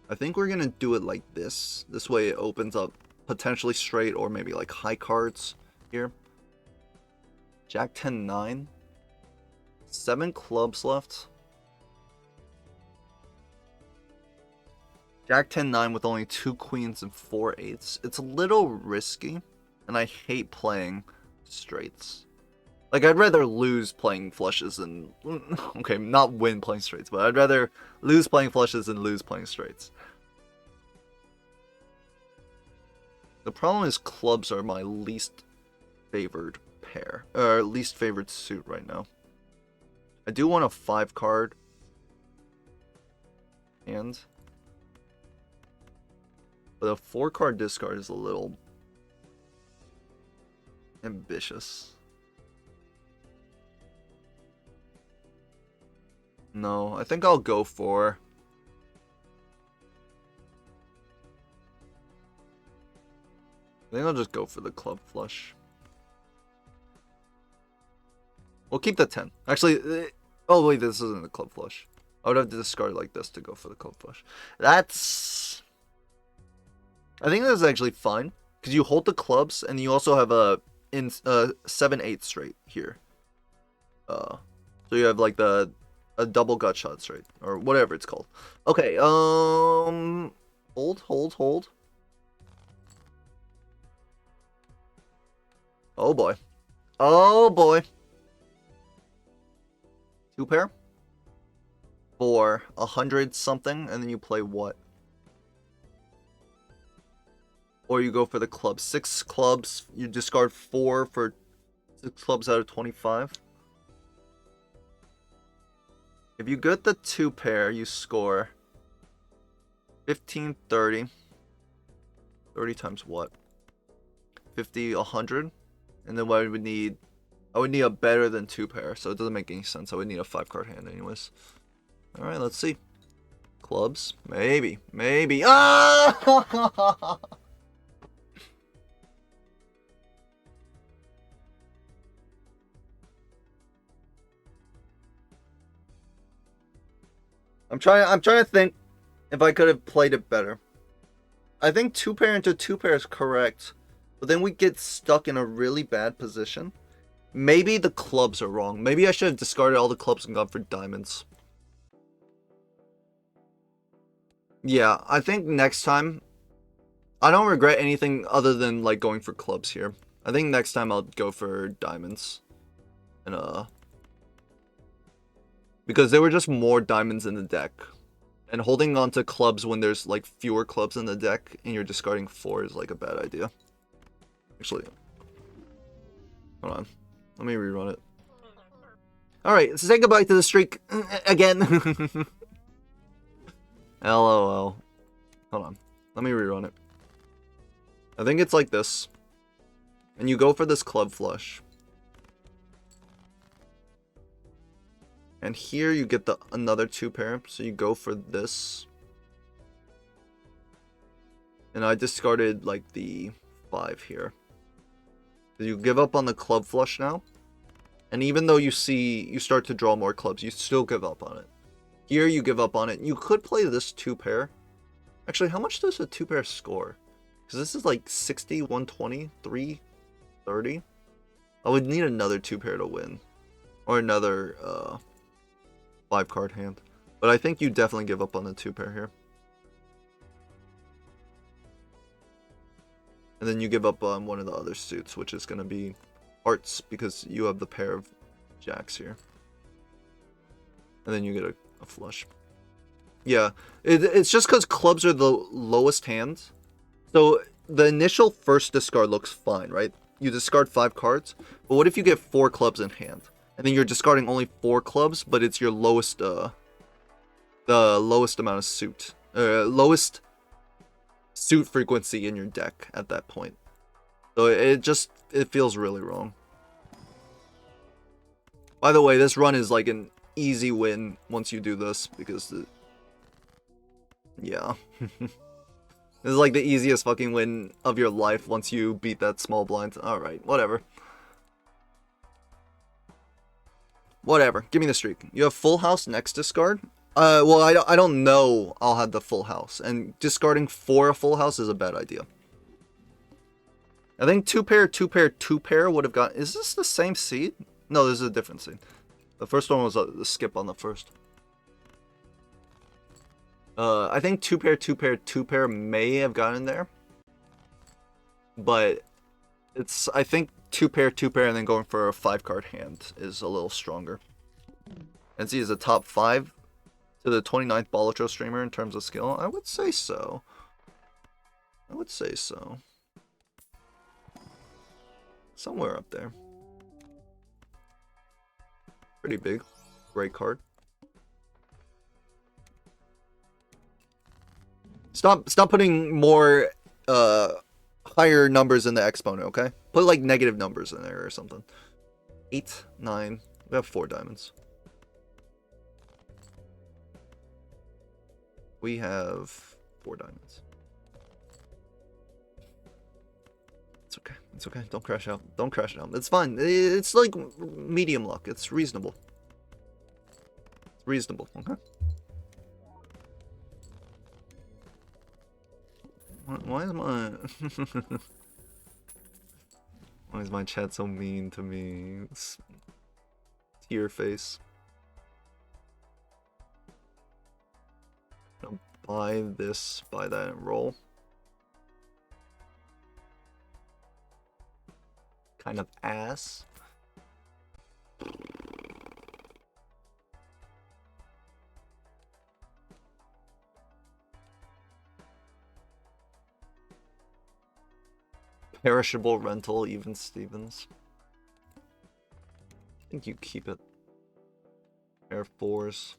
[SPEAKER 1] I think we're gonna do it like this. This way it opens up potentially straight or maybe like high cards here. Jack 10-9. 7 clubs left. Jack 10-9 with only 2 queens and 4 eights. It's a little risky, and I hate playing straights. Like, I'd rather lose playing flushes than... Okay, not win playing straights, but I'd rather lose playing flushes than lose playing straights. The problem is clubs are my least favored pair. Or least favored suit right now. I do want a 5 card. And... But a 4 card discard is a little... ambitious. No, I think I'll go for... I think I'll just go for the club flush. We'll keep the 10. Actually, oh wait, this isn't the club flush. I would have to discard like this to go for the club flush. That's... I think that's actually fine. Because you hold the clubs, and you also have a 7-8 straight here. So you have like a double gut shot straight. Or whatever it's called. Okay, hold. Oh boy. Oh boy. 2 pair? For 100 something, and then you play what? Or you go for the club. 6 clubs, you discard 4 for 6 clubs out of 25. If you get the 2 pair, you score 15, 30. 30 times what? 50, 100. And then what I would need... I would need a better than 2 pair, so it doesn't make any sense. I would need a 5 card hand anyways. Alright, let's see. Clubs? Maybe. Ah! I'm trying to think if I could have played it better. I think 2-pair into 2-pair is correct, but then we get stuck in a really bad position. Maybe the clubs are wrong. Maybe I should have discarded all the clubs and gone for diamonds. Yeah, I think next time, I don't regret anything other than like going for clubs here. I think next time I'll go for diamonds. And because there were just more diamonds in the deck. And holding on to clubs when there's like fewer clubs in the deck and you're discarding 4 is like a bad idea. Actually, hold on. Let me rerun it. Alright, say goodbye to the streak again. LOL. Hold on. Let me rerun it. I think it's like this. And you go for this club flush. And here you get the another 2-pair. So you go for this. And I discarded like the 5 here. You give up on the club flush now. And even though you start to draw more clubs, you still give up on it. Here you give up on it. You could play this 2-pair. Actually, how much does a 2-pair score? Because this is like 60, 120, 330. I would need another 2-pair to win. Or another 5-card hand. But I think you definitely give up on the 2-pair here. And then you give up on one of the other suits, which is going to be hearts, because you have the pair of jacks here. And then you get a flush. Yeah, it's just because clubs are the lowest hands. So the initial first discard looks fine, right? You discard 5 cards, but what if you get 4 clubs in hand? And then you're discarding only 4 clubs, but it's your lowest, the lowest amount of suit. Lowest suit frequency in your deck at that point. So it feels really wrong. By the way, this run is like an easy win once you do this, because yeah. This is like the easiest fucking win of your life once you beat that small blind. Alright, whatever. Whatever, give me the streak. You have full house next discard? Well, I don't know I'll have the full house. And discarding for a full house is a bad idea. I think 2-pair, 2-pair, 2-pair would have got... Is this the same seed? No, this is a different seed. The first one was the skip on the first. I think 2-pair, 2-pair, 2-pair may have gotten there. But it's... I think 2-pair, 2-pair, and then going for a 5-card hand is a little stronger. And see, is a top 5 to the 29th Balatro streamer in terms of skill? I would say so. I would say so. Somewhere up there. Pretty big. Great card. Stop putting more higher numbers in the exponent, okay? Put like negative numbers in there or something. 8, 9. We have 4 diamonds. We have 4 diamonds. It's okay. It's okay. Don't crash out. Don't crash out. It's fine. It's like medium luck. It's reasonable. It's reasonable, okay? Why is my... Why is my chat so mean to me? It's tear face. I'm gonna buy this, buy that, and roll. Kind of ass. Perishable rental, even Stevens. I think you keep it. Air Force.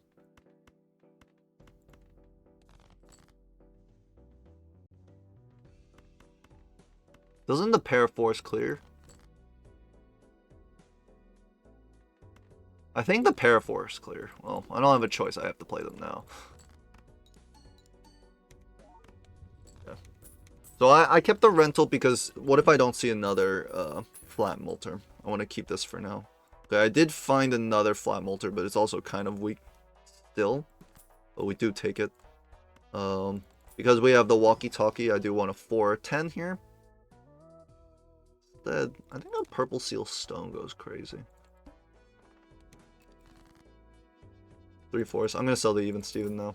[SPEAKER 1] Doesn't the Paraforce clear? I think the Paraforce clear. Well, I don't have a choice. I have to play them now. Yeah. So I kept the rental because what if I don't see another flat molter? I want to keep this for now. Okay, I did find another flat molter, but it's also kind of weak still. but we do take it. Because we have the walkie-talkie, I do want a 4/10 here. Instead, I think a purple seal stone goes crazy. 3/4. I'm gonna sell the even Steven now.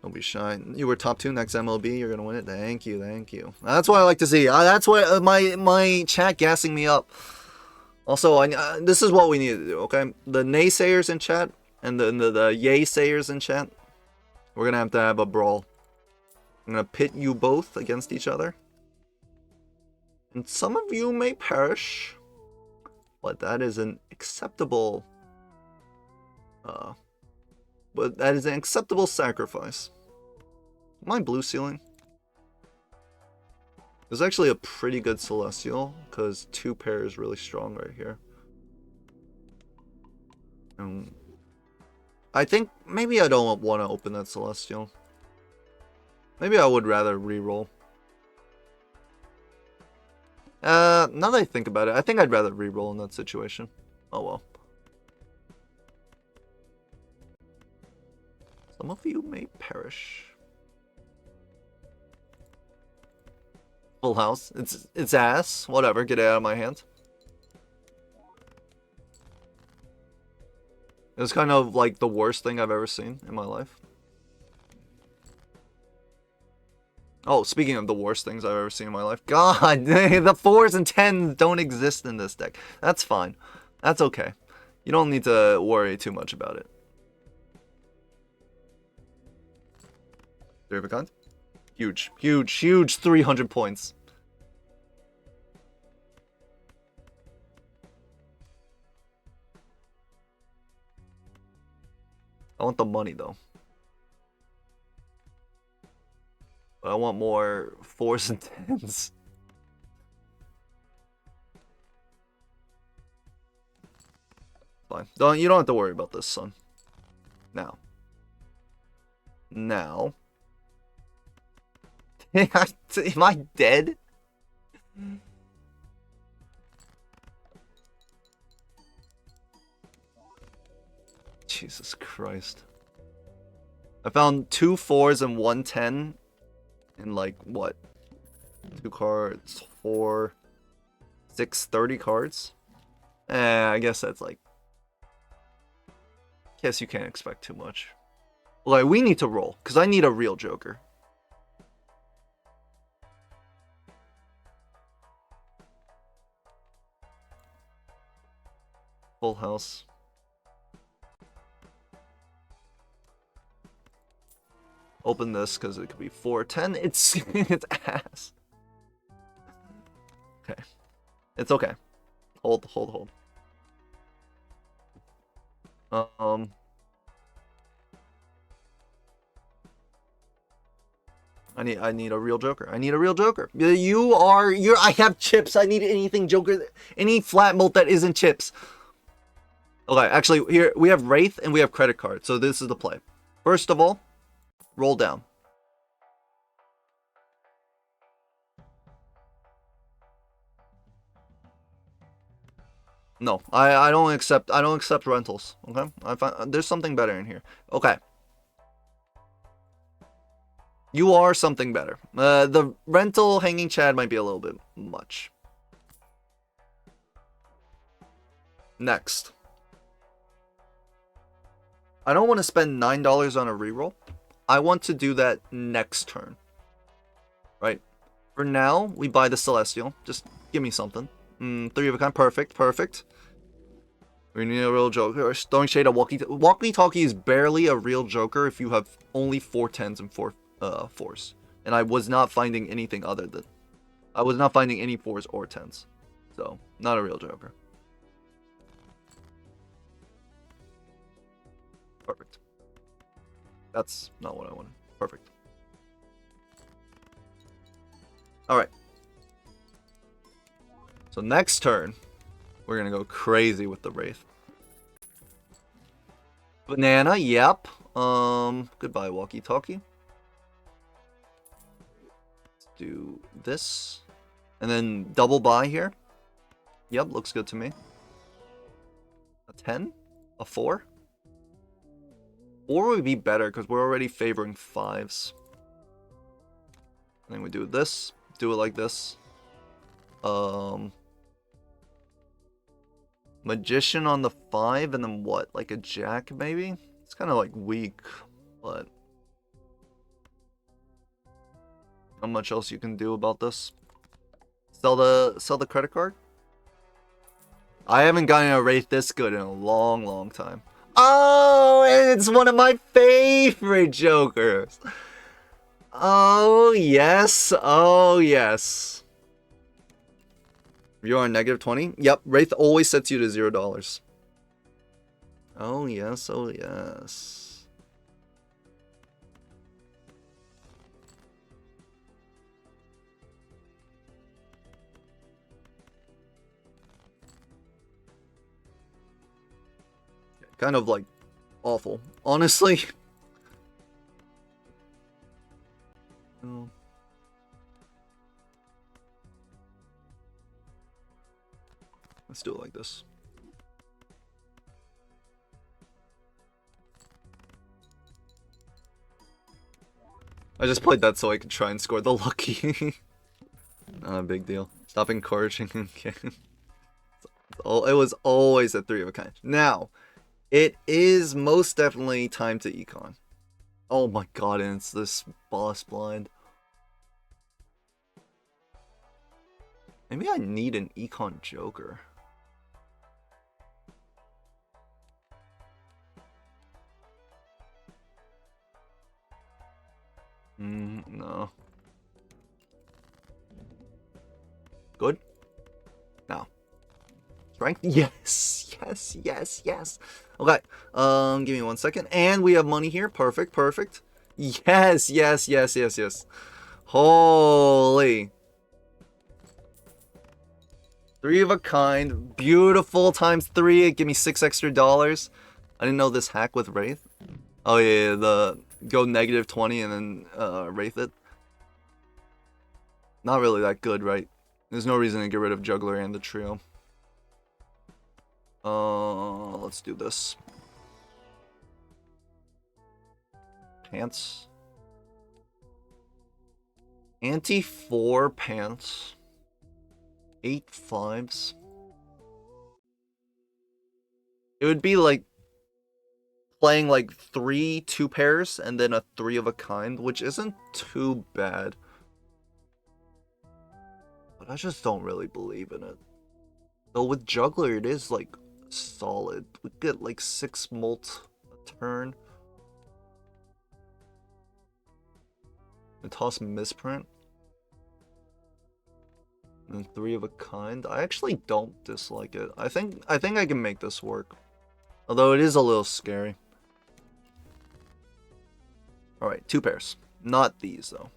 [SPEAKER 1] Don't be shy. You were top 2 next MLB. You're gonna win it. Thank you, thank you. That's what I like to see. That's what my chat gassing me up. Also, this is what we need to do. Okay, the naysayers in chat and the yay sayers in chat. We're gonna have a brawl. I'm gonna pit you both against each other, and some of you may perish, but that is an acceptable. But that is an acceptable sacrifice. Am I blue sealing? There's actually a pretty good Celestial, because 2 pair is really strong right here. And I think maybe I don't want to open that Celestial. Maybe I would rather reroll. Now that I think about it, I think I'd rather reroll in that situation. Oh well. Some of you may perish. Full house. It's ass. Whatever. Get it out of my hand. It was kind of like the worst thing I've ever seen in my life. Oh, speaking of the worst things I've ever seen in my life. God, the 4s and 10s don't exist in this deck. That's fine. That's okay. You don't need to worry too much about it. 3 of a kind. Huge, huge, huge 300 points. I want the money though. But I want more 4s and 10s. Fine. You don't have to worry about this, son. Now. Am I dead? Jesus Christ. I found 2 4s and 1 10 in like what? 2 cards, 4, 6, 30 cards? I guess that's like... Guess you can't expect too much. Like, we need to roll, because I need a real Joker. Full house. Open this, because it could be 4/10. It's ass. Okay. It's okay. Hold. I need a real Joker. I need a real Joker. I have chips. I need anything Joker, any flat mult that isn't chips. Okay, actually, here we have Wraith and we have credit card. So this is the play. First of all, roll down. No, I don't accept rentals. Okay, I find there's something better in here. Okay. You are something better. The rental hanging Chad might be a little bit much. Next. I don't want to spend $9 on a reroll. I want to do that next turn. Right? For now, we buy the Celestial. Just give me something. 3 of a kind. Perfect. We need a real Joker. Throwing shade at Walkie-talkie is barely a real Joker if you have only 4 10s and 4 4s. And I was not finding anything other than... I was not finding any 4s or 10s. So, not a real Joker. Perfect. That's not what I wanted. Perfect. Alright. So next turn, we're going to go crazy with the Wraith. Banana, yep. Goodbye, walkie-talkie. Let's do this. And then double buy here. Yep, looks good to me. 10? A 4? 4 would be better because we're already favoring 5s. I think we do this. Do it like this. Magician on the 5 and then what? Like a jack maybe? It's kind of like weak, but not much else you can do about this. Sell the credit card? I haven't gotten a rate this good in a long, long time. Oh, and it's one of my favorite Jokers. Oh, yes. Oh, yes. You're on negative 20? Yep, Wraith always sets you to $0. Oh, yes. Oh, yes. Kind of like awful, honestly. Oh. Let's do it like this. I just played that so I could try and score the lucky. Not a big deal. Stop encouraging him. It was always a 3 of a kind. Now, it is most definitely time to econ. Oh my god, and it's this boss blind. Maybe I need an econ Joker. No. Good? No. Strength? Yes, yes, yes, yes. Okay, give me 1 second. And we have money here. Perfect, perfect. Yes, yes, yes, yes, yes. Holy. 3 of a kind. Beautiful times 3. Give me 6 extra dollars. I didn't know this hack with Wraith. Oh yeah, the go negative 20 and then Wraith it. Not really that good, right? There's no reason to get rid of Juggler and the trio. Let's do this. Pants. Ante 4 pants. 8 5s. It would be like playing like 3 2 pairs and then a 3 of a kind, which isn't too bad. But I just don't really believe in it. Though with Juggler, it is like solid. We get like 6 molt a turn. And toss misprint. And then 3 of a kind. I actually don't dislike it. I think I can make this work. Although it is a little scary. Alright, 2 pairs. Not these though.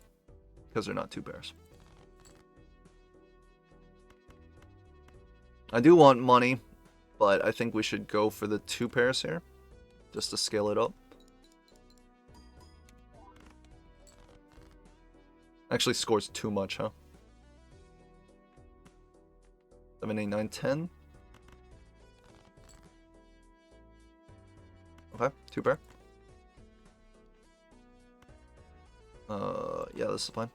[SPEAKER 1] Because they're not 2 pairs. I do want money, but I think we should go for the 2 pairs here. Just to scale it up. Actually scores too much, huh? 7, 8, 9, 10. Okay, 2 pair. Yeah, this is fine.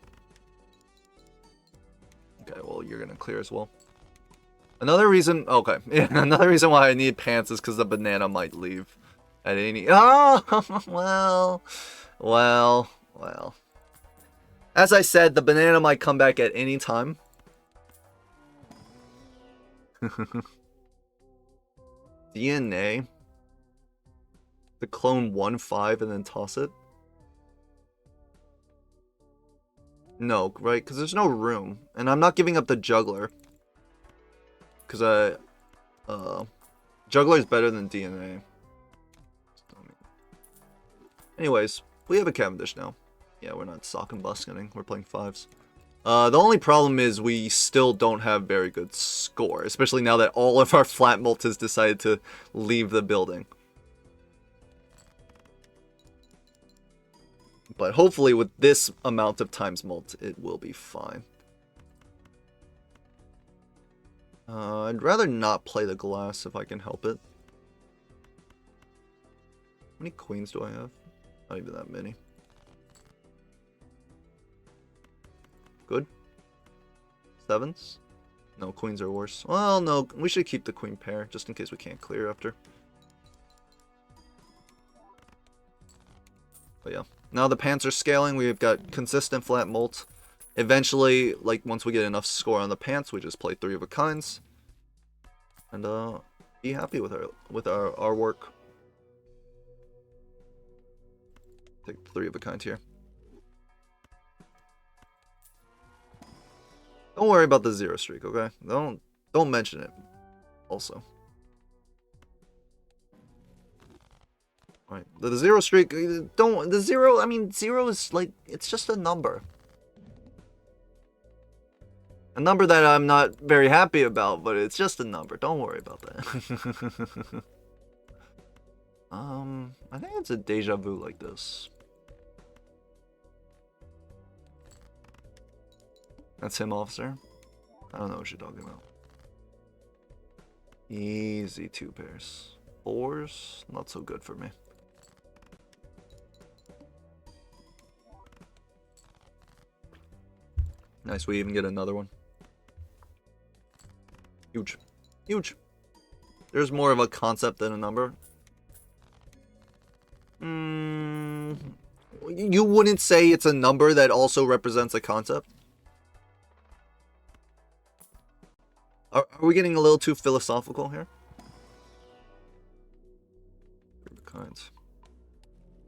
[SPEAKER 1] Okay, well, you're gonna clear as well. Another reason, okay, yeah, another reason why I need pants is because the banana might leave at any, oh, well. As I said, the banana might come back at any time. DNA. The clone 1-5 and then toss it. No, right? Because there's no room. And I'm not giving up the juggler. Because juggler is better than DNA. Anyways, we have a Cavendish now. Yeah, we're not sock and busketing. We're playing 5s. The only problem is we still don't have very good score. Especially now that all of our flat mult has decided to leave the building. But hopefully with this amount of times mult, it will be fine. I'd rather not play the glass if I can help it. many queens do I have? Not even that many. Good. Sevens? No, queens are worse. Well, no, we should keep the queen pair, just in case we can't clear after. But yeah. Now the pants are scaling, we've got consistent flat molt. Eventually, like, once we get enough score on the pants, we just play 3 of a kinds. And, be happy with our work. Take 3 of a kind here. Don't worry about the 0 streak, okay? Don't mention it. Also. Alright. The 0 streak, the 0, I mean, 0 is like, it's just a number. A number that I'm not very happy about, but it's just a number. Don't worry about that. I think it's a deja vu like this. That's him, officer. I don't know what you're talking about. Easy 2 pairs. 4s, not so good for me. Nice, we even get another one. Huge. Huge. There's more of a concept than a number. You wouldn't say it's a number that also represents a concept? Are we getting a little too philosophical here? Kinds.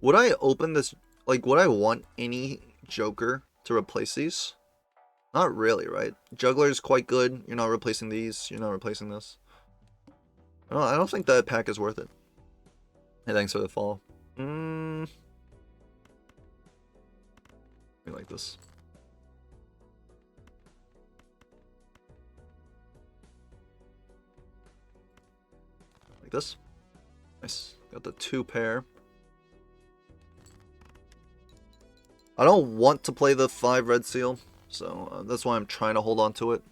[SPEAKER 1] Would I open this? Like, would I want any Joker to replace these? Not really, right? Juggler is quite good. You're not replacing these. You're not replacing this. I don't think that pack is worth it. Hey, thanks for the follow. We like this. Like this. Nice. Got the 2 pair. I don't want to play the 5 red seal. So that's why I'm trying to hold on to it.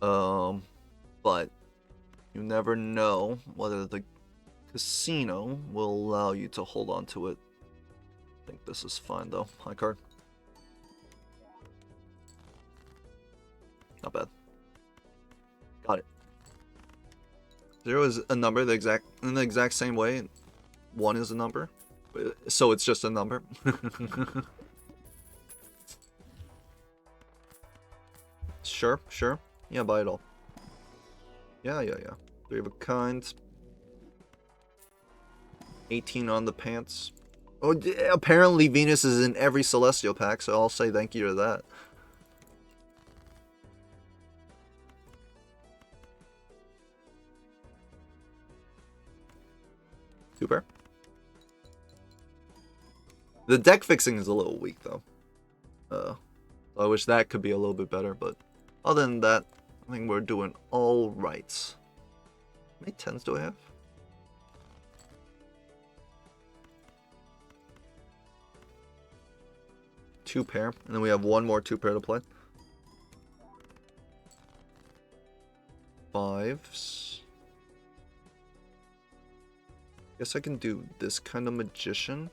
[SPEAKER 1] But you never know whether the casino will allow you to hold on to it. I think this is fine though. High card. Not bad. Got it. 0 is a number in the exact same way. 1 is a number. So it's just a number. Sure, sure. Yeah, buy it all. Yeah. 3 of a kind. 18 on the pants. Oh, apparently Venus is in every Celestial pack, so I'll say thank you to that. Two pair. The deck fixing is a little weak, though. I wish that could be a little bit better, but other than that, I think we're doing all right. How many 10s do I have? Two pair, and then we have one more 2 pair to play. 5s. Guess I can do this kind of magician.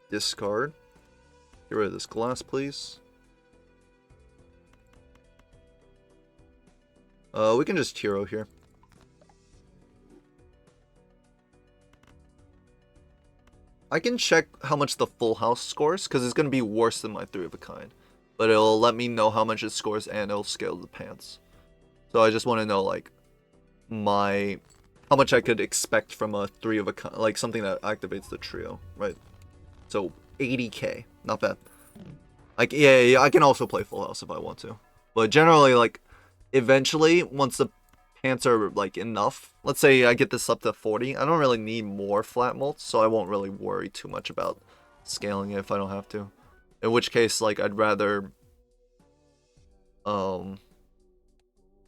[SPEAKER 1] Discard. Get rid of this glass, please. We can just hero here. I can check how much the full house scores, because it's going to be worse than my 3 of a kind. But it'll let me know how much it scores, and it'll scale the pants. So I just want to know, like, how much I could expect from a 3 of a kind, like something that activates the trio, right? So 80k, not bad. Like, yeah, I can also play full house if I want to. But generally, like, eventually, once the pants are, like, enough, let's say I get this up to 40, I don't really need more flat molts, so I won't really worry too much about scaling it if I don't have to. In which case, like, I'd rather, I'm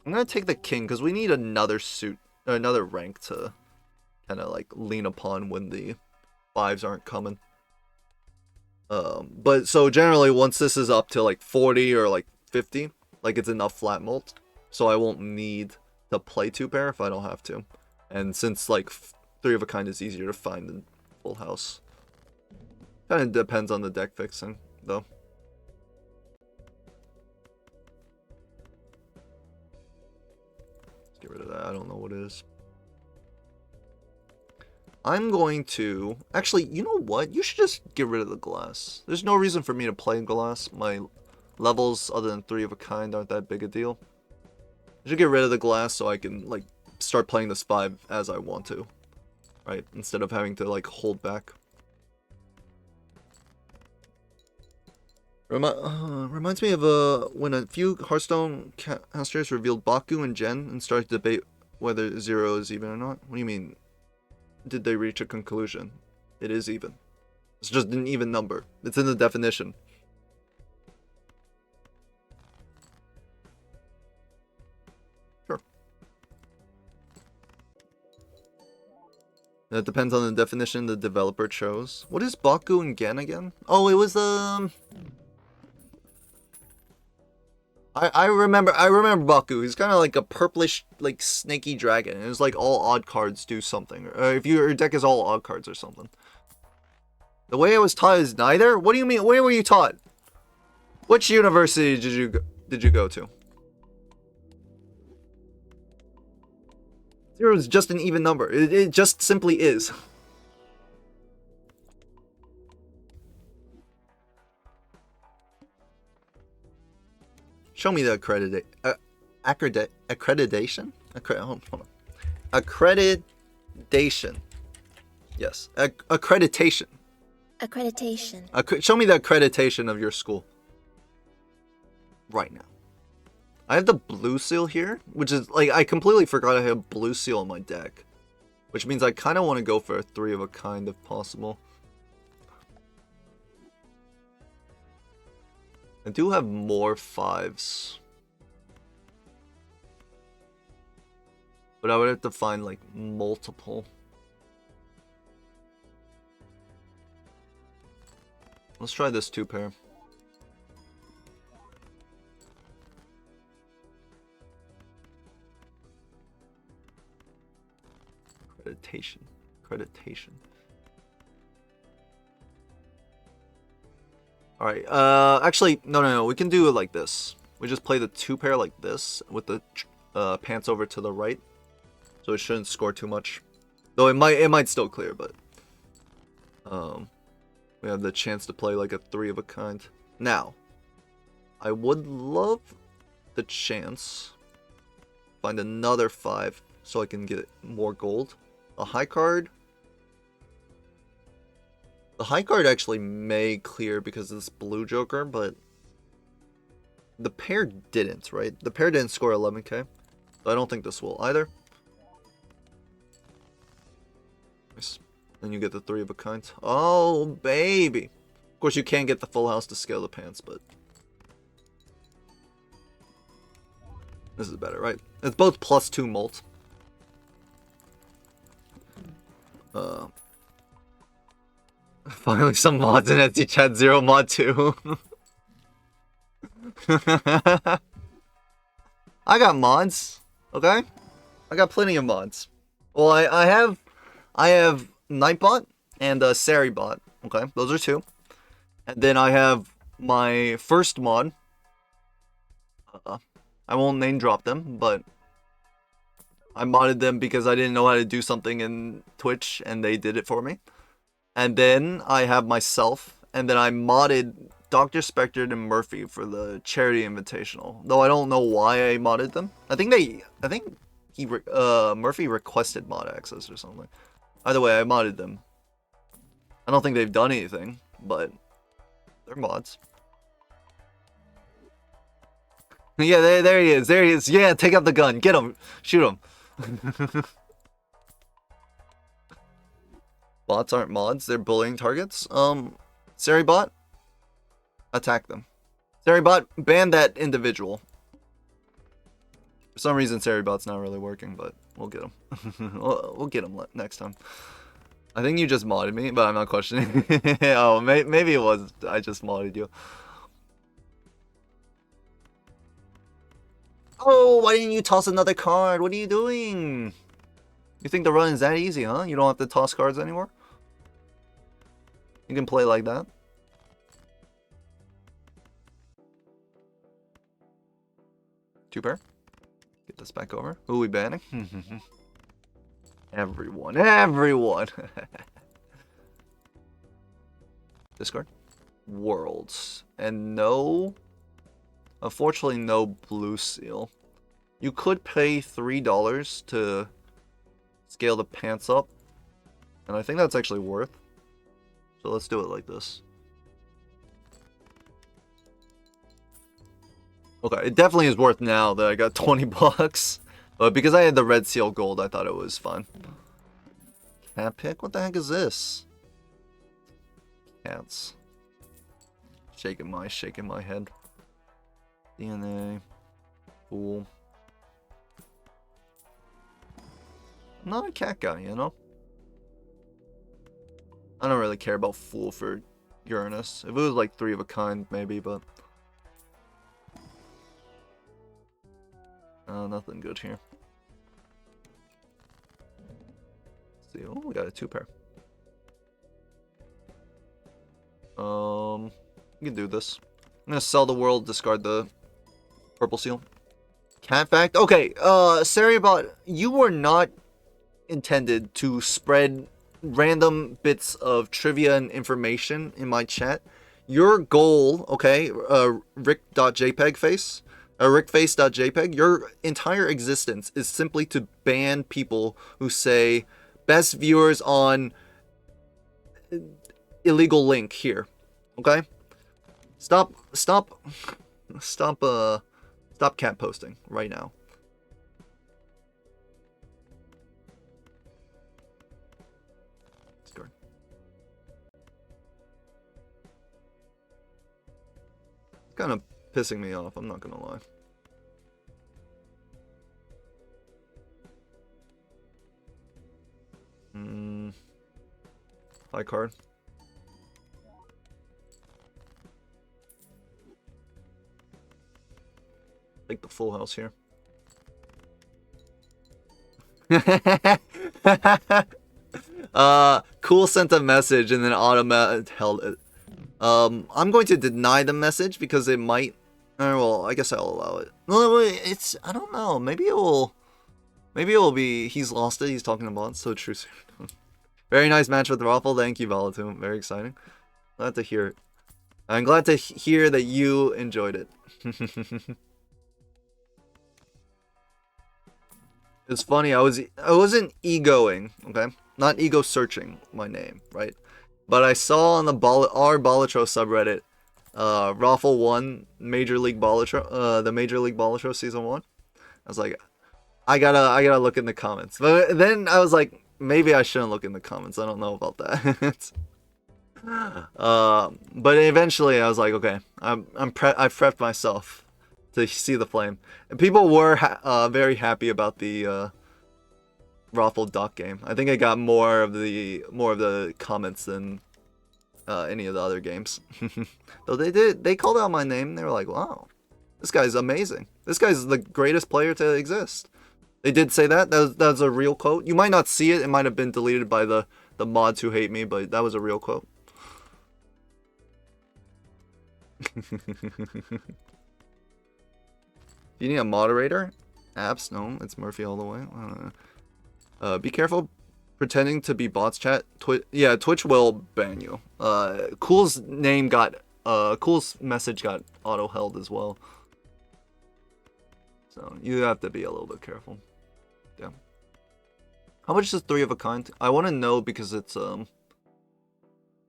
[SPEAKER 1] gonna take the king, because we need another suit, or another rank to kind of, like, lean upon when the 5s aren't coming. But so generally, once this is up to, like, 40 or, like, 50, like, it's enough flat molt, so I won't need to play 2 pair if I don't have to. And since, like, 3 of a kind is easier to find than full house. Kind of depends on the deck fixing, though. Let's get rid of that. I don't know what it is. I'm going to... Actually, you know what? You should just get rid of the glass. There's no reason for me to play glass. My levels, other than 3 of a kind, aren't that big a deal. I should get rid of the glass so I can, like, start playing this 5 as I want to. Right? Instead of having to, like, hold back. Reminds me of when a few Hearthstone casters revealed Baku and Gen and started to debate whether 0 is even or not. What do you mean? Did they reach a conclusion? It is even. It's just an even number. It's in the definition. Sure. That depends on the definition the developer chose. What is Baku and Gen again? Oh, it was I remember Baku. He's kind of like a purplish, like, snaky dragon. It was like all odd cards do something. Or if your deck is all odd cards or something. The way I was taught is neither? What do you mean? Where were you taught? Which university did you go to? 0 is just an even number. It just simply is. Show me the accreditation? Hold on. Accreditation. Yes. Accreditation.
[SPEAKER 2] Accreditation.
[SPEAKER 1] Show me the accreditation of your school. Right now. I have the blue seal here, which is, like, I completely forgot I have blue seal in my deck. Which means I kind of want to go for a 3 of a kind if possible. I do have more 5s. But I would have to find, like, multiple. Let's try this 2 pair. Accreditation. Alright, actually, no, we can do it like this. We just play the 2 pair like this, with the pants over to the right. So it shouldn't score too much. Though it might still clear, but... we have the chance to play like a 3 of a kind. Now, I would love the chance find another 5 so I can get more gold. A high card. The high card actually may clear because of this blue joker, but the pair didn't, right? The pair didn't score 11k. So I don't think this will either. Nice. Then you get the 3 of a kind. Oh, baby. Of course, you can't get the full house to scale the pants, but this is better, right? It's both +2 molt. Finally some mods in Etsy chat, 0 mod 2. I got mods, okay? I got plenty of mods. Well, I have Nightbot and Saribot, okay? Those are 2. And then I have my first mod. I won't name drop them, but I modded them because I didn't know how to do something in Twitch, and they did it for me. And then I have myself, and then I modded Dr. Spectre and Murphy for the charity invitational. Though I don't know why I modded them. I think Murphy requested mod access or something. Either way, I modded them. I don't think they've done anything, but they're mods. Yeah, there he is. There he is. Yeah, take out the gun. Get him. Shoot him. Bots aren't mods. They're bullying targets. Saribot, attack them. Saribot, ban that individual. For some reason, Saribot's not really working, but we'll get him. we'll get him next time. I think you just modded me, but I'm not questioning. Oh, maybe it was. I just modded you. Oh, why didn't you toss another card? What are you doing? You think the run is that easy, huh? You don't have to toss cards anymore? You can play like that. Two pair. Get this back over. Who are we banning? Everyone. Everyone! Discard. Worlds. And no... Unfortunately, no blue seal. You could pay $3 to scale the pants up. And I think that's actually worth. So let's do it like this. Okay, it definitely is worth now that I got 20 bucks. But because I had the red seal gold, I thought it was fun. Cat pick? What the heck is this? Cats. Shaking my head. DNA. Cool. I'm not a cat guy, you know? I don't really care about Fool for Uranus. If it was like 3 of a kind, maybe, but... nothing good here. Let's see, oh, we got a 2 pair. We can do this. I'm gonna sell the world, discard the purple seal. Cat fact? Okay, sorry about... You were not intended to spread random bits of trivia and information in my chat. Your goal, okay, rick.jpg face, rickface.jpg, your entire existence is simply to ban people who say best viewers on illegal link here. Okay? Stop cat posting right now. Discard. It's kind of pissing me off, I'm not gonna lie. High card. Take the full house here. Cool sent a message and then automatic held it. I'm going to deny the message because it might... well, I guess I'll allow it. No, it's... I don't know. Maybe it will be... He's lost it. He's talking about it. So true. Very nice match with Raffle. Thank you, Balatro. Very exciting. Glad to hear it. I'm glad to hear that you enjoyed it. It's funny, I wasn't egoing, okay? Not ego searching my name, right? But I saw on the our Balatro subreddit, Raffle 1, Major League Balatro, the Major League Balatro Season 1. I was like, I gotta look in the comments. But then I was like, maybe I shouldn't look in the comments. I don't know about that. But eventually I was like, okay, I've prepped myself to see the flame, and people were very happy about the Raffle Duck game. I think I got more of the comments than any of the other games. Though they called out my name. They were like, wow, this guy's amazing. This guy's the greatest player to exist. They did say that. That was a real quote. You might not see it. It might have been deleted by the mods who hate me, but that was a real quote. You need a moderator? Apps? No, it's Murphy all the way. Be careful pretending to be bots chat. Yeah, Twitch will ban you. Cool's name got... Cool's message got auto-held as well. So, you have to be a little bit careful. Yeah. How much is 3 of a kind? I want to know because it's,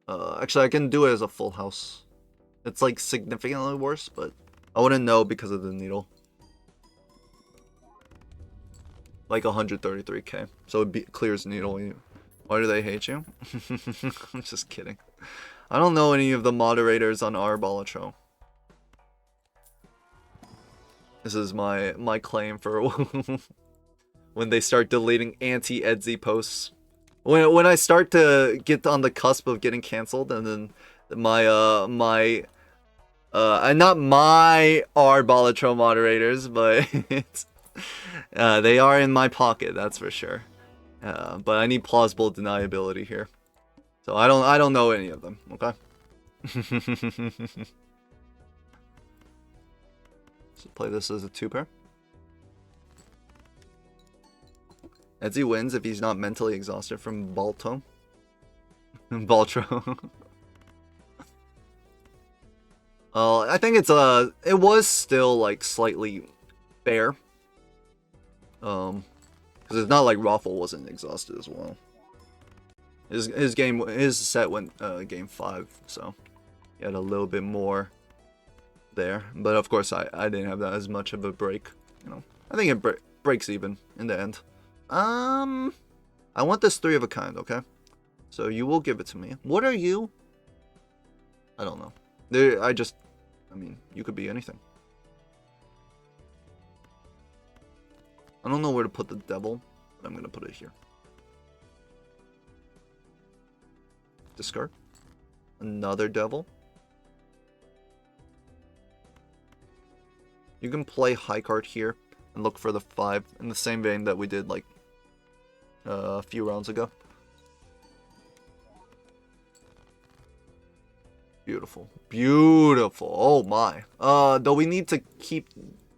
[SPEAKER 1] actually, I can do it as a full house. It's, like, significantly worse, but I want to know because of the needle. Like 133k. So it clears needle. Why do they hate you? I'm just kidding. I don't know any of the moderators on our Balatro. This is my claim for when they start deleting anti-Edsy posts. When I start to get on the cusp of getting canceled, and then not my our Balatro moderators, but it's they are in my pocket, that's for sure. But I need plausible deniability here. So I don't know any of them, okay? So play this as a 2-pair. Ezzy wins if he's not mentally exhausted from Balatro. Balatro. I think it was still like slightly fair. Because it's not like Raffle wasn't exhausted as well. His set went game 5, so he had a little bit more there. But of course, I didn't have that as much of a break. You know, I think it breaks even in the end. I want this 3 of a kind, okay? So you will give it to me. What are you? I don't know. I mean, you could be anything. I don't know where to put the devil, but I'm gonna put it here. Discard. Another devil. You can play high card here and look for the 5 in the same vein that we did like a few rounds ago. Beautiful. Beautiful. Oh my. Though we need to keep...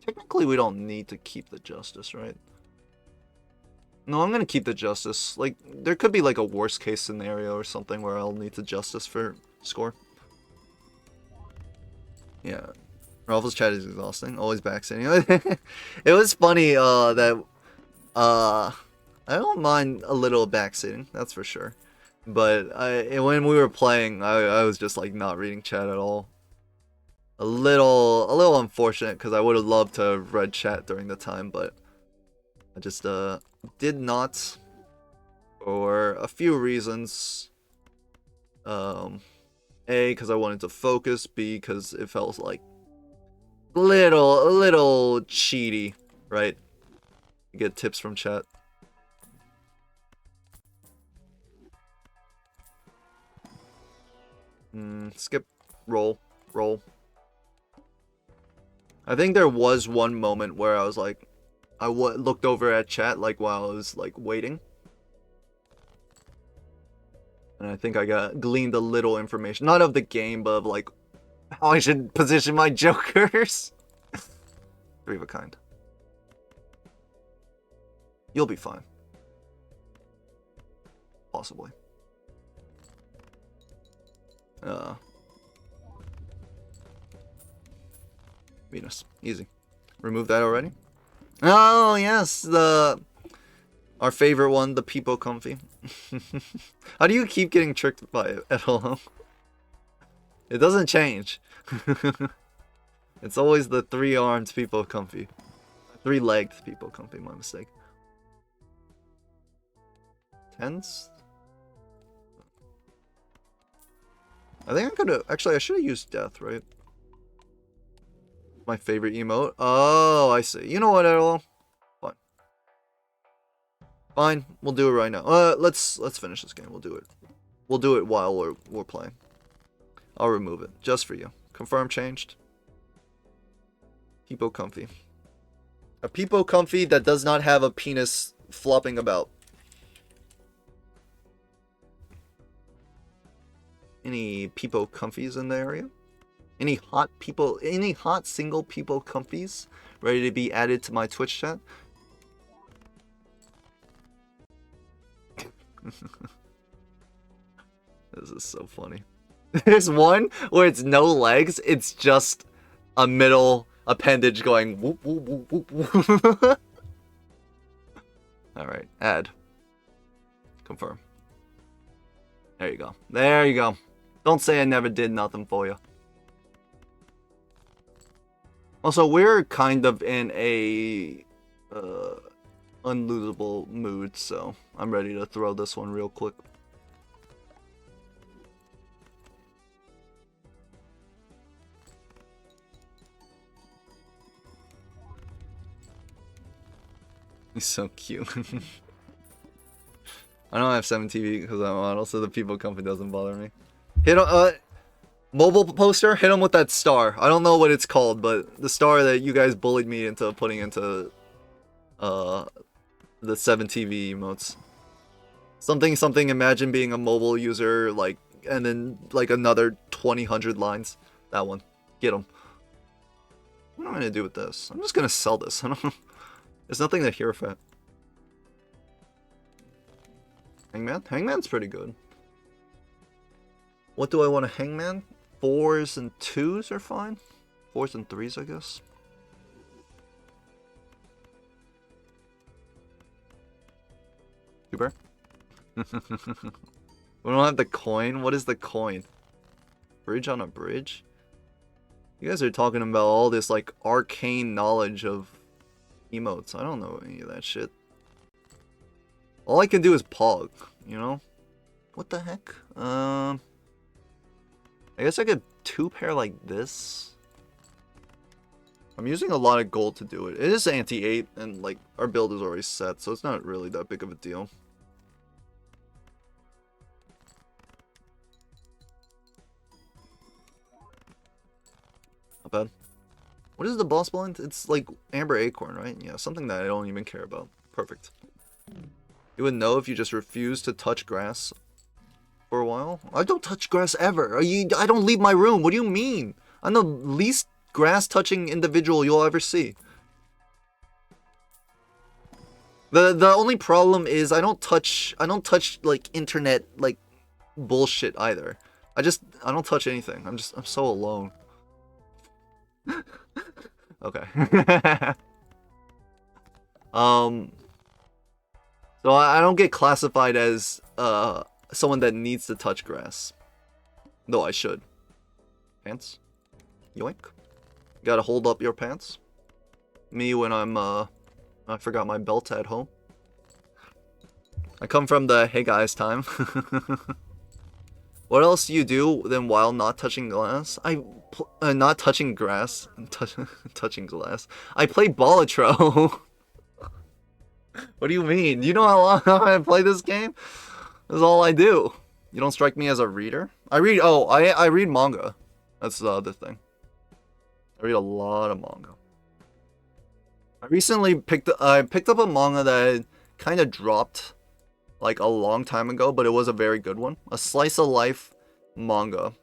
[SPEAKER 1] Technically, we don't need to keep the Justice, right? No, I'm gonna keep the Justice. Like, there could be like a worst case scenario or something where I'll need the Justice for score. Yeah. Raffle's chat is exhausting. Always backstabbing. It was funny that... I don't mind a little backstabbing, that's for sure. But when we were playing, I was just like not reading chat at all. A little unfortunate because I would have loved to have read chat during the time, but I just did not for a few reasons. A, because I wanted to focus. B, because it felt like a little cheaty, right? You get tips from chat. Skip, roll. I think there was one moment where I was like, I looked over at chat like while I was like waiting, and I think I gleaned a little information, not of the game, but of like how I should position my jokers. 3 of a kind. You'll be fine. Possibly. Venus. Easy. Remove that already? Oh, yes. Our favorite one, the Peepo Comfy. How do you keep getting tricked by it at all? It doesn't change. It's always the 3-armed Peepo Comfy. 3-legged Peepo Comfy, my mistake. 10s? I think I could have... Actually, I should have used Death, right? My favorite emote. Oh, I see. You know what, Errol? Fine. Fine. We'll do it right now. Let's finish this game. We'll do it. We'll do it while we're playing. I'll remove it. Just for you. Confirm changed. Peepo Comfy. A Peepo Comfy that does not have a penis flopping about. Any Peepo Comfies in the area? Any hot single Peepo Comfies ready to be added to my Twitch chat? This is so funny. There's one where it's no legs, it's just a middle appendage going whoop whoop whoop whoop whoop. Alright, add. Confirm. There you go. There you go. Don't say I never did nothing for you. Also, we're kind of in a unlosable mood, so I'm ready to throw this one real quick. He's so cute. I don't have 7 TV because I'm a model, so the Peepo Comfy doesn't bother me. Hit mobile poster, hit him with that star. I don't know what it's called, but the star that you guys bullied me into putting into the 7 TV emotes. Something, imagine being a mobile user, like, and then, like, another 2,000 lines. That one. Get them. What am I gonna do with this? I'm just gonna sell this. I don't know. There's nothing to Hierophant. Hangman? Hangman's pretty good. What do I want to Hangman? 4s and 2s are fine. 4s and 3s, I guess. Super. We don't have the coin. What is the coin? Bridge on a bridge? You guys are talking about all this like arcane knowledge of emotes. I don't know any of that shit. All I can do is pog, you know? What the heck? I guess I could 2-pair like this. I'm using a lot of gold to do it. It is anti-8 and like our build is already set, so it's not really that big of a deal. Not bad. What is the boss blend? It's like Amber Acorn, right? Yeah, something that I don't even care about. Perfect. You would know if you just refuse to touch grass for a while. I don't touch grass ever. I don't leave my room. What do you mean? I'm the least grass touching individual you'll ever see. The only problem is I don't touch like internet like bullshit either. I don't touch anything. I'm so alone. Okay. So I don't get classified as someone that needs to touch grass. Though I should. Pants? Yoink. Gotta hold up your pants. Me when I forgot my belt at home. I come from the hey guys time. What else do you do then while not touching glass? Not touching grass. Touching glass. I play Balatro. What do you mean? You know how long I play this game? That's all I do. You don't strike me as a reader? I read manga. That's the other thing. I read a lot of manga. I recently picked up a manga that kind of dropped like a long time ago, but it was a very good one. A slice of life manga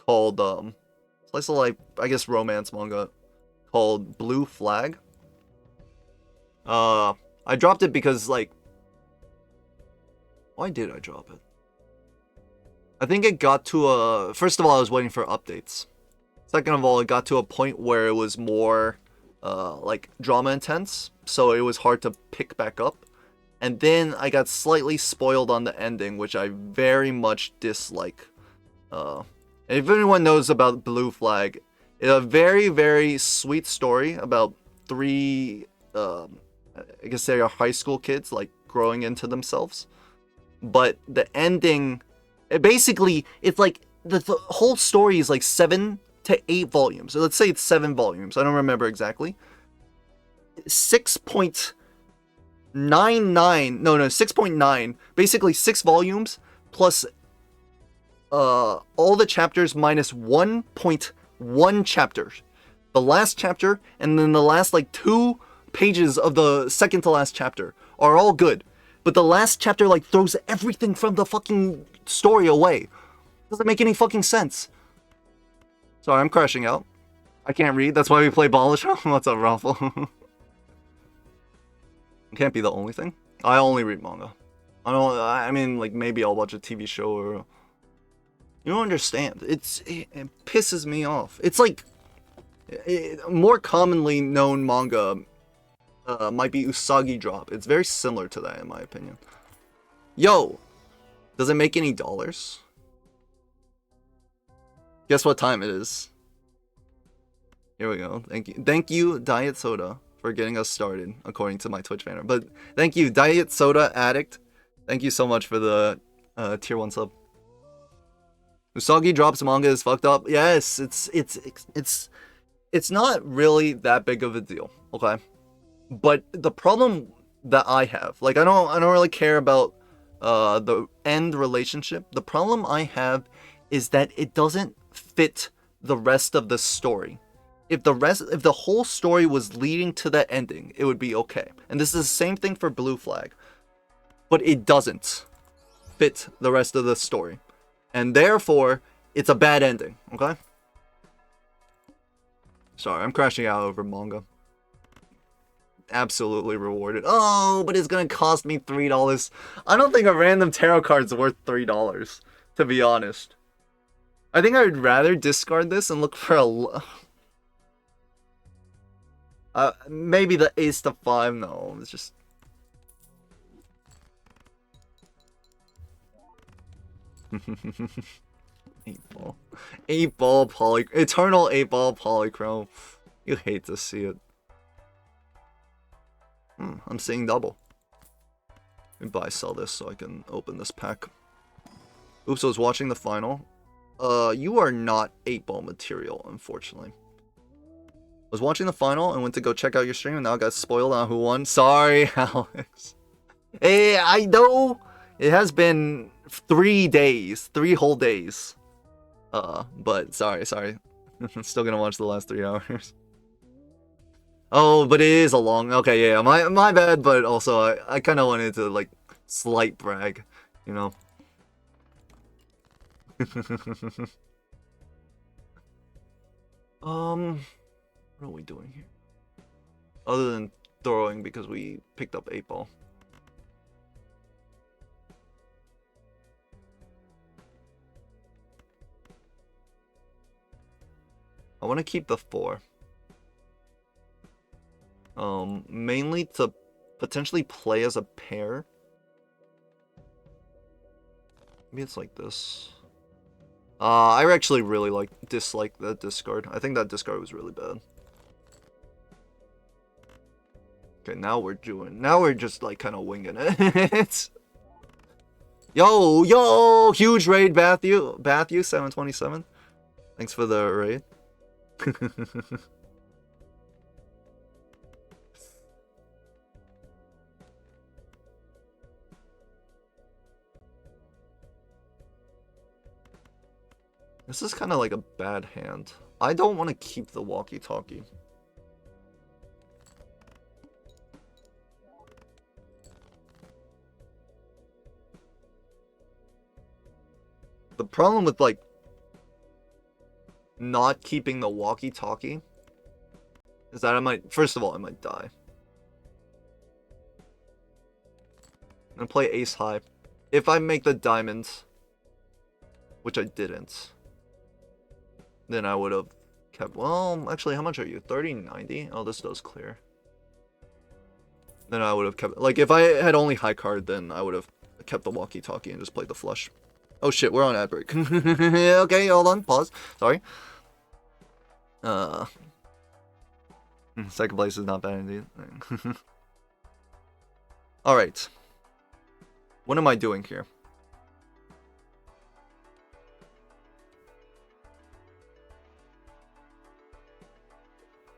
[SPEAKER 1] called slice of life, I guess romance manga called Blue Flag. I dropped it because like why did I drop it? I think it got to first of all I was waiting for updates. Second of all, it got to a point where it was more like drama intense, so it was hard to pick back up. And then I got slightly spoiled on the ending, which I very much dislike. If anyone knows about Blue Flag, it's a very, very sweet story about 3, I guess they are high school kids, like, growing into themselves. But the ending, it's like, the whole story is like 7 to 8 volumes. So let's say it's 7 volumes. I don't remember exactly. 6.9. Basically 6 volumes plus all the chapters minus 1.1 chapters. The last chapter and then the last like 2 pages of the second to last chapter are all good. But the last chapter like throws everything from the fucking story away. Doesn't make any fucking sense. Sorry, I'm crashing out. I can't read. That's why we play Balatro. What's up, Raffle? It can't be the only thing. I only read manga. I mean, like, maybe I'll watch a TV show or... You don't understand. It pisses me off. It's like... more commonly known manga might be Usagi Drop. It's very similar to that, in my opinion. Yo! Does it make any dollars? Guess what time it is. Here we go. Thank you, Diet Soda, for getting us started, according to my Twitch banner. But thank you, Diet Soda Addict. Thank you so much for the tier 1 sub. Usagi Drops manga is fucked up. Yes, it's not really that big of a deal, okay? But the problem that I have, like I don't really care about the end relationship. The problem I have is that it doesn't fit the rest of the story. If the whole story was leading to that ending, it would be okay. And this is the same thing for Blue Flag. But it doesn't. fit the rest of the story. And therefore, it's a bad ending, okay? Sorry, I'm crashing out over manga. Absolutely rewarded. Oh, but it's gonna cost me $3. I don't think a random tarot card's worth $3, to be honest. I think I would rather discard this and look for maybe the ace to 5. No, it's just... Eternal 8-ball polychrome. You hate to see it. I'm seeing double. Let me buy sell this so I can open this pack. Oops, I was watching the final. You are not 8-ball material, unfortunately. I was watching the final and went to go check out your stream and now I got spoiled on who won. Sorry, Alex. Hey, I know it has been 3 days, 3 whole days. But sorry. I'm still gonna watch the last 3 hours. Oh, but it is a long... Okay, yeah, my bad, but also I kind of wanted to, like, slight brag, you know? What are we doing here? Other than throwing because we picked up 8-ball. I want to keep the 4. Mainly to potentially play as a pair. Maybe it's like this. I actually really dislike that discard. I think that discard was really bad. Okay, now we're just like kind of winging it. Yo, huge raid, Matthew 727. Thanks for the raid. This is kind of like a bad hand. I don't want to keep the walkie-talkie. The problem with, like, not keeping the walkie-talkie is that first of all, I might die. I'm gonna play ace high. If I make the diamonds, which I didn't, then I would have kept... Well, actually, how much are you? 30.90? Oh, this does clear. Then I would have kept... Like, if I had only high card, then I would have kept the walkie-talkie and just played the flush. Oh shit, we're on ad break. Okay, hold on, pause. Sorry. Second place is not bad indeed. Alright. What am I doing here?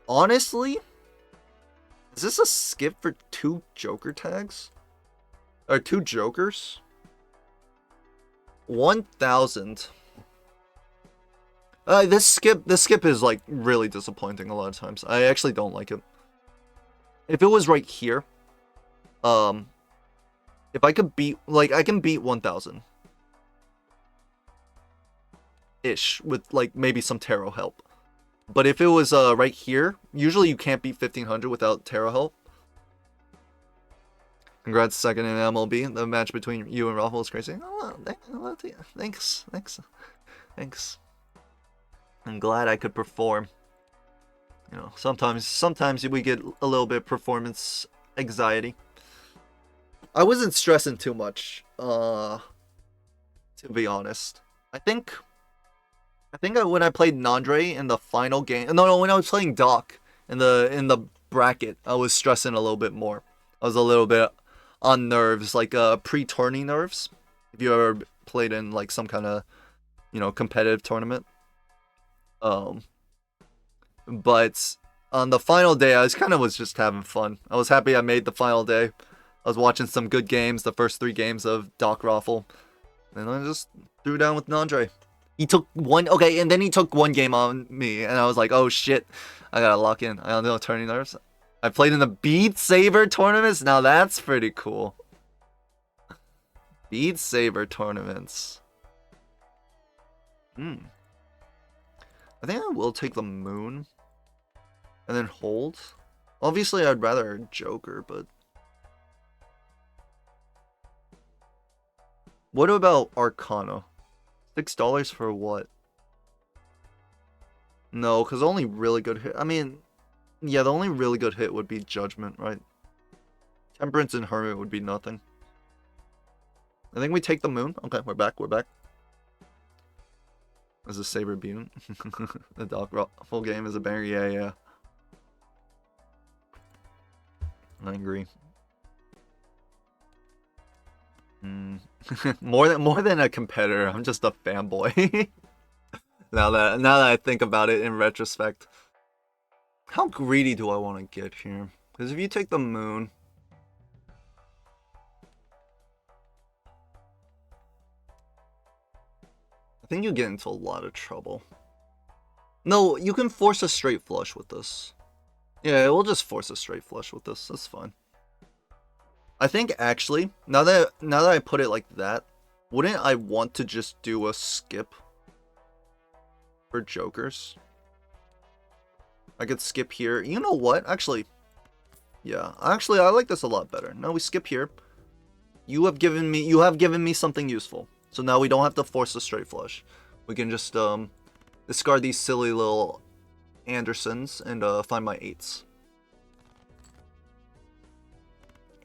[SPEAKER 1] Honestly, is this a skip for 2 Joker tags? Or 2 Jokers? 1,000. This skip is like really disappointing a lot of times. I actually don't like it. If it was right here, if I could beat, like, I can beat 1,000 ish with like maybe some tarot help. But if it was right here, usually you can't beat 1,500 without tarot help. Congrats, second in MLB. The match between you and Raffle is crazy. Oh, thanks. I'm glad I could perform. You know, sometimes we get a little bit of performance anxiety. I wasn't stressing too much, to be honest. I think when I played Nandre in the final game, no, when I was playing Doc in the bracket, I was stressing a little bit more. I was a little bit on nerves, like pre-tourney nerves. If you ever played in like some kind of, you know, competitive tournament. But on the final day, I was just having fun. I was happy I made the final day. I was watching some good games, the first 3 games of Doc Raffle, and I just threw down with Nandre. He took one, okay, and then he took 1 game on me, and I was like, oh shit, I gotta lock in. I don't know, tourney nerves. I played in the Beat Saber tournaments. Now that's pretty cool. Beat Saber tournaments. I think I will take the moon. And then hold. Obviously, I'd rather Joker, but... What about Arcana? $6 for what? No, because only really good hit... I mean, yeah, the only really good hit would be Judgment, right? Temperance and Hermit would be nothing. I think we take the moon. Okay, we're back, Is a Saber beaten? The Doc full game is a banger, yeah. I agree. more than a competitor, I'm just a fanboy. now that I think about it in retrospect. How greedy do I want to get here? Because if you take the moon, I think you get into a lot of trouble. No, you can force a straight flush with this. Yeah, we'll just force a straight flush with this. That's fine. I think actually, now that I put it like that, wouldn't I want to just do a skip for Jokers? I could skip here. You know what? Actually, yeah. Actually, I like this a lot better. Now we skip here. You have given me something useful. So now we don't have to force a straight flush. We can just discard these silly little Andersons and find my 8s.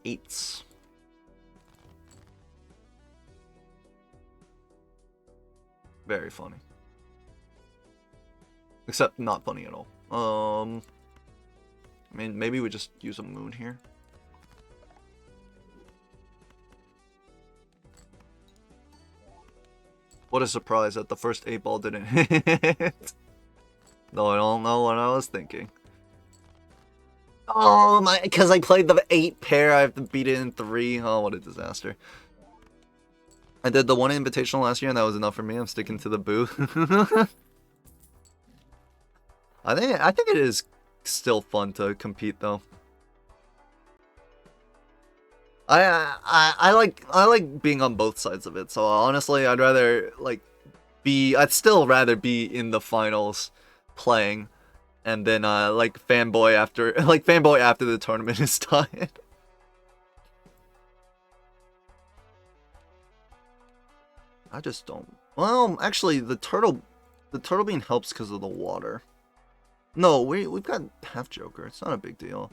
[SPEAKER 1] 8s. Very funny. Except not funny at all. I mean, maybe we just use a moon here. What a surprise that the first 8-ball didn't hit. No, I don't know what I was thinking. Oh my, because I played the 8 pair, I have to beat it in 3. Oh, what a disaster. I did the one invitational last year and that was enough for me. I'm sticking to the booth. I think it is still fun to compete though. I like being on both sides of it. So honestly, I'd still rather be in the finals playing and then fanboy after the tournament is done. I just don't. Well, actually the turtle bean helps because of the water. No, we've got half Joker. It's not a big deal.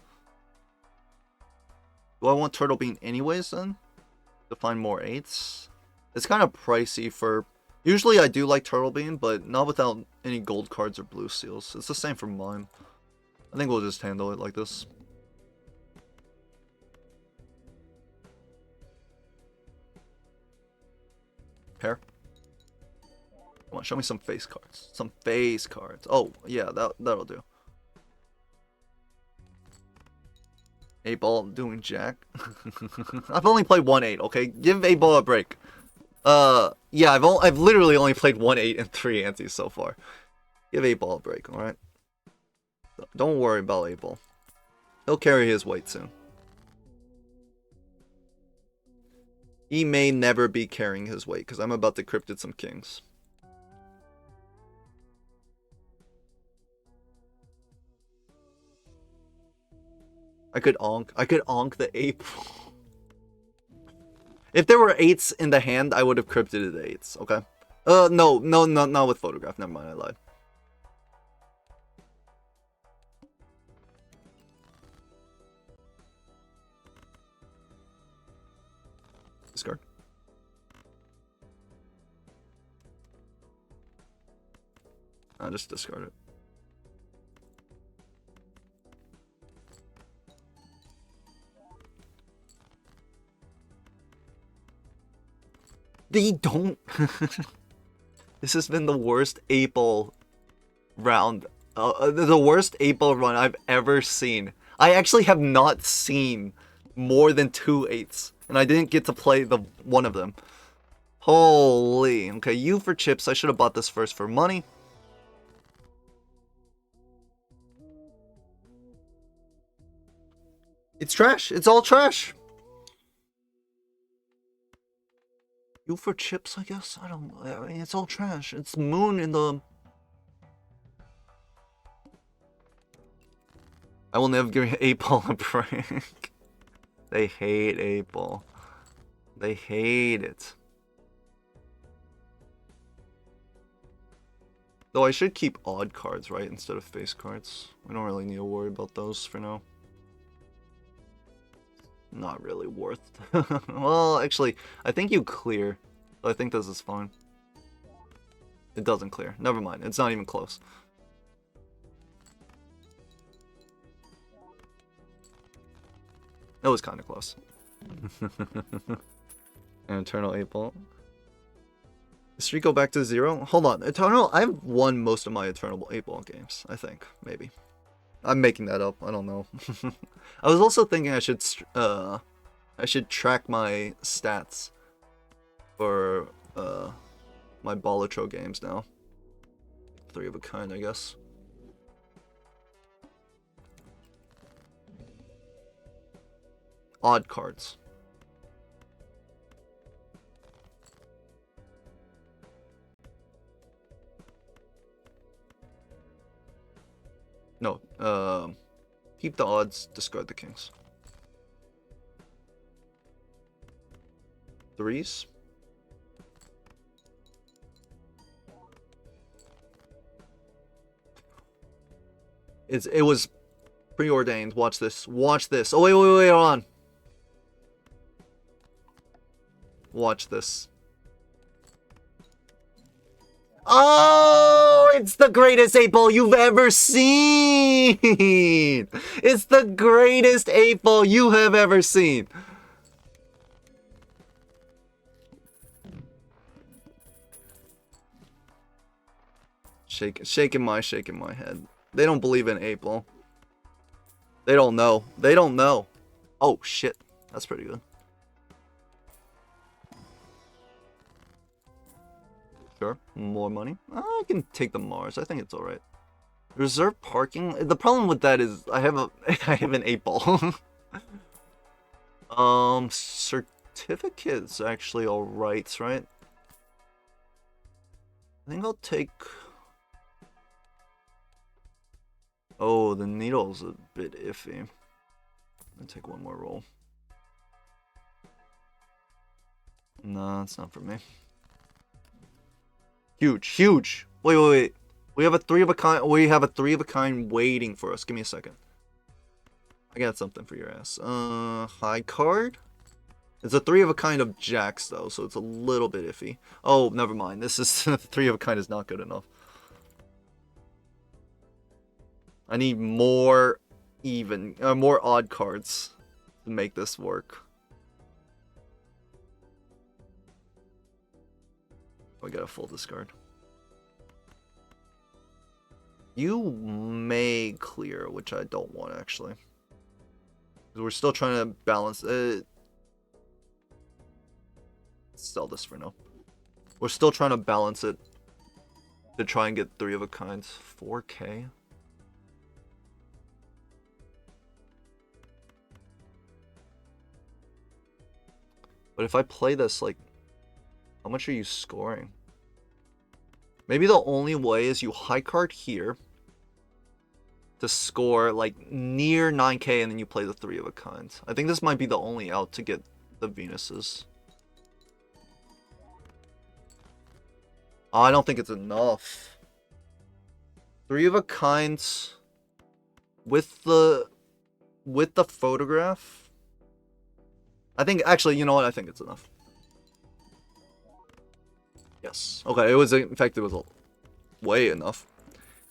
[SPEAKER 1] Do I want Turtle Bean anyways then? To find more 8s? It's kind of pricey for... Usually I do like Turtle Bean, but not without any gold cards or blue seals. It's the same for mine. I think we'll just handle it like this. Pair. Come on, show me some face cards. Some face cards. Oh, yeah, that'll do. 8-ball doing jack. I've only played 1 8, okay? Give 8-ball a break. Yeah, I've literally only played 1 8 and 3 antes so far. Give 8-ball a break, alright? Don't worry about 8-ball. He'll carry his weight soon. He may never be carrying his weight, because I'm about to cryptid some kings. I could onk the 8. If there were 8s in the hand, I would have cryptid the 8s, okay? No, not with photograph. Never mind, I lied. Discard. I'll just discard it. They don't. This has been the worst 8-ball round. The worst 8-ball run I've ever seen. I actually have not seen more than 2 8s. And I didn't get to play the one of them. Holy. Okay, you for chips. I should have bought this first for money. It's trash. It's all trash. U for chips, I guess? I mean, it's all trash. It's moon in the... I will never give 8-ball a break. They hate 8-ball. They hate it. Though I should keep odd cards, right? Instead of face cards. We don't really need to worry about those for now. Not really worth. Well, actually, I think you clear. So I think this is fine. It doesn't clear. Never mind. It's not even close. That was kind of close. An Eternal 8-ball. Does streak go back to 0? Hold on. Eternal, I've won most of my Eternal 8-ball games, I think. Maybe. I'm making that up. I don't know. I was also thinking I should track my stats for my Balatro games now. 3 of a kind, I guess. Odd cards. No, keep the odds, discard the kings. 3s. It was preordained. Watch this. Watch this. Oh, wait, hold on. Watch this. Oh, it's the greatest 8-ball you've ever seen. It's the greatest 8-ball you have ever seen. Shaking my head. They don't believe in 8-ball. They don't know. They don't know. Oh, shit. That's pretty good. Sure. More money. I can take the Mars. I think it's alright. Reserve parking? The problem with that is I have an 8-ball. Certificate's actually alright, right? I think I'll take... Oh, the needle's a bit iffy. I'll take one more roll. No, it's not for me. Huge. Wait. We have a 3 of a kind. We have a 3 of a kind waiting for us. Give me a second. I got something for your ass. High card. It's a 3 of a kind of jacks though, so it's a little bit iffy. Oh, never mind. This is 3 of a kind is not good enough. I need more more odd cards to make this work. We got a full discard. You may clear, which I don't want actually. We're still trying to balance it. Sell this for now. We're still trying to balance it to try and get 3 of a kinds. 4K. But if I play this, like, how much are you scoring? Maybe the only way is you high card here to score like near 9K and then you play the 3 of a kind. I think this might be the only out to get the Venuses. Oh, I don't think it's enough. 3 of a kind with the photograph. I think actually, you know what? I think it's enough. Yes. Okay, it was, in fact, it was way enough.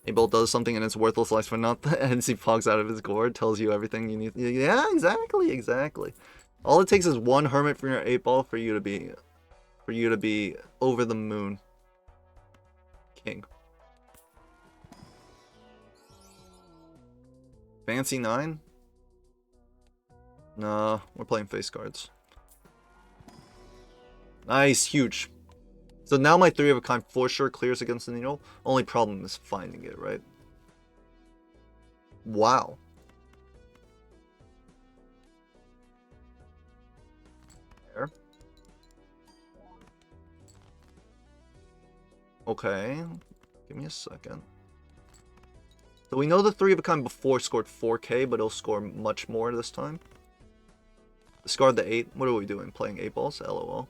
[SPEAKER 1] Abel does something and it's worthless life for nothing, and he pogs out of his gourd, tells you everything you need. Yeah, exactly. All it takes is one hermit for your 8-ball for you to be over the moon. King. Fancy 9? Nah, we're playing face cards. Nice, huge. So now my 3 of a kind for sure clears against the needle. Only problem is finding it, right? Wow. There. Okay. Give me a second. So we know the 3 of a kind before scored 4k, but it'll score much more this time. Discard the 8. What are we doing? Playing 8 balls? LOL.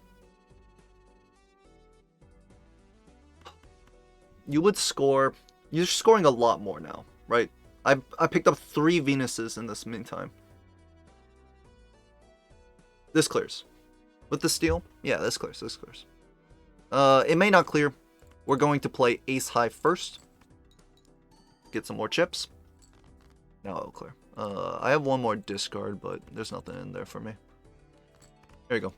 [SPEAKER 1] You would score... You're scoring a lot more now, right? I picked up 3 Venuses in this meantime. This clears. With the steal? Yeah, this clears, this clears. It may not clear. We're going to play Ace High first. Get some more chips. Now it'll clear. I have one more discard, but there's nothing in there for me. There you go.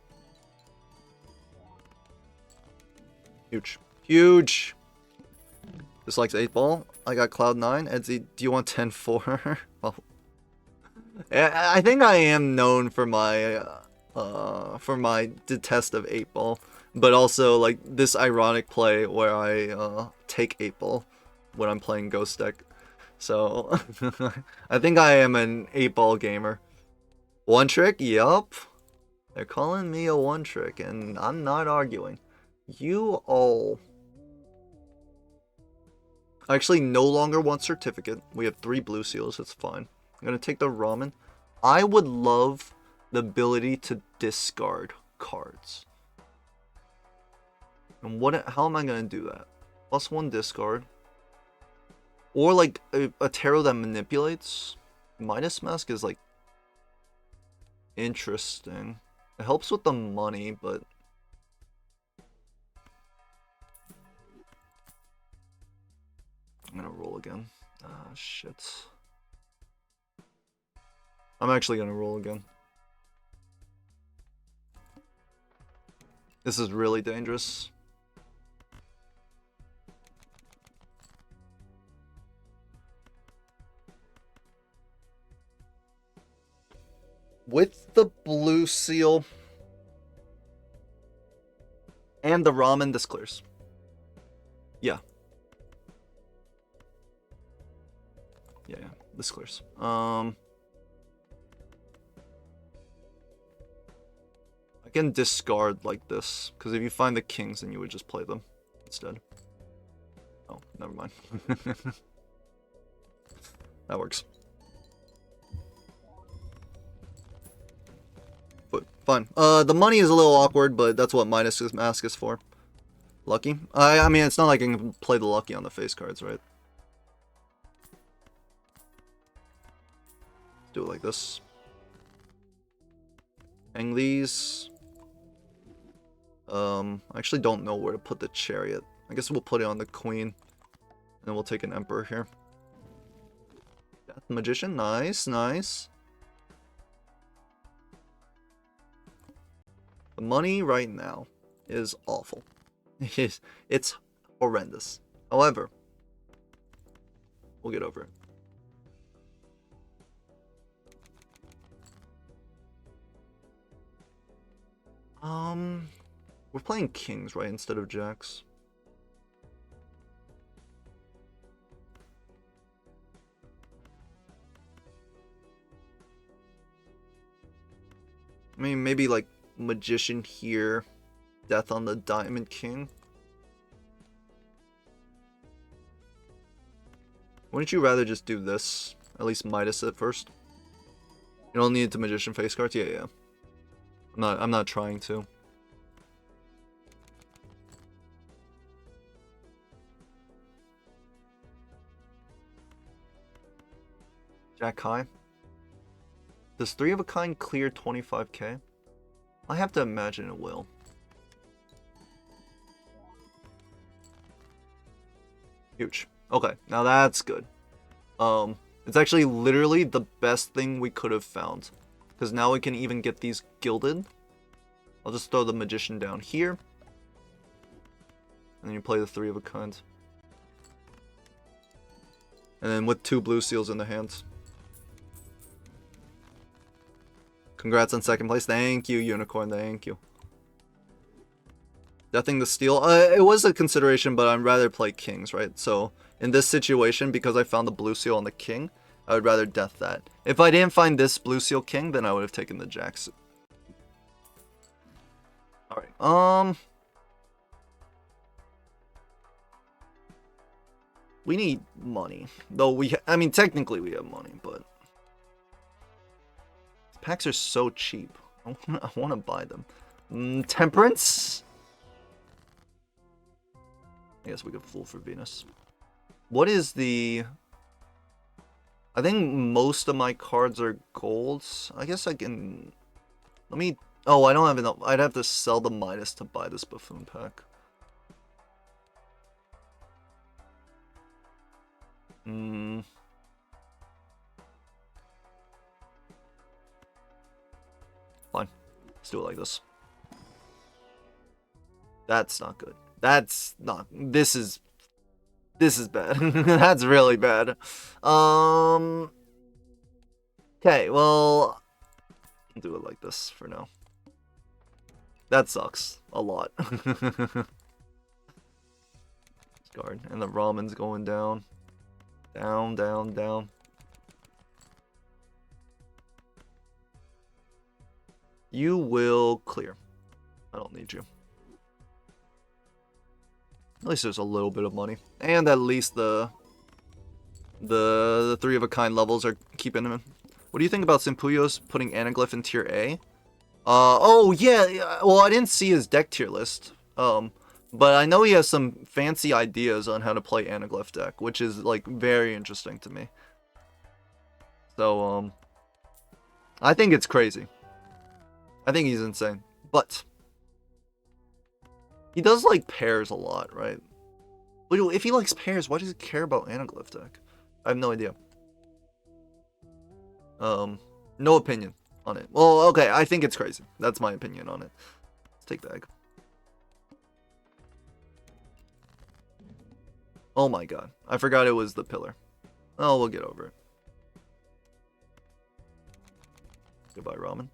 [SPEAKER 1] Huge. Huge! This likes 8 ball. I got Cloud 9. Edsy, do you want 10-4? Well, I think I am known for my detest of 8 ball, but also like this ironic play where I take 8 ball when I'm playing Ghost deck. So I think I am an 8 ball gamer. One trick? Yup. They're calling me a one trick, and I'm not arguing. You all. I actually no longer want certificate. We have 3 blue seals, it's fine. I'm gonna take the ramen. I would love the ability to discard cards. And how am I gonna do that? +1 discard. Or like a tarot that manipulates. Midas Mask is like interesting. It helps with the money, but I'm gonna roll again. Ah, shit. I'm actually gonna roll again. This is really dangerous. With the blue seal and the ramen, this clears. Yeah. Yeah, this clears. I can discard like this, because if you find the kings, then you would just play them instead. Oh, never mind. That works. But fine. The money is a little awkward, but that's what Midas Mask is for. Lucky? I mean, it's not like I can play the lucky on the face cards, right? Do it like this. Hang these. I actually don't know where to put the chariot. I guess we'll put it on the queen. And then we'll take an emperor here. Death Magician, nice, nice. The money right now is awful. It's horrendous. However, we'll get over it. We're playing kings, right, instead of jacks. I mean, maybe like magician here, death on the diamond king. Wouldn't you rather just do this? At least Midas it first. You don't need to magician face cards? Yeah, yeah. I'm not trying to. Jack high. Does 3 of a kind clear 25k? I have to imagine it will. Huge. Okay, now that's good. It's actually literally the best thing we could have found. Because now we can even get these gilded. I'll just throw the magician down here. And then you play the 3 of a kind. And then with 2 blue seals in the hands. Congrats on 2nd place. Thank you, Unicorn. Thank you. Deathing the steal. It was a consideration, but I'd rather play kings, right? So, in this situation, because I found the blue seal on the king, I would rather death that. If I didn't find this blue seal king, then I would have taken the jacks. Alright, We need money. Though I mean, technically we have money, but... Packs are so cheap. I want to buy them. Temperance? I guess we could fool for Venus. What is the... I think most of my cards are golds. I guess I can... Let me... Oh, I don't have enough. I'd have to sell the Midas to buy this Buffoon pack. Fine. Let's do it like this. That's not good. That's not... This is bad. That's really bad. Okay, well... I'll do it like this for now. That sucks. A lot. Guard. And the ramen's going down. Down, down, down. You will clear. I don't need you. At least there's a little bit of money. And at least the 3-of-a-kind levels are keeping him. What do you think about Simpuyos putting Anaglyph in tier A? Oh yeah, well I didn't see his deck tier list. But I know he has some fancy ideas on how to play Anaglyph deck, which is like very interesting to me. So I think it's crazy. I think he's insane. But he does like pairs a lot, right? But if he likes pairs, why does he care about Anaglyph deck? I have no idea. No opinion on it. Well, okay, I think it's crazy. That's my opinion on it. Let's take the egg. Oh my god. I forgot it was the pillar. Oh, we'll get over it. Goodbye, ramen.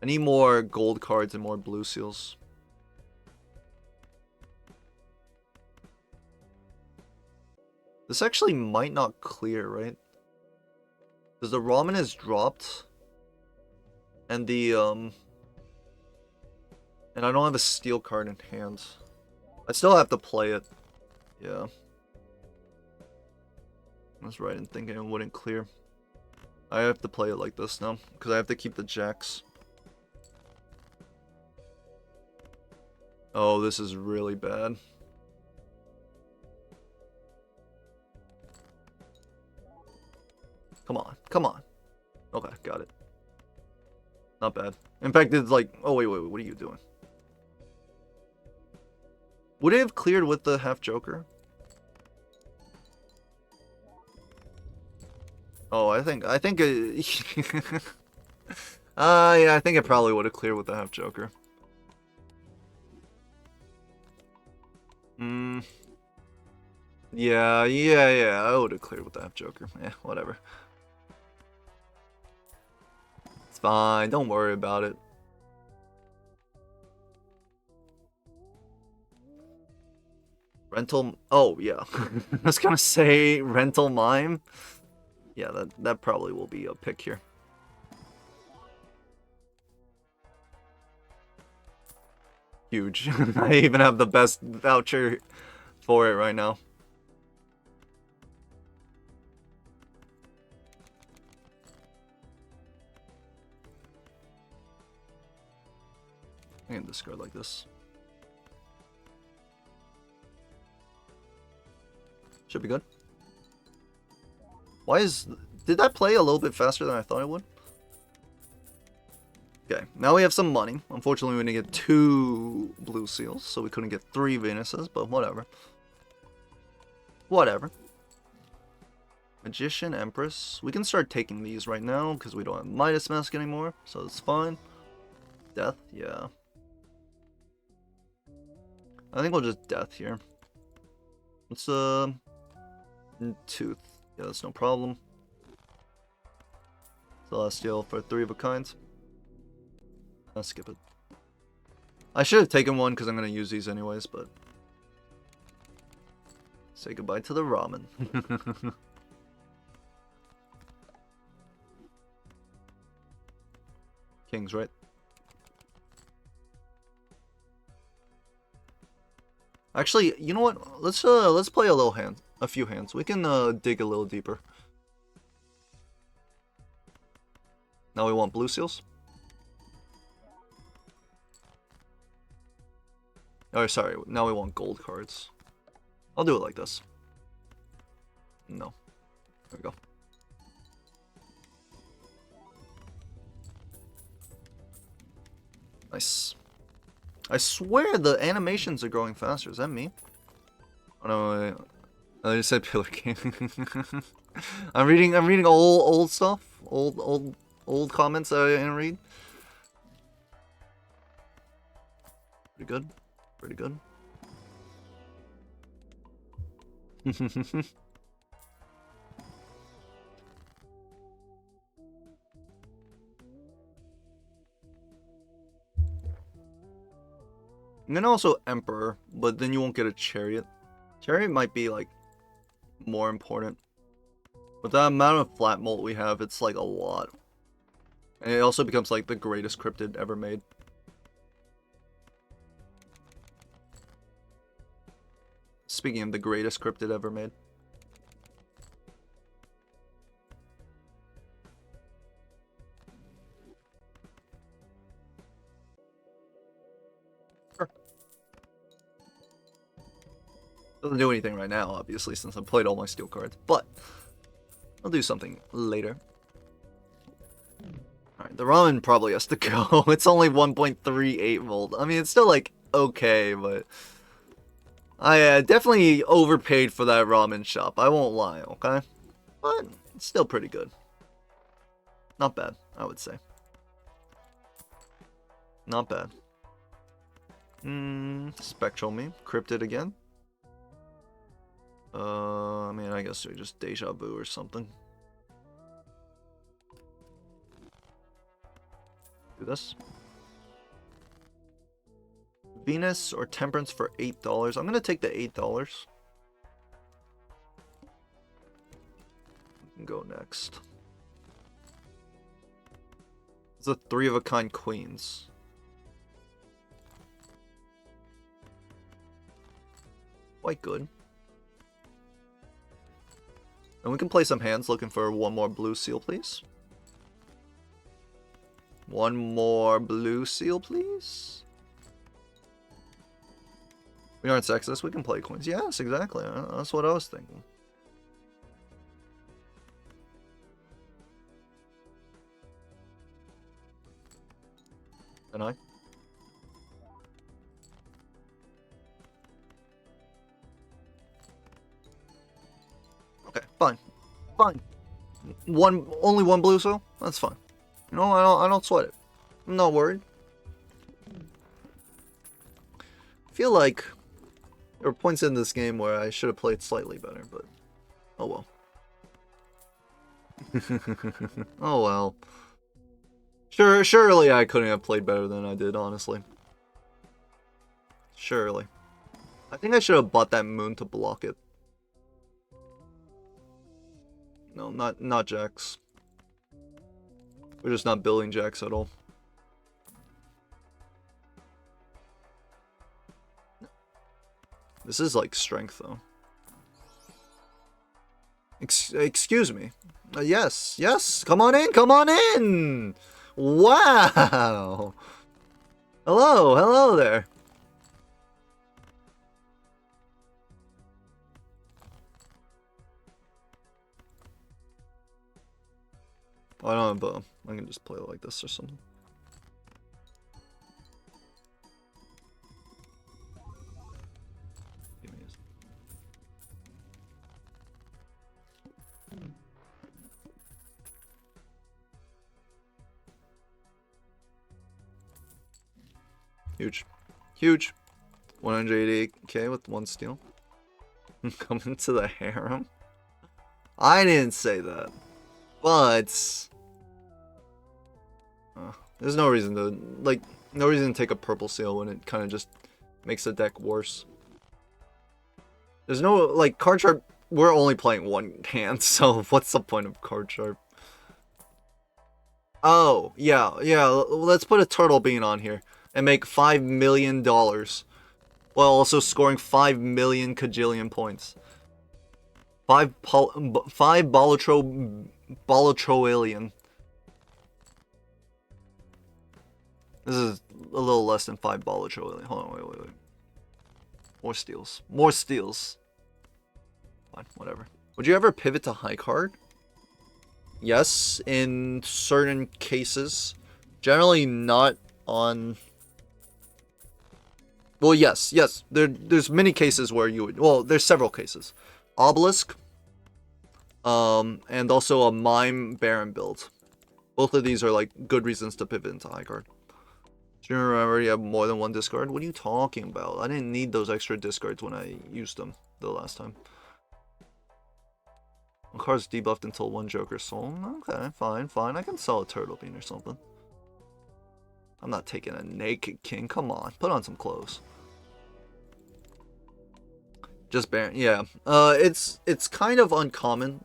[SPEAKER 1] I need more gold cards and more blue seals. This actually might not clear, right? Because the ramen has dropped. And the, and I don't have a steel card in hand. I still have to play it. Yeah. I was right in thinking it wouldn't clear. I have to play it like this now. Because I have to keep the jacks. Oh, this is really bad. Come on, come on. Okay, got it. Not bad. In fact, it's like... Oh, wait, what are you doing? Would it have cleared with the half joker? Oh, I think it... yeah, I think it probably would have cleared with the half joker. Yeah, I would have cleared with the half joker. Yeah, whatever. It's fine, don't worry about it. Rental... Oh, yeah. I was gonna say rental mime. Yeah, that probably will be a pick here. Huge. I even have the best voucher for it right now. I can discard like this. Should be good. Why is... Did that play a little bit faster than I thought it would? Okay, now we have some money. Unfortunately, we didn't get 2 blue seals, so we couldn't get 3 Venuses, but whatever. Whatever. Magician, Empress. We can start taking these right now, because we don't have Midas Mask anymore, so it's fine. Death, yeah. I think we'll just death here. Let's, Tooth. Yeah, that's no problem. Celestial for 3-of-a-kind. I'll skip it. I should have taken one because I'm going to use these anyways, but... Say goodbye to the ramen. Kings, right? Actually, you know what? Let's play a few hands. We can dig a little deeper. Now we want blue seals. Oh, sorry. Now we want gold cards. I'll do it like this. No. There we go. Nice. I swear the animations are growing faster. Is that me? Oh no, I just said Pillar King. I'm reading old stuff. Old comments that I didn't read. Pretty good. Pretty good. I'm gonna also Emperor, but then you won't get a Chariot. Chariot might be like more important. With the amount of flat molt we have, it's like a lot. And it also becomes like the greatest cryptid ever made. Speaking of the greatest cryptid ever made. Sure. Doesn't do anything right now, obviously, since I played all my steel cards. But I'll do something later. Alright, the ramen probably has to go. It's only 1.38 volt. I mean, it's still like okay, but I definitely overpaid for that ramen shop. I won't lie, okay? But it's still pretty good. Not bad, I would say. Not bad. Spectral me. Cryptid again. I mean, I guess they're just deja vu or something. Do this. Venus or Temperance for $8. I'm gonna take the $8. Go next. It's a 3-of-a-kind Queens. Quite good. And we can play some hands looking for one more blue seal, please. One more blue seal, please. We aren't sexist, we can play Queens. Yes, exactly. That's what I was thinking. And I? Okay, fine. Fine. Only one blue seal? That's fine. You know, I don't sweat it. I'm not worried. I feel like there were points in this game where I should have played slightly better, but oh well. Oh well. Surely I couldn't have played better than I did, honestly. Surely. I think I should have bought that moon to block it. No, not jacks. We're just not building jacks at all. This is like strength, though. Excuse me. Yes. Come on in. Wow. Hello there. I don't have I can just play it like this or something. Huge. 188k with 1 steal. Coming to the harem? I didn't say that. But there's no reason to take a purple seal when it kind of just makes the deck worse. There's no card sharp. We're only playing one hand, so what's the point of card sharp? Oh yeah. Let's put a turtle bean on here and make $5 million. while also scoring 5 million kajillion points. 5 Balatroalian. This is a little less than 5 Balatroalian. Hold on, wait. More steals. More steals. Fine, whatever. Would you ever pivot to high card? Yes, in certain cases. Generally not on... Well, yes. There's many cases where you would... Well, there's several cases. Obelisk. And also a Mime Baron build. Both of these are like good reasons to pivot into high card. Do you remember you have more than one discard? What are you talking about? I didn't need those extra discards when I used them the last time. One card's debuffed until one Joker's sold. Okay, fine. I can sell a Turtle Bean or something. I'm not taking a Naked King. Come on, put on some clothes. Just Baron. Yeah. It's kind of uncommon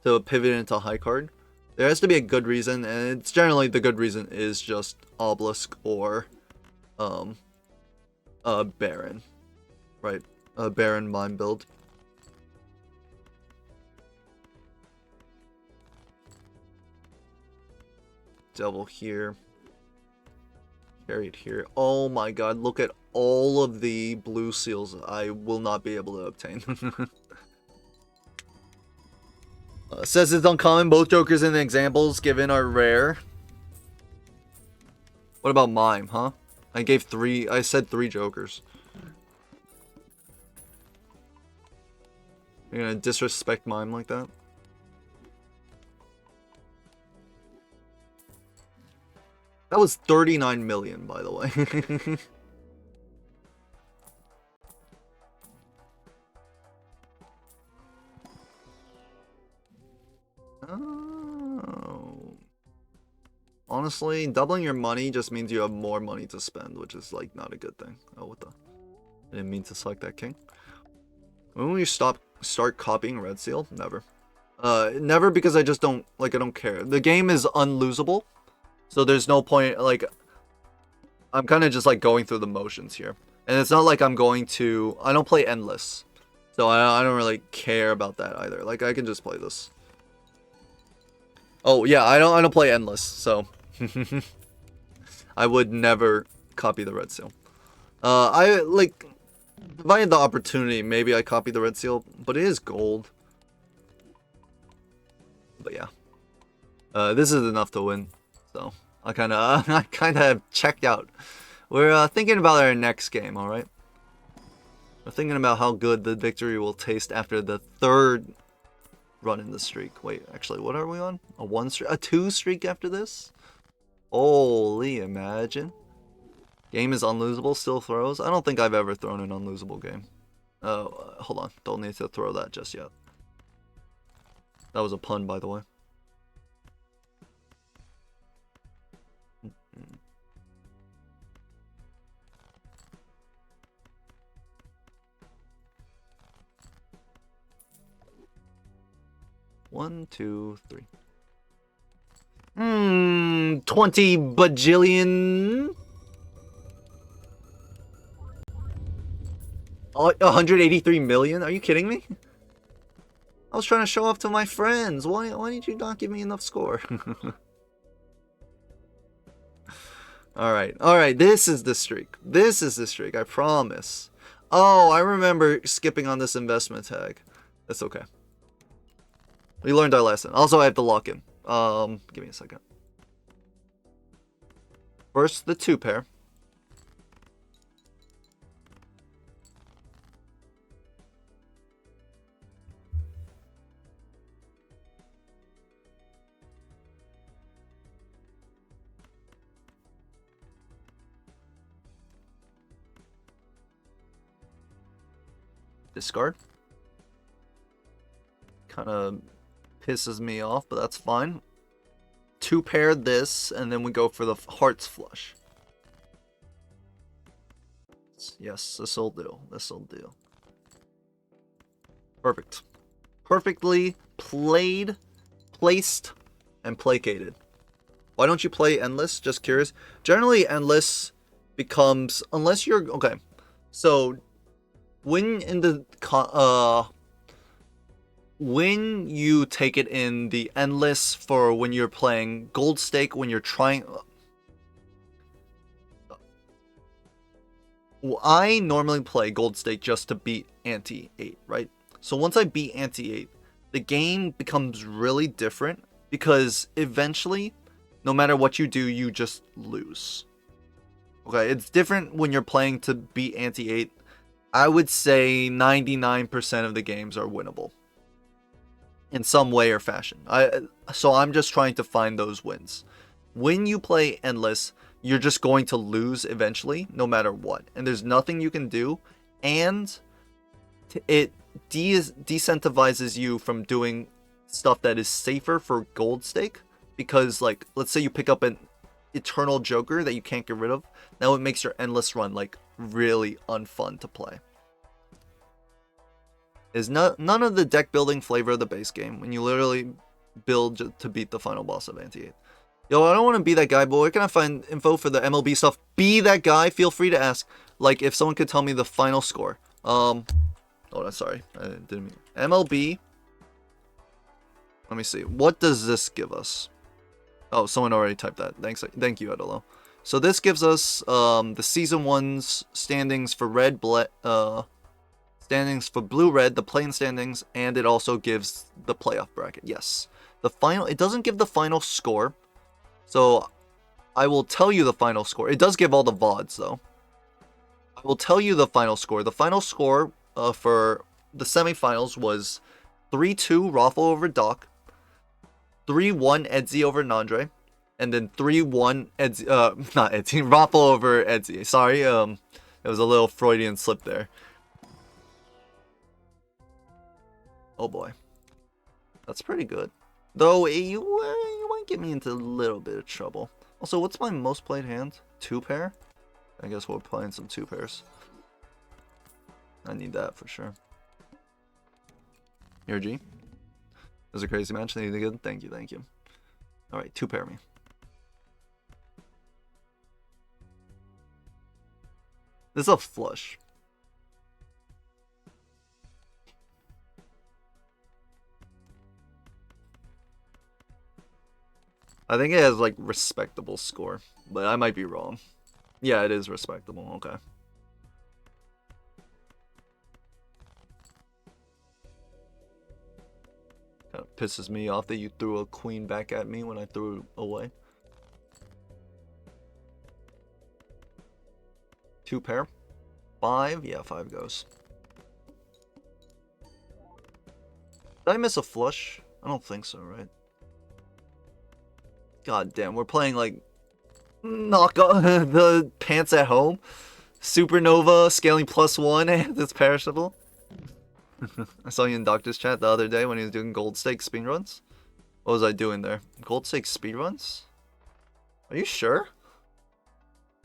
[SPEAKER 1] to pivot into high card. There has to be a good reason, and it's generally the good reason is just Obelisk or Baron. Right? A Baron Mime build. Devil here. Carried here. Oh my god, look at all of the blue seals I will not be able to obtain. Says it's uncommon. Both Jokers in the examples given are rare. What about Mime, huh? I said 3 Jokers. You're gonna disrespect Mime like that? That was 39 million, by the way. Oh. Honestly, doubling your money just means you have more money to spend, which is like not a good thing. Oh, what the? I didn't mean to select that king. When will you start copying Red Seal? Never. Never, because I just don't I don't care. The game is unlosable, so there's no point. Like, I'm kind of just like going through the motions here, and it's not like I'm going to. I don't play endless, so I don't really care about that either. Like, I can just play this. Oh yeah, I don't play endless, so I would never copy the Red Seal. If I had the opportunity, maybe I copy the Red Seal, but it is gold. But yeah, this is enough to win, so I kind of have checked out. We're thinking about our next game, all right? We're thinking about how good the victory will taste after the 3rd run in the streak. Wait, actually, what are we on? A 2 streak after this? Holy, imagine. Game is unlosable, still throws. I don't think I've ever thrown an unlosable game. Hold on, don't need to throw that just yet. That was a pun, by the way. One, two, 3. 20 bajillion. 183 million? Are you kidding me? I was trying to show off to my friends. Why did you not give me enough score? Alright, this is the streak. I promise. Oh, I remember skipping on this investment tag. That's okay. We learned our lesson. Also, I have to lock in. Give me a second. First, the 2 pair. Discard. Kind of pisses me off, but that's fine. 2 pair this, and then we go for the Hearts Flush. Yes, this'll do. Perfect. Perfectly played, placed, and placated. Why don't you play Endless? Just curious. Generally, Endless becomes... Unless you're... Okay. So when in the when you take it in the endless for when you're playing gold stake, when you're trying, I normally play gold stake just to beat ante 8, right? So once I beat ante 8, the game becomes really different because eventually, no matter what you do, you just lose. Okay, it's different when you're playing to beat ante 8. I would say 99% of the games are winnable in some way or fashion. So I'm just trying to find those wins. When you play endless, you're just going to lose eventually, no matter what. And there's nothing you can do. And it decentivizes you from doing stuff that is safer for gold stake. Because, like, let's say you pick up an eternal joker that you can't get rid of. Now it makes your endless run, like, really unfun to play. Is none of the deck building flavor of the base game when you literally build to beat the final boss of Ante 8. Yo, I don't want to be that guy, but where can I find info for the MLB stuff? Be that guy. Feel free to ask. Like, if someone could tell me the final score. Hold on, sorry. I didn't mean MLB. Let me see. What does this give us? Oh, someone already typed that. Thank you, Edolo. So this gives us the season 1's standings for red, standings for blue-red, the play-in standings, and it also gives the playoff bracket. Yes. The final, it doesn't give the final score. So I will tell you the final score. It does give all the VODs though. I will tell you the final score. The final score for the semifinals was 3-2 Raffle over Doc, 3-1 Edzy over Nandre, and then 3-1 Edzy, not Edzy, Raffle over Edzy. Sorry, it was a little Freudian slip there. Oh boy. That's pretty good. Though, you might get me into a little bit of trouble. Also, what's my most played hand? 2 pair? I guess we're playing some 2 pairs. I need that for sure. Here, G. It was a crazy match. Anything good? Thank you, thank you. Alright, 2 pair me. This is a flush. I think it has, like, respectable score, but I might be wrong. Yeah, it is respectable, okay. Kind of pisses me off that you threw a queen back at me when I threw it away. 2 pair. 5? Yeah, 5 goes. Did I miss a flush? I don't think so, right? God damn, we're playing like knock the pants at home. Supernova scaling +1 and it's perishable. I saw you in Doctor's chat the other day when he was doing gold stake speedruns. What was I doing there? Gold stake speedruns? Are you sure?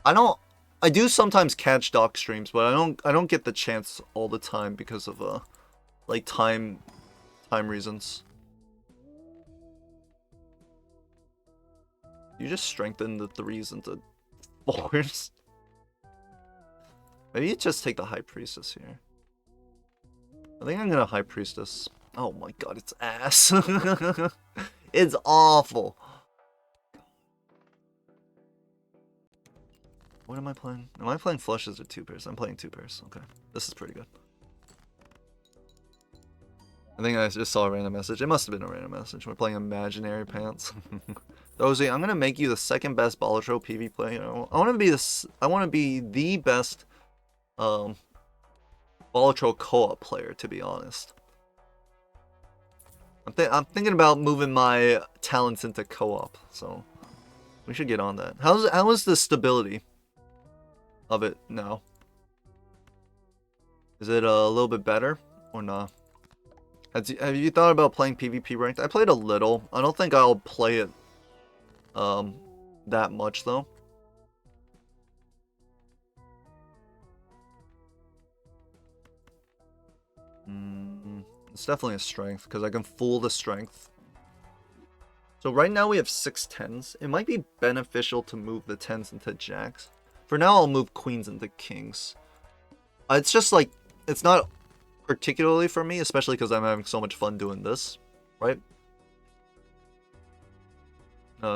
[SPEAKER 1] I do sometimes catch Doc streams, but I don't get the chance all the time because of like time reasons. You just strengthen the 3s into 4s. Maybe you just take the High Priestess here. I think I'm gonna High Priestess. Oh my god, it's ass. It's awful. What am I playing? Am I playing flushes or 2 pairs? I'm playing 2 pairs. Okay, this is pretty good. I think I just saw a random message. It must have been a random message. We're playing Imaginary Pants. Rosie, I'm gonna make you the 2nd best Balatro PV player. I want to be the best Balatro co-op player, to be honest. I'm thinking about moving my talents into co-op, so we should get on that. How is the stability of it now? Is it a little bit better or not? Have you thought about playing PvP ranked? I played a little. I don't think I'll play it that much though. It's definitely a strength because I can fool the strength. So right now we have 6 10s. It might be beneficial to move the 10s into jacks. For now, I'll move queens into kings. It's just like, it's not particularly for me, especially because I'm having so much fun doing this, right?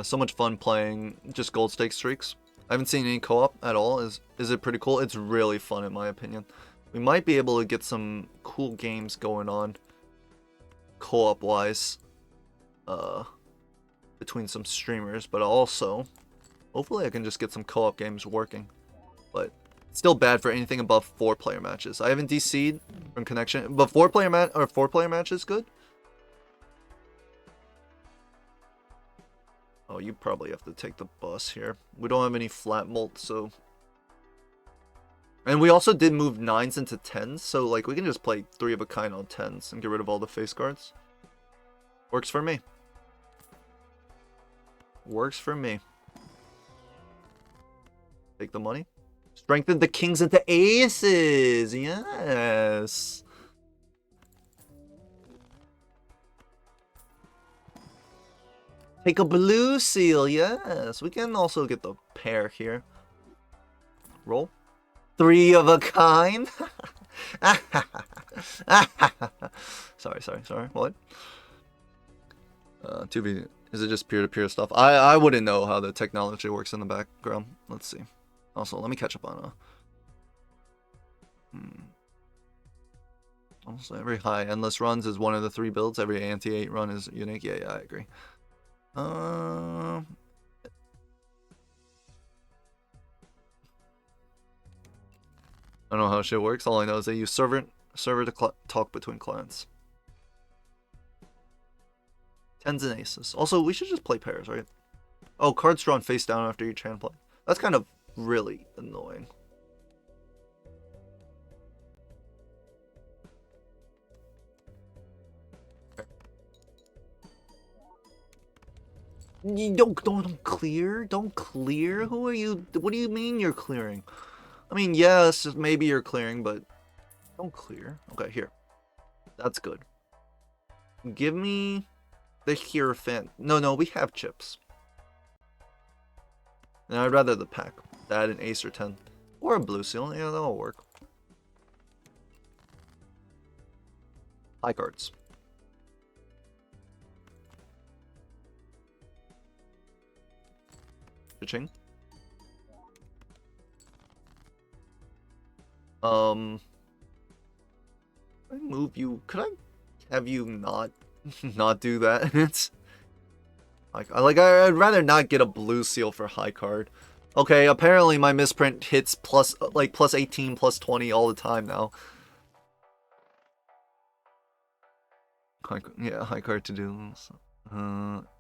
[SPEAKER 1] So much fun playing just gold stake streaks. I haven't seen any co-op at all. Is it pretty cool? It's really fun in my opinion. We might be able to get some cool games going on co-op wise between some streamers, but also hopefully I can just get some co-op games working. But it's still bad for anything above 4-player matches. I haven't DC'd from connection, but 4-player match is good. Oh, you probably have to take the bus here. We don't have any flat mult, so. And we also did move 9s into 10s, so like we can just play 3 of a kind on 10s and get rid of all the face cards. Works for me. Works for me. Take the money. Strengthen the kings into aces. Yes. Take a blue seal. Yes. We can also get the pair here. Roll. 3 of a kind. Sorry. What? Is it just peer-to-peer stuff? I wouldn't know how the technology works in the background. Let's see. Also, let me catch up on Also, every high endless runs is one of the 3 builds. Every anti-8 run is unique. Yeah, I agree. I don't know how shit works. All I know is they use server to talk between clients. 10s and aces. Also, we should just play pairs, right? Oh, cards drawn face down after each hand play. That's kind of really annoying. Don't clear. Don't clear. Who are you? What do you mean you're clearing? I mean, yes, maybe you're clearing, but don't clear. Okay, here. That's good. Give me the Hierophant. No, we have chips. And I'd rather the pack. That an ace or 10. Or a blue seal. Yeah, that'll work. High cards. Pitching. I move you. Could I have you not do that? It's I'd rather not get a blue seal for high card. Okay, apparently my misprint hits plus 18, plus 20 all the time now. High card to do.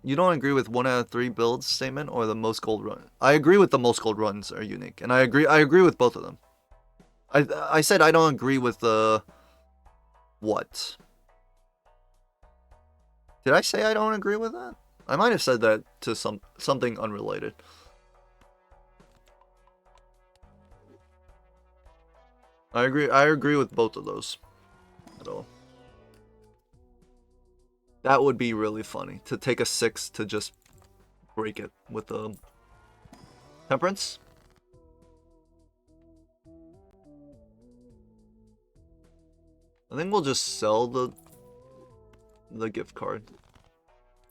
[SPEAKER 1] You don't agree with 1 out of 3 builds statement or the most gold run? I agree with the most gold runs are unique, and I agree with both of them. I said I don't agree with the what? Did I say I don't agree with that? I might have said that to something unrelated. I agree with both of those. At all. That would be really funny to take a 6 to just break it with a temperance. I think we'll just sell the gift card.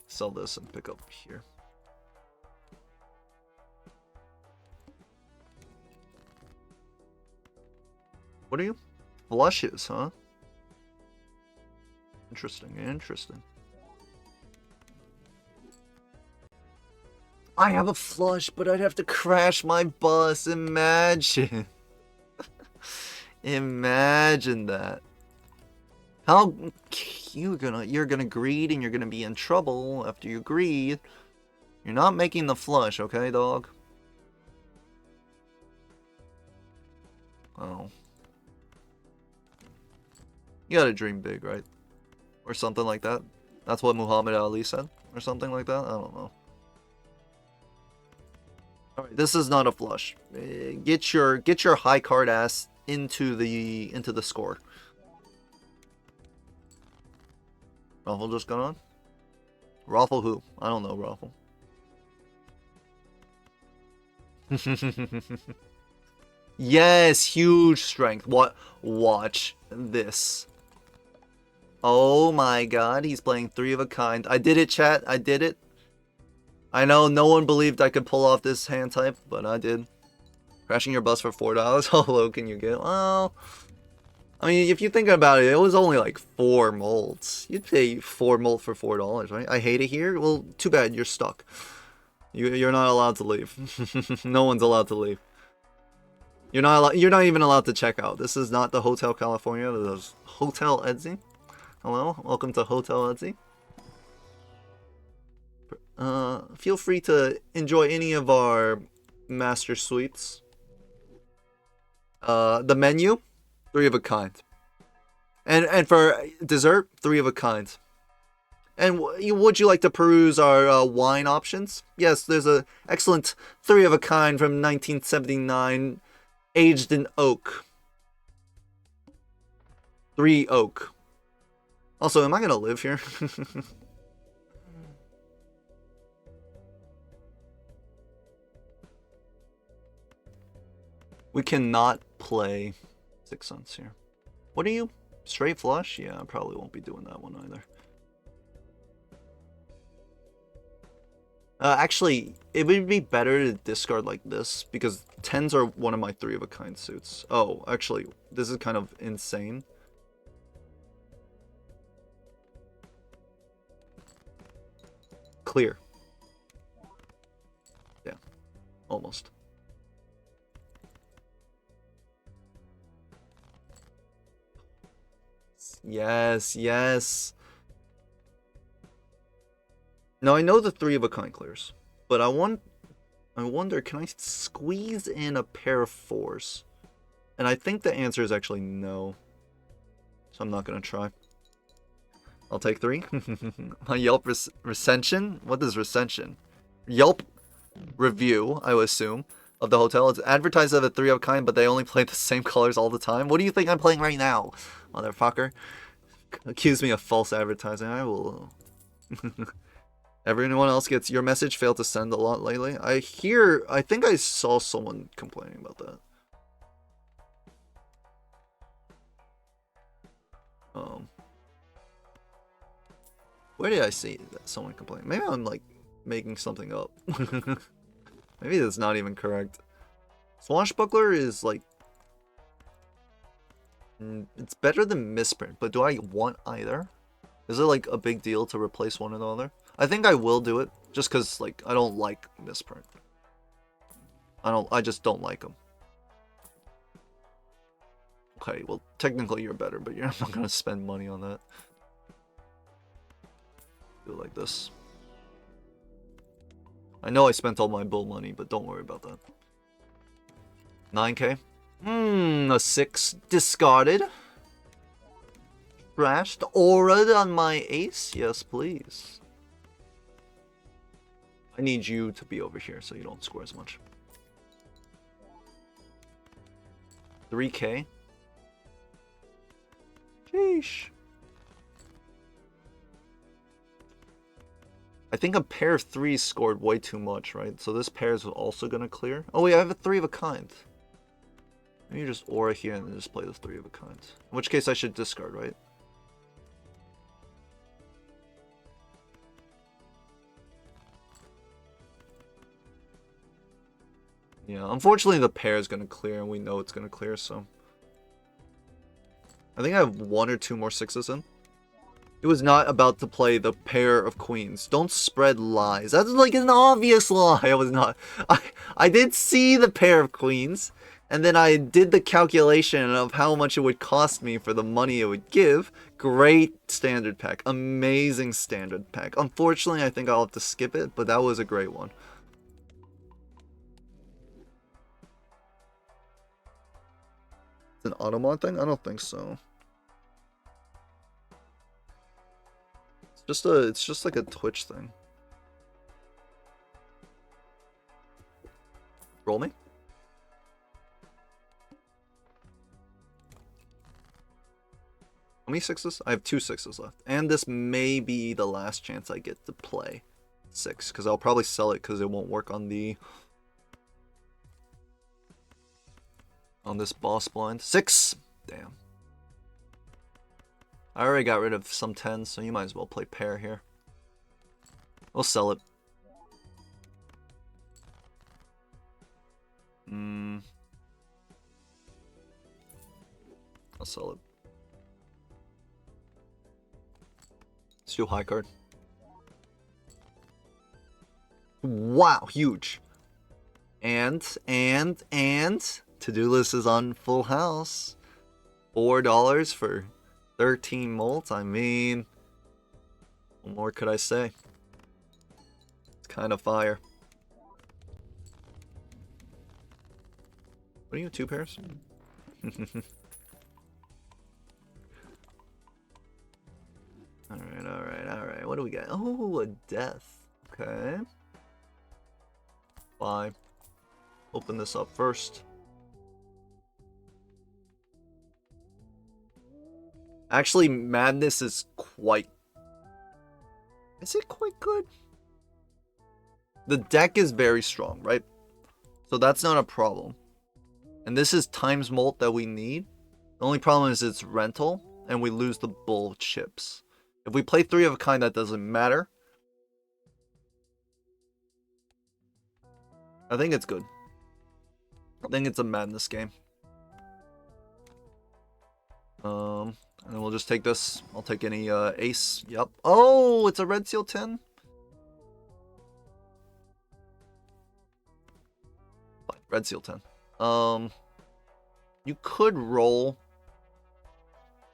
[SPEAKER 1] Sell this and pick up here. What are you? Flushes, huh? Interesting. I have a flush, but I'd have to crash my bus. Imagine. Imagine that. How you're gonna greed and you're gonna be in trouble after you greed. You're not making the flush, okay, dog? Oh. You gotta dream big, right? Or something like that. That's what Muhammad Ali said, or something like that. I don't know. All right, this is not a flush. Get your high card ass into the score. Raffle just got on? Raffle who? I don't know Raffle. Yes, huge strength. What? Watch this. Oh my god, he's playing 3 of a kind. I did it, chat. I did it. I know no one believed I could pull off this hand type, but I did. Crashing your bus for $4. How low can you get? Well, I mean, if you think about it, it was only like 4 molds. You'd pay 4 mold for $4, right? I hate it here. Well, too bad. You're stuck. You're not allowed to leave. No one's allowed to leave. You're not even allowed to check out. This is not the Hotel California. This is Hotel Etsy. Hello, welcome to Hotel Etsy. Feel free to enjoy any of our master suites. The menu, 3 of a kind. And for dessert, 3 of a kind. And would you like to peruse our wine options? Yes, there's an excellent 3 of a kind from 1979, aged in oak. 3 oak. Also, am I gonna live here? We cannot play 6 cents here. What are you? Straight flush? Yeah, I probably won't be doing that one either. Actually, it would be better to discard like this, because 10s are one of my 3 of a kind suits. Oh, actually, this is kind of insane. Clear. Yeah, almost. Yes, yes. Now I know the 3 of a kind clears, but I wonder, can I squeeze in a pair of 4s? And I think the answer is actually no. So I'm not gonna try. I'll take 3. My Yelp recension? What is recension? Yelp review, I would assume, of the hotel. It's advertised as a 3 of a kind, but they only play the same colors all the time. What do you think I'm playing right now, motherfucker? Accuse me of false advertising. I will. Everyone else gets your message failed to send a lot lately. I think I saw someone complaining about that. Where did I see that someone complain? Maybe I'm like making something up. Maybe that's not even correct. Swashbuckler is like, it's better than Misprint, but do I want either? Is it like a big deal to replace one another? I think I will do it, just because like I don't like Misprint. I just don't like them. Okay, well technically you're better, but you're not gonna spend money on that. Do it like this. I know I spent all my bull money, but don't worry about that. 9k. A 6 discarded. Trashed. Aura on my ace. Yes, please. I need you to be over here so you don't score as much. 3k. Sheesh. I think a pair of 3s scored way too much, right? So this pair is also gonna clear. Oh wait, I have a 3 of a kind. Maybe just aura here and then just play the 3 of a kind. In which case I should discard, right? Yeah, unfortunately the pair is gonna clear and we know it's gonna clear, so. I think I have 1 or 2 more 6s in. It was not about to play the pair of queens. Don't spread lies. That's like an obvious lie. I was not. I did see the pair of queens, and then I did the calculation of how much it would cost me for the money it would give. Great standard pack. Amazing standard pack. Unfortunately, I think I'll have to skip it, but that was a great one. It's an automod thing? I don't think so. It's just like a Twitch thing. Roll me. How many 6s? I have 2 6s left. And this may be the last chance I get to play 6, because I'll probably sell it because it won't work on the on this boss blind. 6! Damn. I already got rid of some 10s, so you might as well play pair here. We'll sell it. I'll sell it. Let's do high card. Wow, huge. And to-do list is on full house. $4 for 13 molts. I mean, what more could I say? It's kind of fire. What are you, 2 pairs? Alright. What do we got? Oh, a death. Okay. 5. Open this up first. Actually, Madness is quite... Is it quite good? The deck is very strong, right? So that's not a problem. And this is times molt that we need. The only problem is it's rental, and we lose the bull chips. If we play 3 of a kind, that doesn't matter. I think it's good. I think it's a Madness game. And then we'll just take this. I'll take any ace. Yep. Oh, it's a red seal 10. Fine, red seal 10. You could roll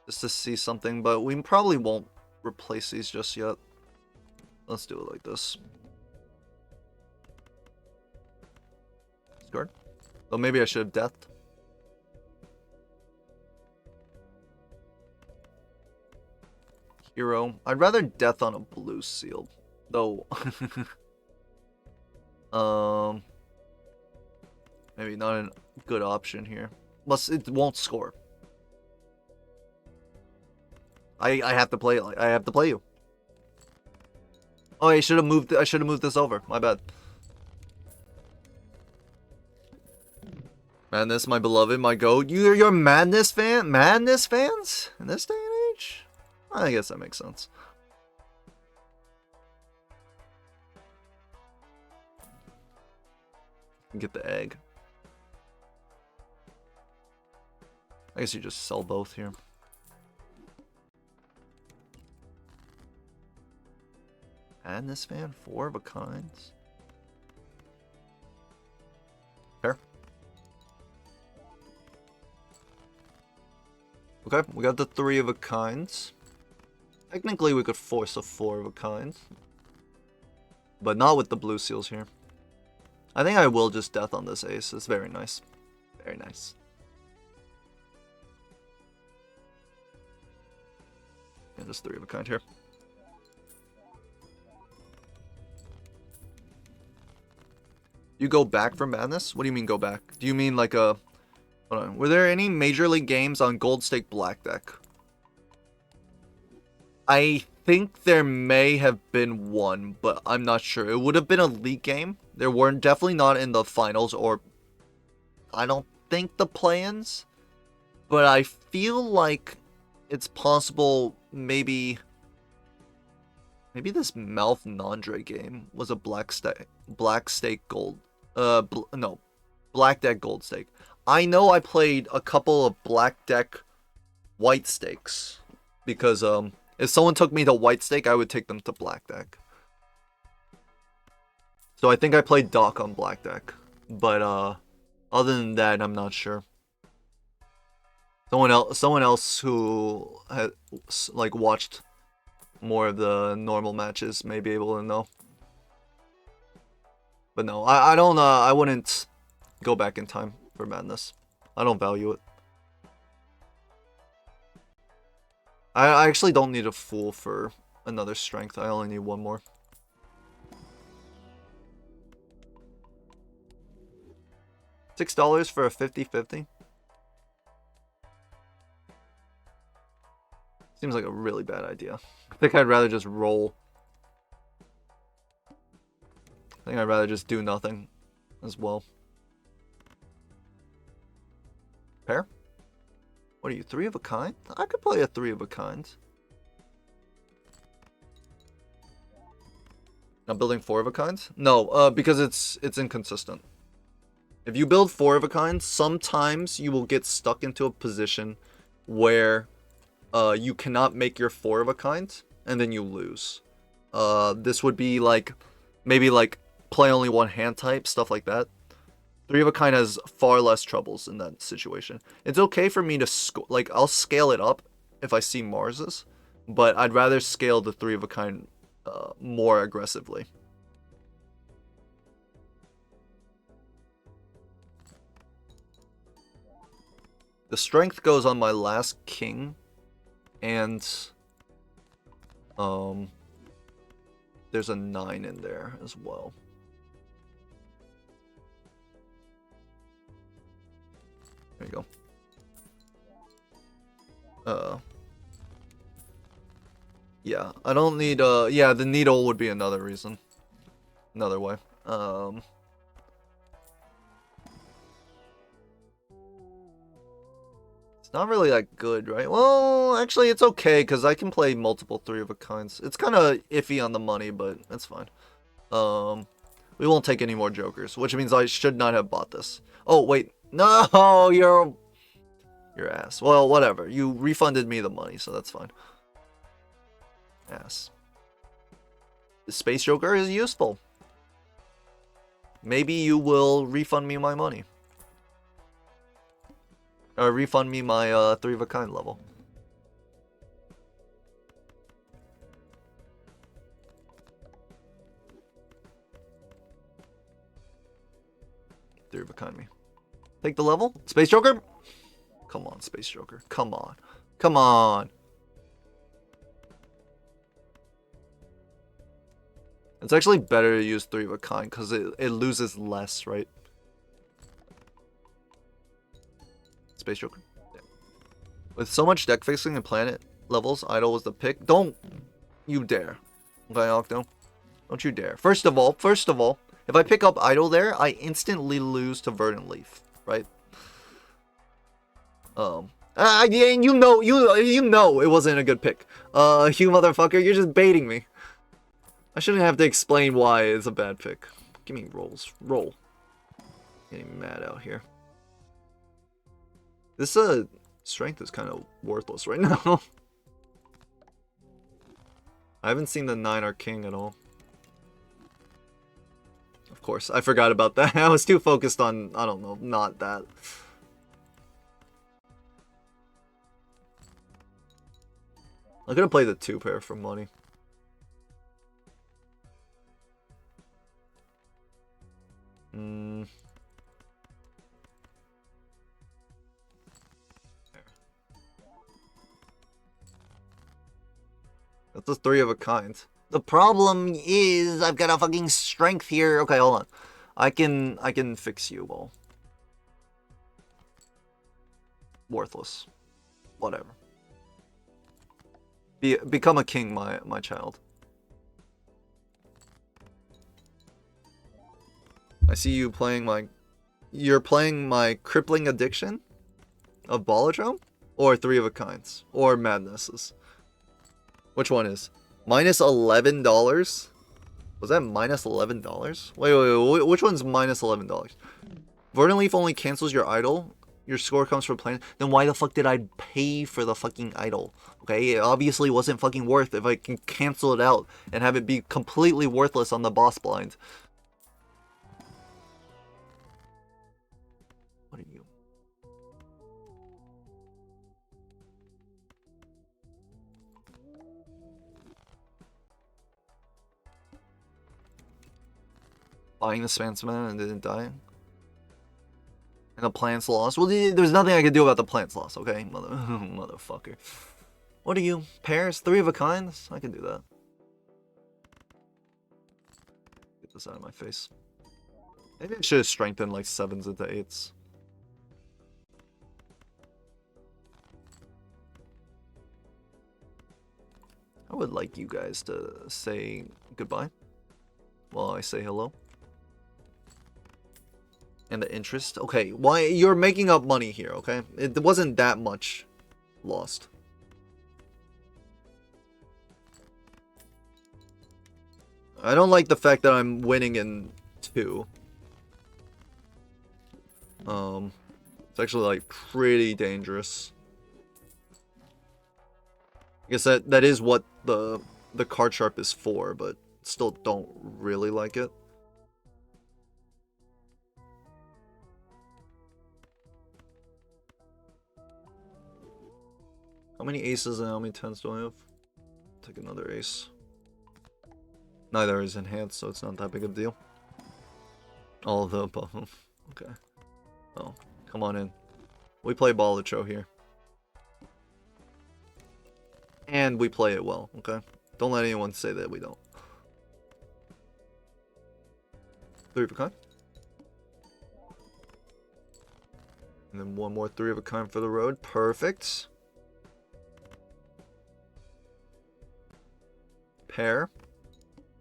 [SPEAKER 1] just to see something, but we probably won't replace these just yet. Let's do it like this. Discard. Oh, maybe I should have deathed. Hero. I'd rather death on a blue seal, though. Maybe not a good option here. Plus, it won't score. I have to play it. I have to play you. Oh, I should have moved. I should have moved this over. My bad. Madness, my beloved, my goat. You're a Madness fan? Madness fans in this day and age? I guess that makes sense. Get the egg. I guess you just sell both here. Madness fan, 4 of a kinds. Fair. Okay, we got the 3 of a kinds. Technically, we could force a 4 of a kinds, but not with the blue seals here. I think I will just death on this ace. It's very nice. Very nice. Yeah, just 3 of a kind here. You go back from Madness? What do you mean go back? Do you mean like a... Hold on. Were there any Major League games on Gold Stake Black deck? I think there may have been one, but I'm not sure. It would have been a league game. There weren't definitely not in the finals, or I don't think the play-ins. But I feel like it's possible maybe this Malf Nandre game was a black stake gold. No, black deck gold stake. I know I played a couple of black deck white stakes because if someone took me to white stake, I would take them to black deck. So I think I played Doc on black deck, but other than that, I'm not sure. Someone else who had like watched more of the normal matches may be able to know. But no, I don't. I wouldn't go back in time for Madness. I don't value it. I actually don't need a Fool for another strength. I only need 1 more. $6 for a 50-50? Seems like a really bad idea. I think I'd rather just roll. I think I'd rather just do nothing as well. Pair? What are you, 3 of a kind? I could play a 3 of a kind. I'm building 4 of a kind? No, because it's inconsistent. If you build 4 of a kind, sometimes you will get stuck into a position where you cannot make your 4 of a kind, and then you lose. This would be like, maybe like play only 1 hand type, stuff like that. 3 of a kind has far less troubles in that situation. It's okay for me to like, I'll scale it up if I see Marses, but I'd rather scale the 3 of a kind more aggressively. The strength goes on my last king, and there's a 9 in there as well. There you go. Yeah, I don't need, yeah, the needle would be another reason. Another way. It's not really that good, right? Well, actually, it's okay, because I can play multiple 3 of a kinds. It's kind of iffy on the money, but that's fine. We won't take any more jokers, which means I should not have bought this. Oh, wait. No, you're your ass. Well, whatever. You refunded me the money, so that's fine. Ass. The Space Joker is useful. Maybe you will refund me my money. Or refund me my 3 of a kind level. Three of a kind me. Take the level? Space Joker? Come on, Space Joker. Come on. Come on. It's actually better to use 3 of a kind because it loses less, right? Space Joker. Yeah. With so much deck fixing and planet levels, Idol was the pick. Don't you dare. Okay, Octo? Don't you dare. First of all, if I pick up Idol there, I instantly lose to Verdant Leaf, right? Yeah, you know it wasn't a good pick. You motherfucker, you're just baiting me. I shouldn't have to explain why it's a bad pick. Give me rolls. Roll. Getting mad out here. This strength is kind of worthless right now. I haven't seen the 9 or king at all. Of course, I forgot about that. I was too focused on, I don't know, not that. I'm gonna play the 2 pair for money. That's a 3 of a kind. The problem is I've got a fucking strength here. Okay, hold on. I can fix you all. Worthless. Whatever. Become a king, my child. I see you playing my... You're playing my crippling addiction of Balatro? Or 3 of a kinds? Or madnesses? Which one is? Minus $11? Was that minus $11? Wait, which one's minus $11? Verdant Leaf only cancels your idol. Your score comes from planet. Then why the fuck did I pay for the fucking idol? Okay, it obviously wasn't fucking worth if I can cancel it out and have it be completely worthless on the boss blind. What are you? Buying the Spansman and didn't die? And the plant's lost? Well, there's nothing I can do about the plant's loss, okay? Motherfucker. What are you? Pairs? 3 of a kind? I can do that. Get this out of my face. Maybe I should have strengthened like 7s into 8s. I would like you guys to say goodbye while I say hello. And the interest? Okay, why you're making up money here, okay? It wasn't that much lost. I don't like the fact that I'm winning in 2. It's actually like pretty dangerous. I guess that is what the card sharp is for, but still don't really like it. How many aces and how many 10s do I have? Take another ace. Neither is enhanced, so it's not that big of a deal. All of the above. Okay. Oh, come on in. We play Balatro here. And we play it well, okay? Don't let anyone say that we don't. 3 of a kind. And then one more 3 of a kind for the road. Perfect. Pair.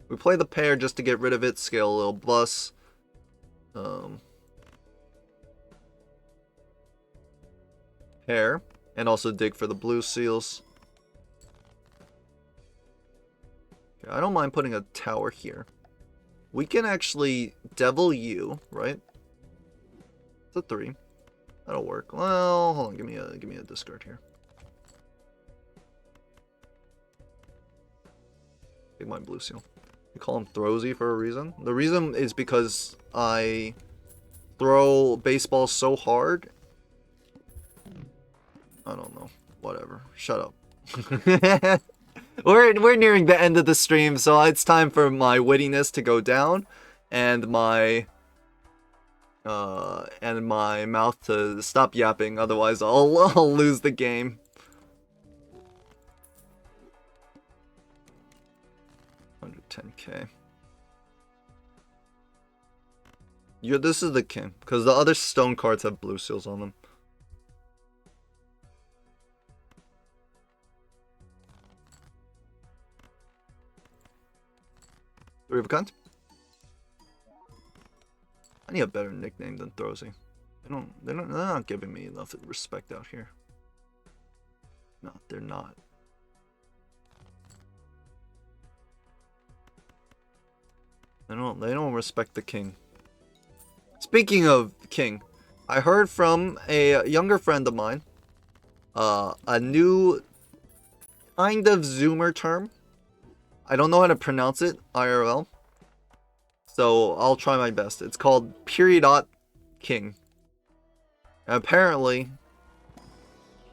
[SPEAKER 1] We play the pair just to get rid of it, scale a little bus. Pair. And also dig for the blue seals. Okay, I don't mind putting a tower here. We can actually Devil you, right? It's a 3. That'll work. Well, hold on, give me a discard here. Take my blue seal. We call him Throwsy for a reason. The reason is because I throw baseball so hard. I don't know. Whatever. Shut up. We're nearing the end of the stream, so it's time for my wittiness to go down, and my mouth to stop yapping. Otherwise, I'll lose the game. 110k. Yeah, this is the king, because the other stone cards have blue seals on them. Three of a kind. I need a better nickname than Throwsy. They're not giving me enough respect out here. No, they're not. They don't respect the king. Speaking of king, I heard from a younger friend of mine a new kind of Zoomer term. I don't know how to pronounce it IRL, so I'll try my best. It's called period king. And apparently,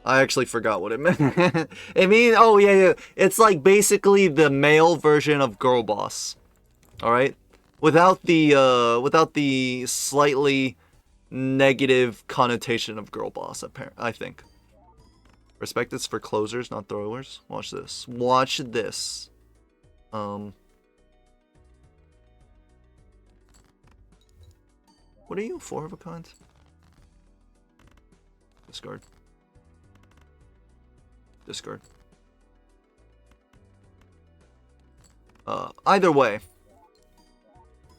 [SPEAKER 1] I actually forgot what it meant. It means, oh yeah, it's like basically the male version of girl boss. All right, without the slightly negative connotation of girl boss. I think. Respect is for closers, not throwers. Watch this. Watch this. What are you? 4 of a kind? Discard. Discard. Either way.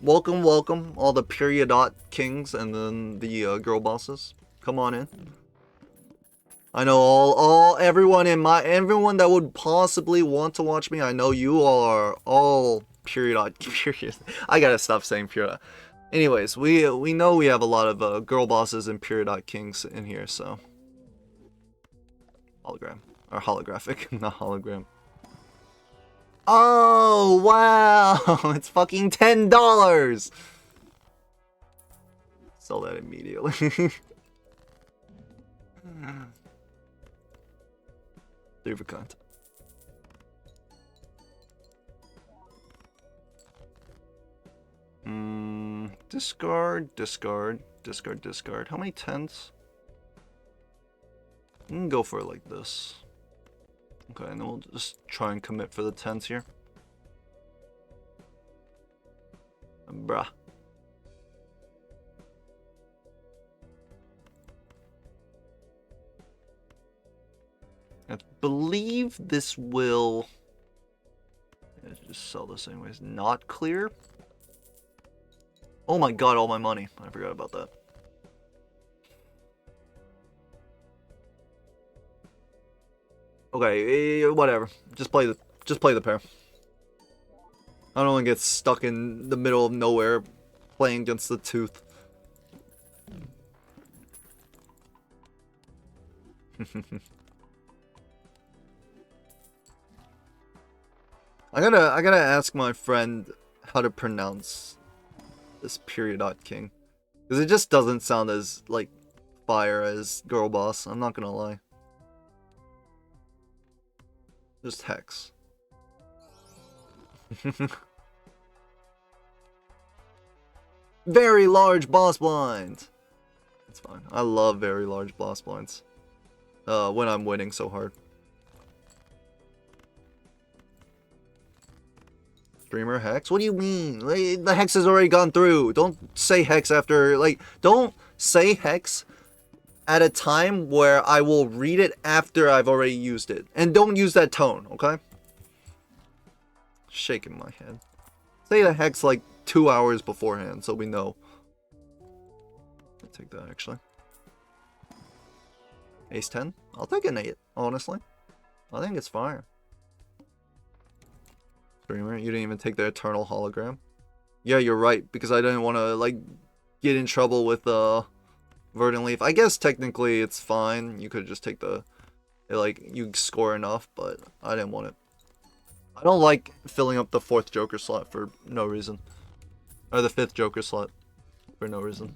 [SPEAKER 1] Welcome, all the period kings and then the girl bosses. Come on in. I know everyone that would possibly want to watch me. I know you all are all period. I gotta stop saying period. Anyways, we know we have a lot of girl bosses and period kings in here, so hologram or holographic, not hologram. Oh wow, it's fucking $10. Sell that immediately. 3 of a kind. Discard, discard, discard, discard. How many 10s? We can go for it like this. Okay, and then we'll just try and commit for the 10s here. Bruh. I believe this will... Let's just sell this anyways. Not clear. Oh my god, all my money. I forgot about that. Okay, whatever. Just play the pair. I don't want to get stuck in the middle of nowhere playing against the tooth. I gotta ask my friend how to pronounce this Periodot King. Because it just doesn't sound as, like, fire as Girl Boss. I'm not gonna lie. Just Hex. Very large boss blind! It's fine. I love very large boss blinds. When I'm winning so hard. Streamer Hex? What do you mean? Like, the Hex has already gone through. Don't say Hex after, like, don't say Hex at a time where I will read it after I've already used it. And don't use that tone, okay? Shaking my head. Say the Hex like 2 hours beforehand so we know. I'll take that actually. Ace 10? I'll take an 8, honestly. I think it's fire. Streamer, you didn't even take the Eternal Hologram. Yeah, you're right, because I didn't want to, like, get in trouble with Verdant Leaf. I guess technically it's fine. You could just take the, like, you score enough, but I didn't want it. I don't like filling up the 4th Joker slot for no reason. Or the 5th Joker slot for no reason.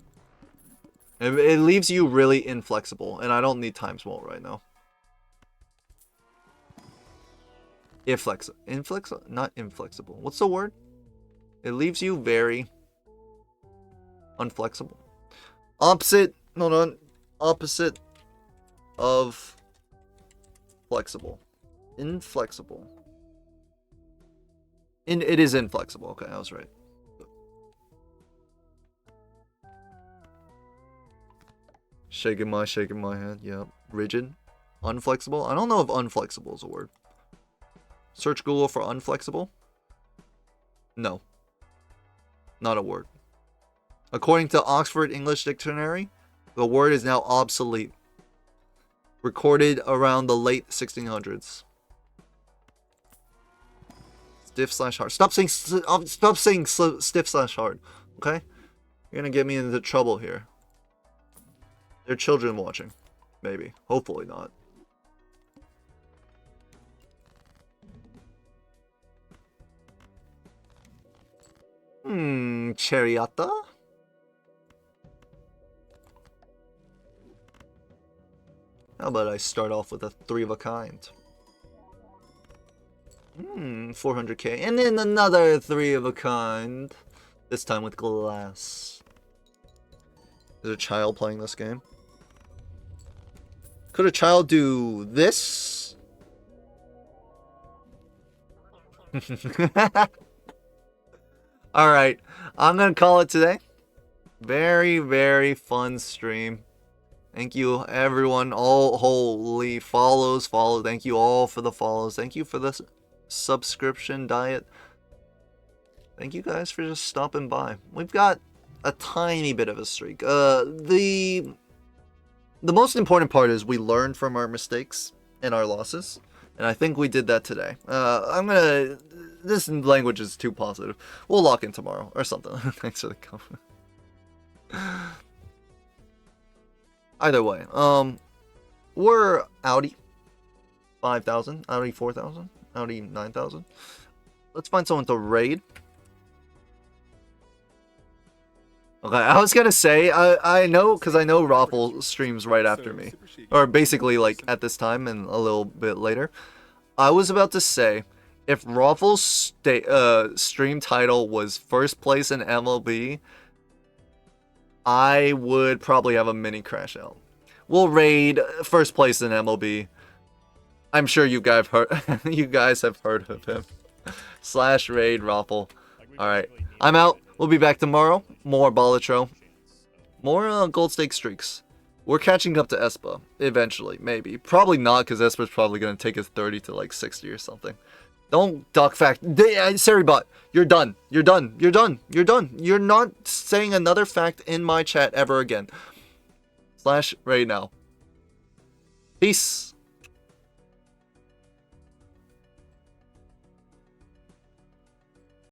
[SPEAKER 1] It leaves you really inflexible, and I don't need Time Small right now. Not inflexible. What's the word? It leaves you very unflexible. Opposite of flexible. Inflexible. It is inflexible. Okay, I was right. Shaking my head. Yep. Rigid. Unflexible. I don't know if unflexible is a word. Search Google for unflexible. No. Not a word. According to Oxford English Dictionary, the word is now obsolete. Recorded around the late 1600s. Stiff/hard. Stop saying stiff/hard. Okay? You're gonna get me into trouble here. There are children watching. Maybe. Hopefully not. Chariota? How about I start off with a 3 of a kind? 400k. And then another 3 of a kind. This time with glass. Is a child playing this game? Could a child do this? Alright, I'm gonna call it today. Very, very fun stream. Thank you, everyone. All holy follows. Thank you all for the follows. Thank you for the subscription diet. Thank you guys for just stopping by. We've got a tiny bit of a streak. The most important part is we learn from our mistakes and our losses. And I think we did that today. This language is too positive. We'll lock in tomorrow or something. Thanks for the comment. Either way, we're Audi 5,000, Audi 4,000, Audi 9,000. Let's find someone to raid. Okay, I was gonna say, I know, because I know Raffle streams right after me. Or basically, like, at this time and a little bit later. I was about to say, if Raffle's stream title was first place in MLB, I would probably have a mini crash out. We'll raid first place in MLB. I'm sure you guys have heard of him. / raid Raffle. Alright, I'm out. We'll be back tomorrow. More Balatro. More gold stake streaks. We're catching up to Espa. Eventually, maybe. Probably not, because Espa's probably going to take his 30 to like 60 or something. Don't duck fact. Seribot, you're done. You're done. You're done. You're done. You're not saying another fact in my chat ever again. / right now. Peace.